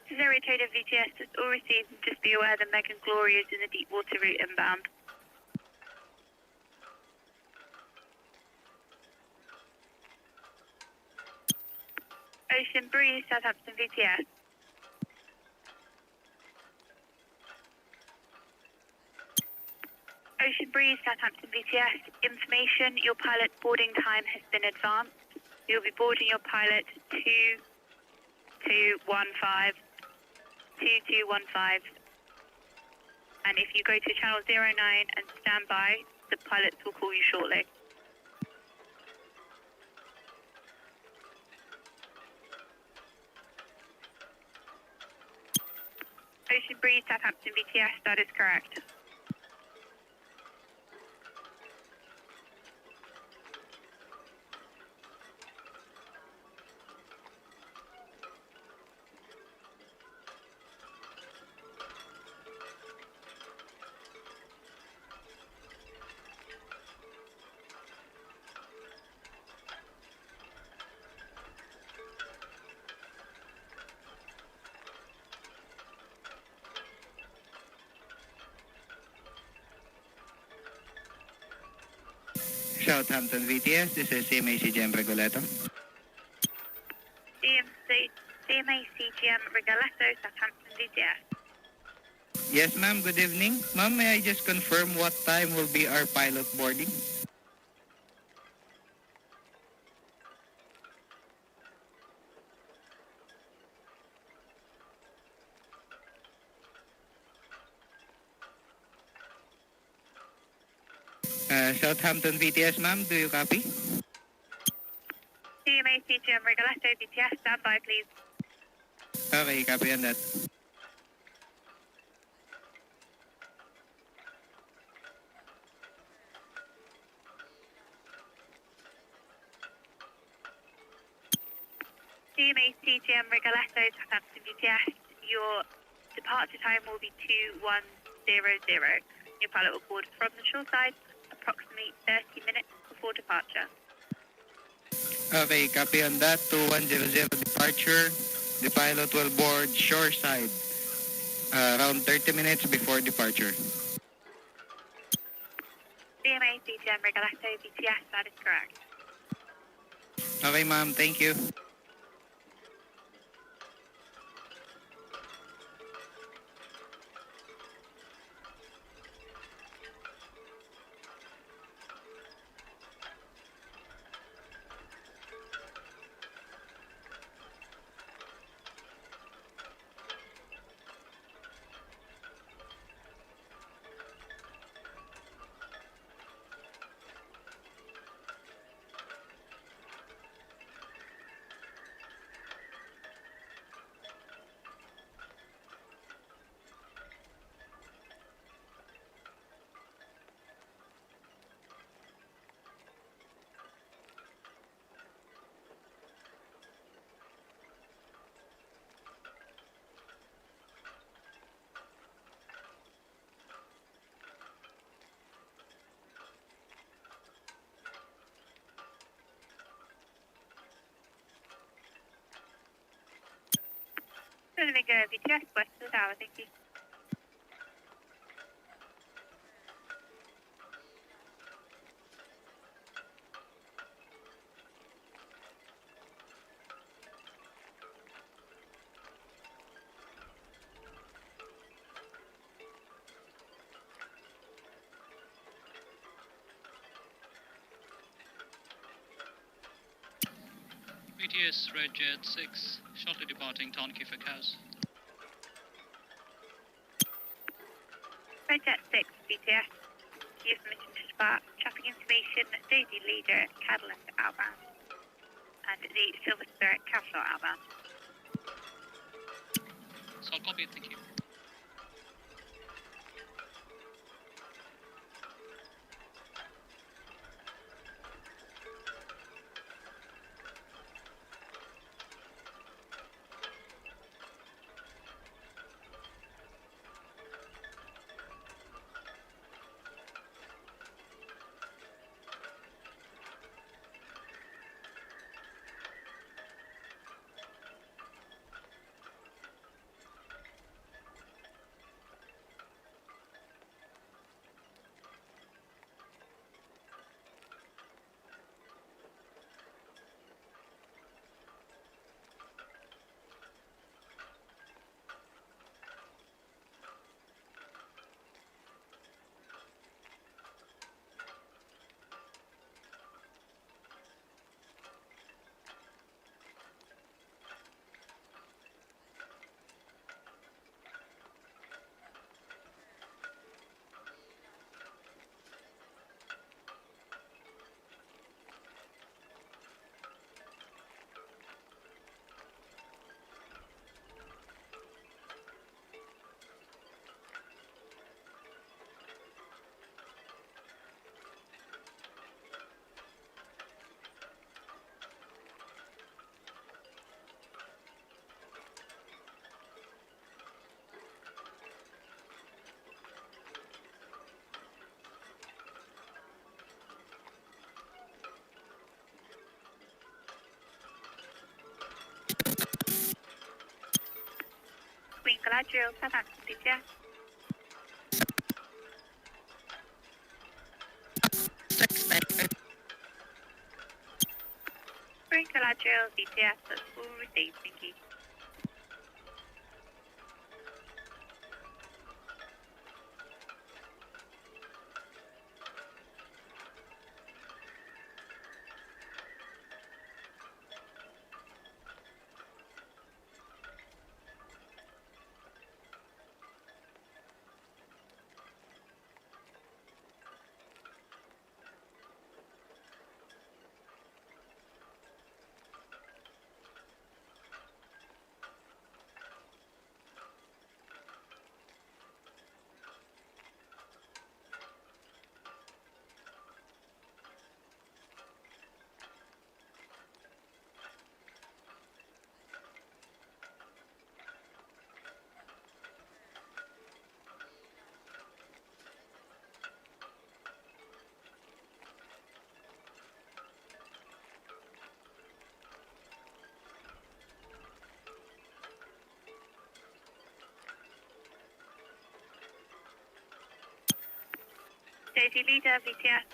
This is Area Trader VTS. It's all received. Just be aware the Megan Glory is in the deep water route inbound. Ocean Breeze, Southampton VTS. Ocean Breeze, Southampton VTS. Information, your pilot boarding time has been advanced. You'll be boarding your pilot 2215. 2215. And if you go to channel 09 and stand by, the pilots will call you shortly. Ocean Breeze, Southampton VTS, that is correct. Southampton VTS, this is CMA CGM Reguleto. CMA CGM Rigoletto, Southampton VTS. Yes, ma'am, good evening. Ma'am, may I just confirm what time will be our pilot boarding? Southampton VTS, ma'am, do you copy? CMA CGM Rigoletto VTS, stand by please. Okay, copy on that. CMA CGM Rigoletto, Southampton VTS, your departure time will be 2100. Your pilot will board from the shore side approximately 30 minutes before departure. Okay, copy on that. 2100 departure. The pilot will board shore side around 30 minutes before departure. CMA CGM Rigoletto VTS, that is correct. Okay, ma'am, thank you. Pacific VTS, west of the tower, thank you. BTS Red Jet 6, shortly departing Town Quay for cows. Red Jet 6, BTS. You have permission to depart. Traffic information, Daisy Leader, Catalyst outbound. And the Silver Spirit Capsule outbound. So copy, thank you. Queen Galadriel, Southampton, BTS. Queen Galadriel, BTS, that's all received, thank you. Daisy Leader, VTS.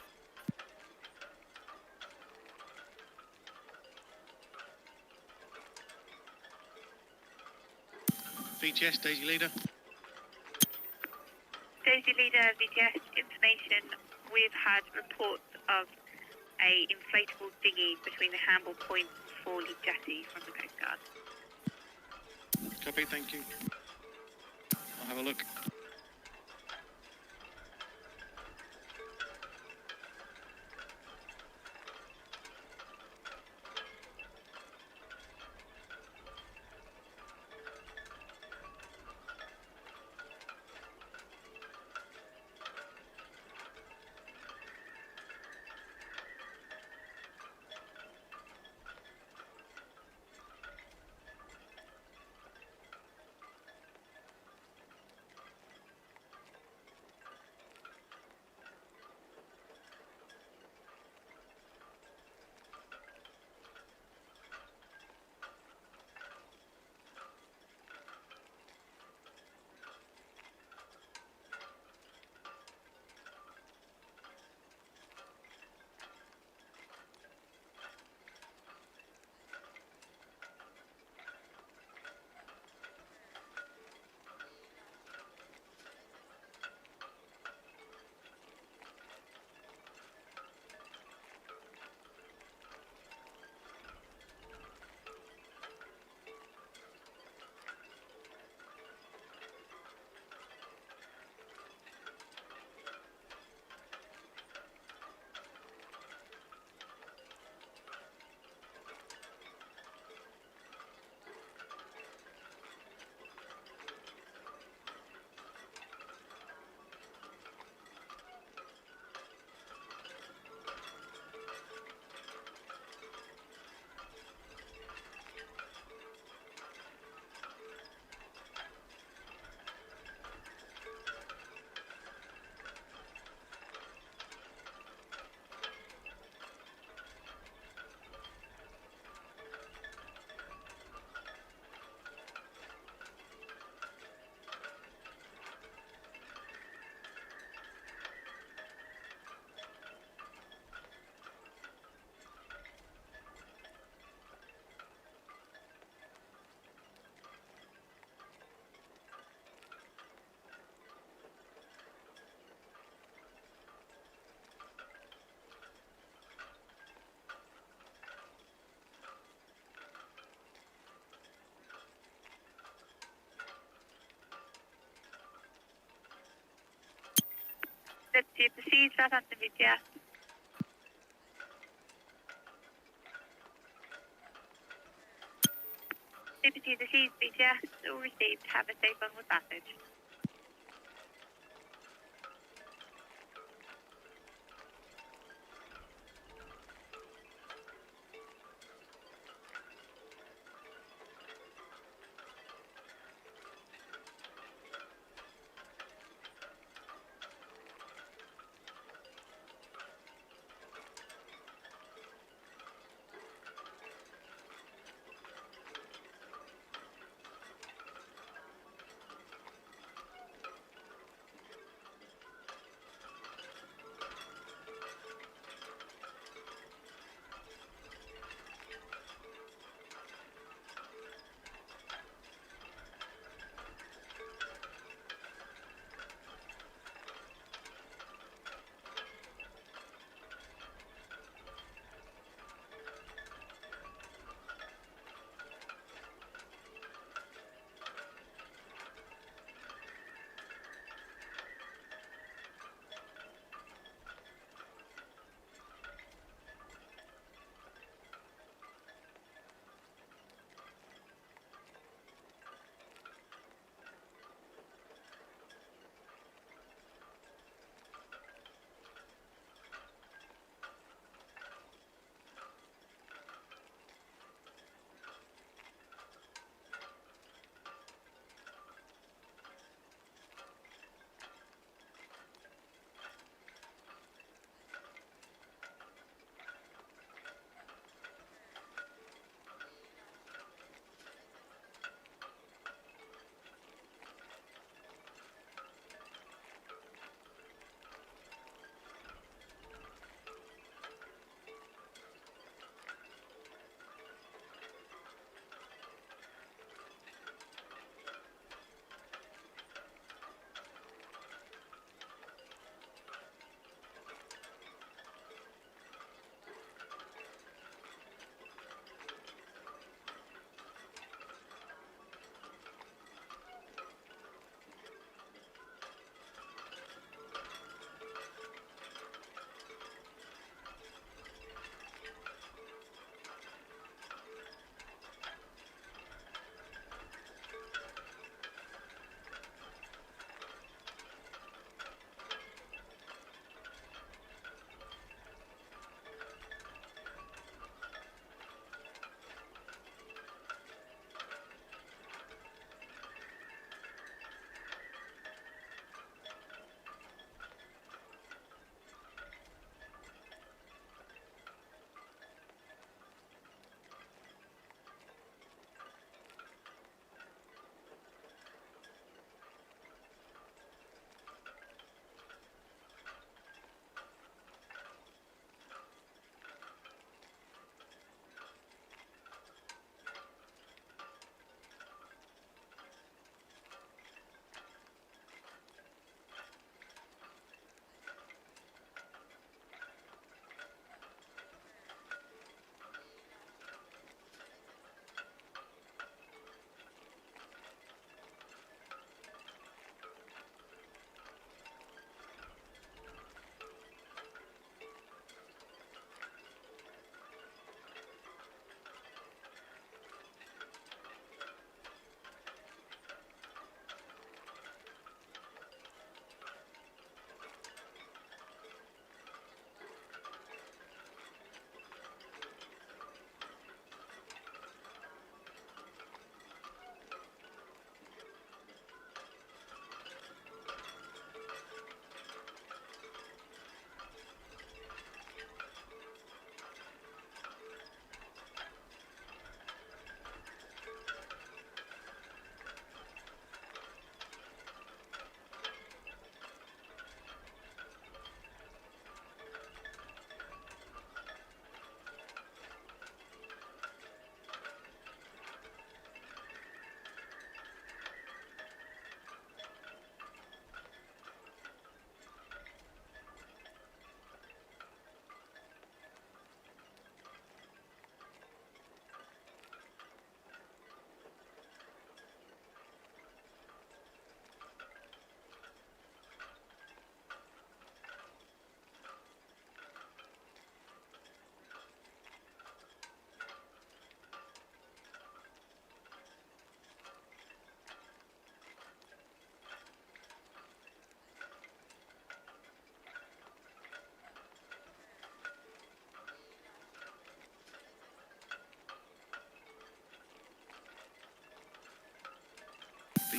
VTS, Daisy Leader. Daisy Leader, VTS, information. We've had reports of a inflatable dinghy between the Hamble Point and Forley Jetty from the Coast Guard. Copy, thank you. I'll have a look. Liberty proceed, Southampton VTS. Liberty proceed, VTS, all received. Have a safe onward passage.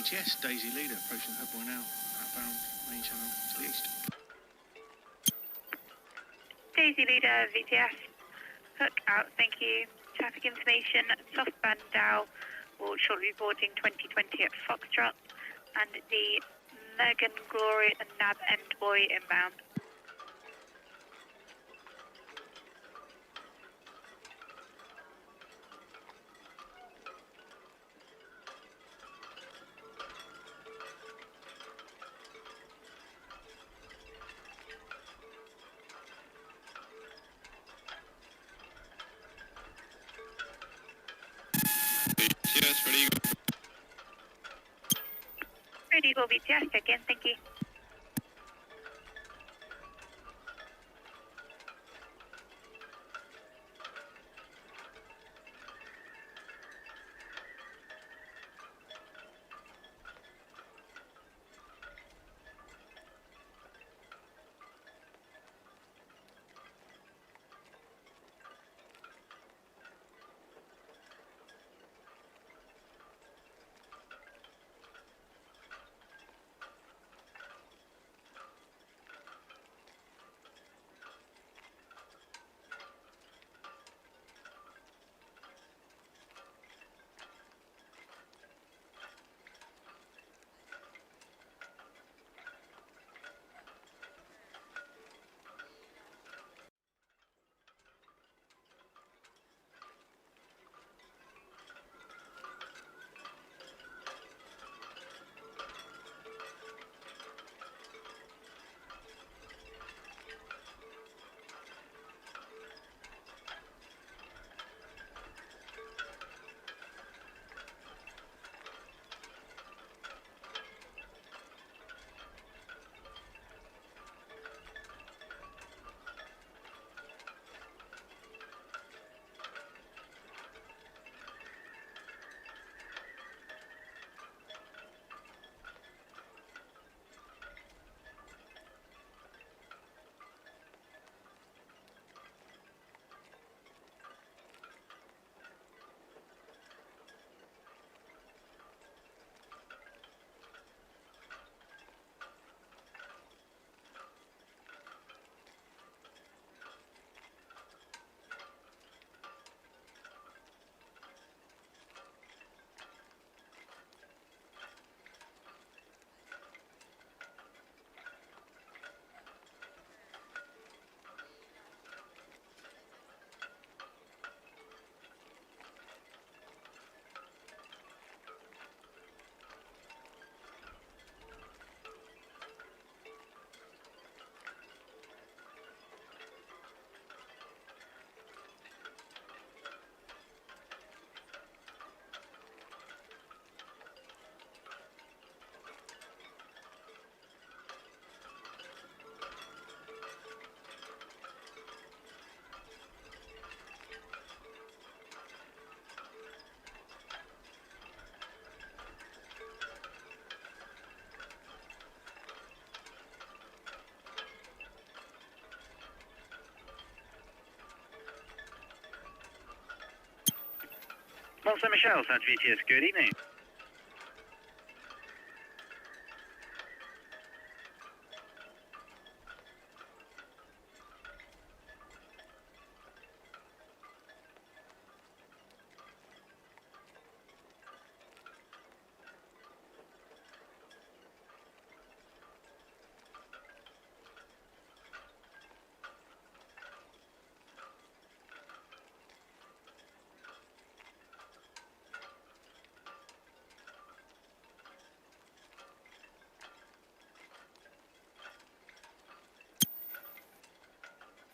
VTS, Daisy Leader, approaching Hub Boy now, outbound main channel to the east. Daisy Leader, VTS, hook out, thank you. Traffic information, soft Bandau will shortly be boarding 2020 at Foxtrot, and the Megan Glory and Nab Endboy inbound. VTS, ready, go. Ready for VTS, again, thank you. Mont Saint-Michel, Santa VTS, good evening.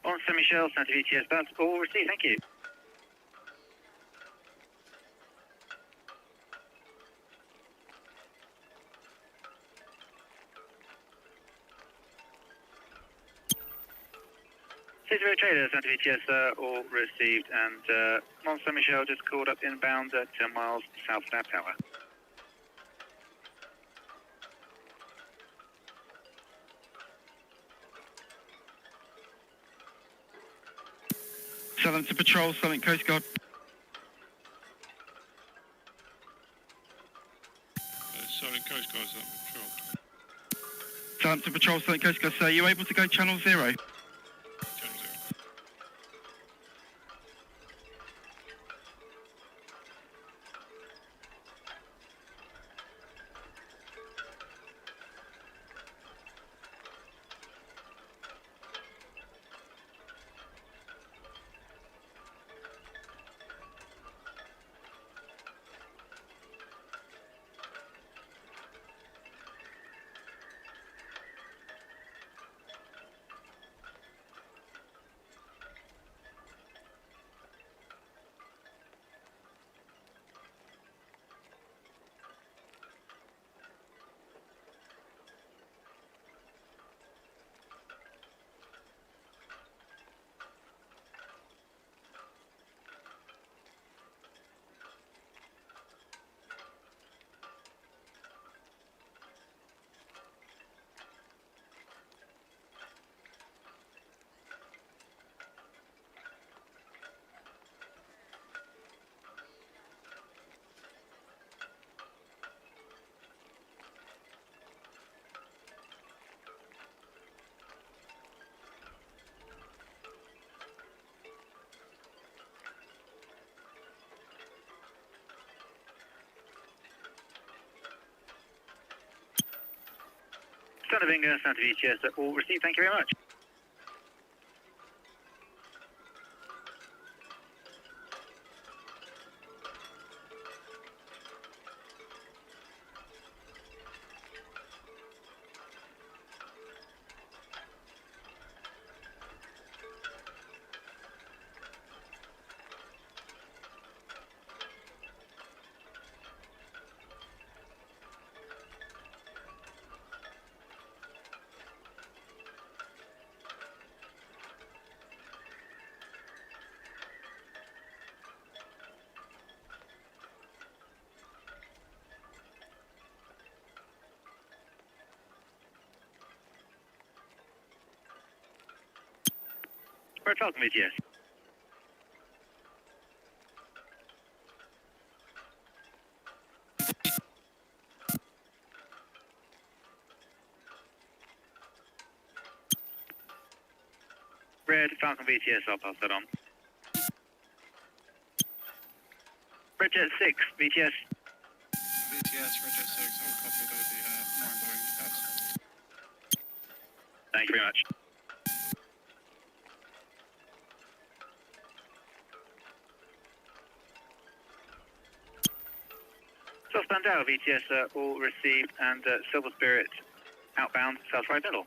Mont Saint-Michel, Santa VTS, bound to call, receive, thank you. Cicero Trader, Santa VTS, all received, and Mont Saint-Michel just called up inbound at 10 miles south of Nab Tower. Southampton Patrol, Solent Coast Guard. Sorry, Solent Coast Guard's on patrol. Southampton Patrol, Solent Coast Guard, sir. Are you able to go channel 0? Channel 0. Son of Inga, Santa VTS, all received. Thank you very much. Red Falcon VTS. Red Falcon VTS, I'll pass that on. Red Jet 6, VTS. VTS, Red Jet 6, all copied over the 9 Boeing test. Thank you very much. South Bandau VTS, all received, and Silver Spirit outbound South Right Middle.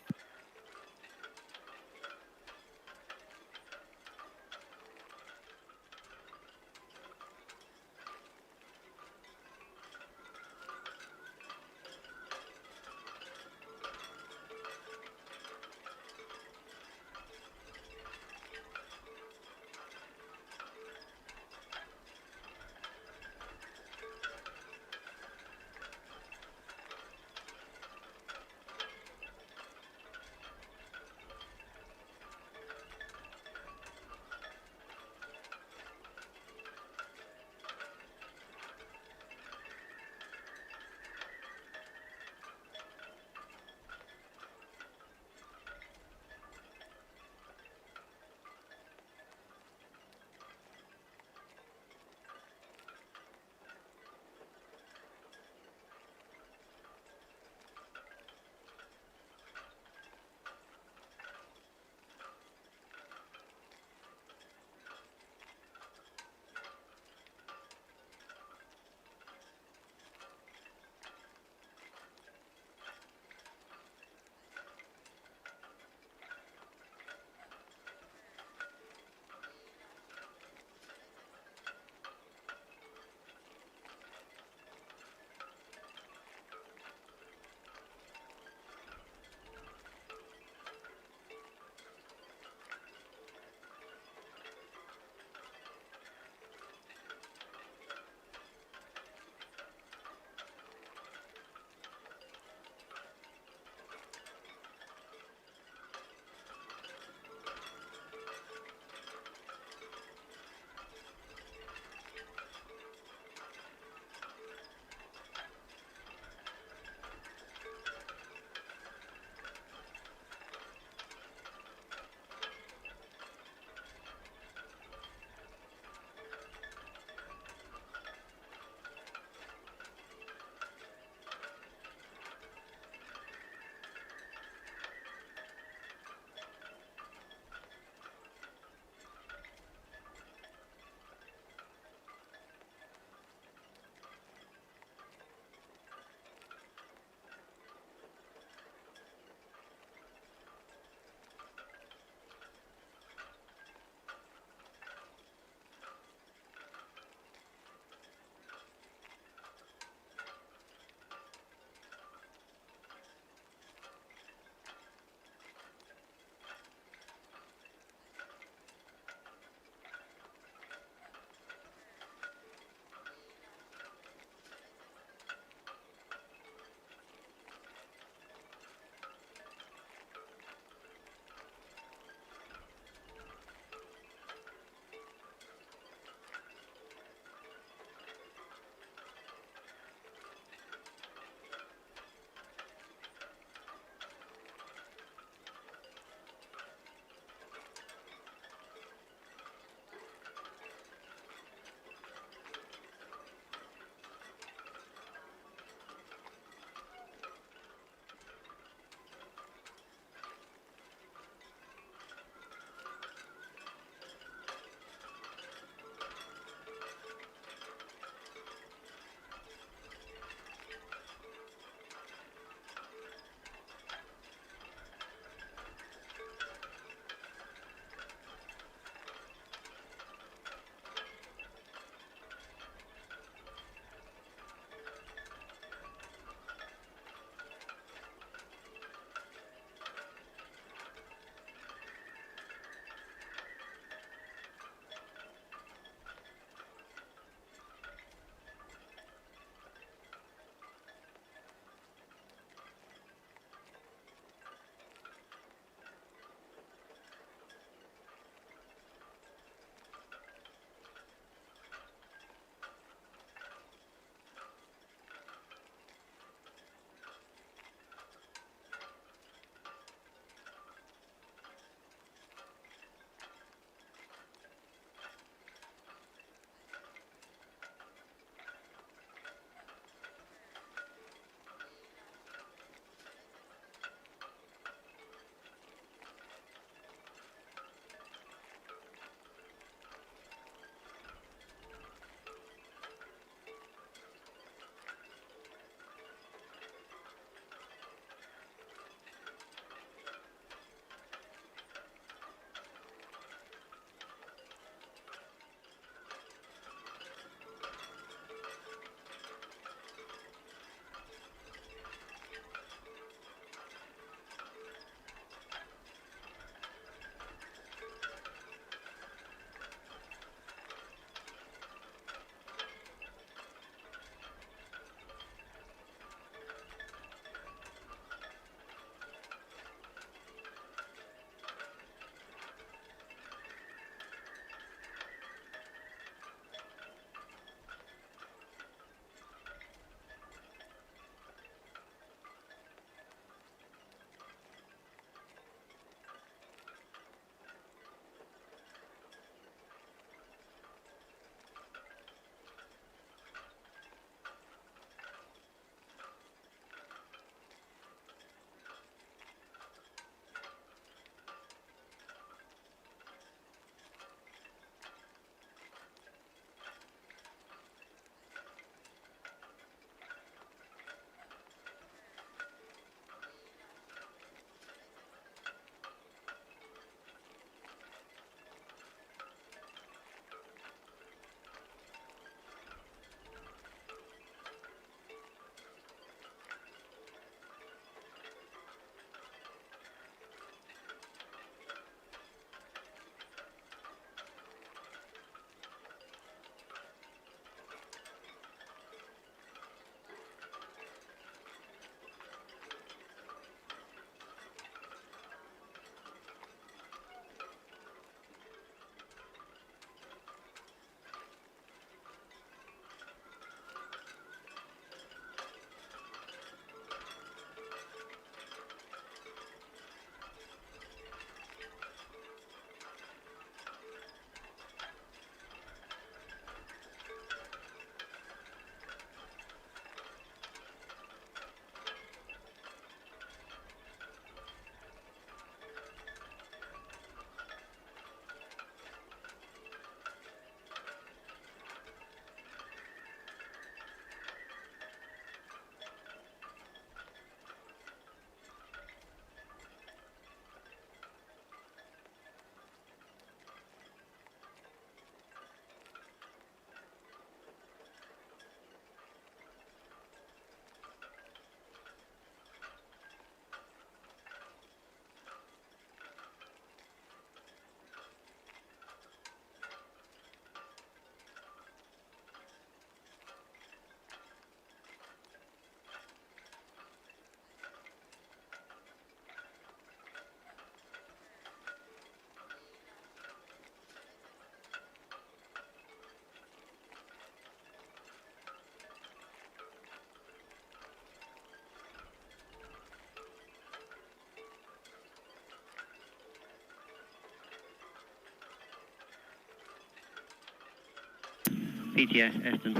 VTS, Eston.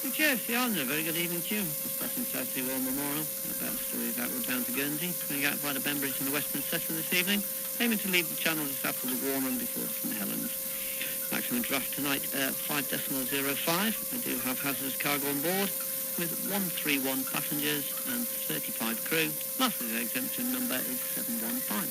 VTS, the Arden, a very good evening to you. Just passing South Sea War Memorial. About to leave outward bound to Guernsey. Going out by the Bembridge and the Western Cessna this evening. Aiming to leave the channel just after the Warman before St Helens. Maximum draft tonight, 5.05. I do have hazardous cargo on board with 131 passengers and 35 crew. Lastly, the exemption number is 715.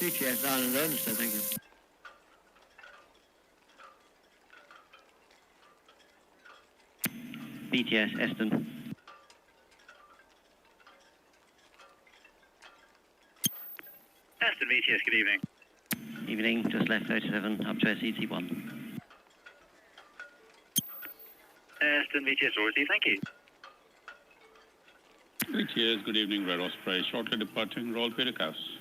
VTS Island Understood, thank you. VTS Eston. Aston VTS, good evening. Evening, just left 37 up to SET1. Aston VTS, all received, thank you. VTS, good evening, Red Osprey, shortly departing Royal Peter House.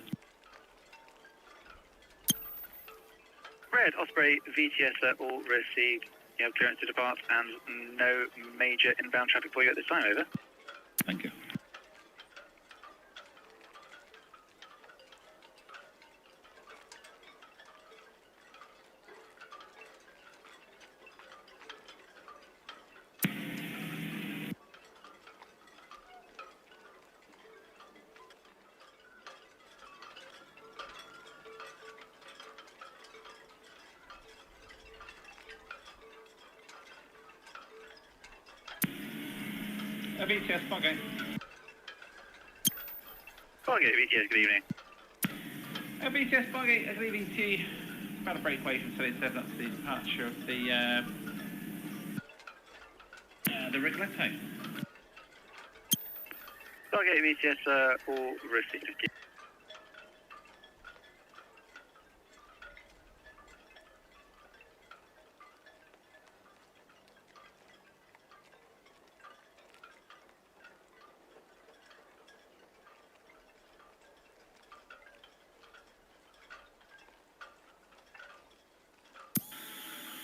Red Osprey VTS, all received. You have clearance to depart and no major inbound traffic for you at this time, over. Thank you. VTS, Bargate. Bargate VTS, good evening. VTS, Bargate, good evening to you. About a breakaway from Solent Ships, that's the departure of the Rigoletto. Bargate VTS, all received.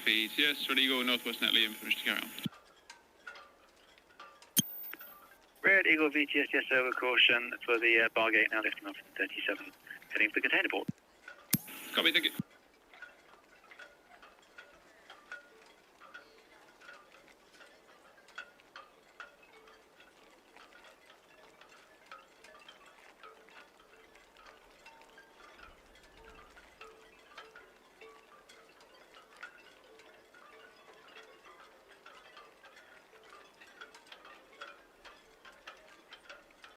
VTS, ready to go, Northwest Netley, information to carry on. Red Eagle VTS, yes, over caution for the Bargate, now lifting off 37, heading for the container port. Copy, thank you.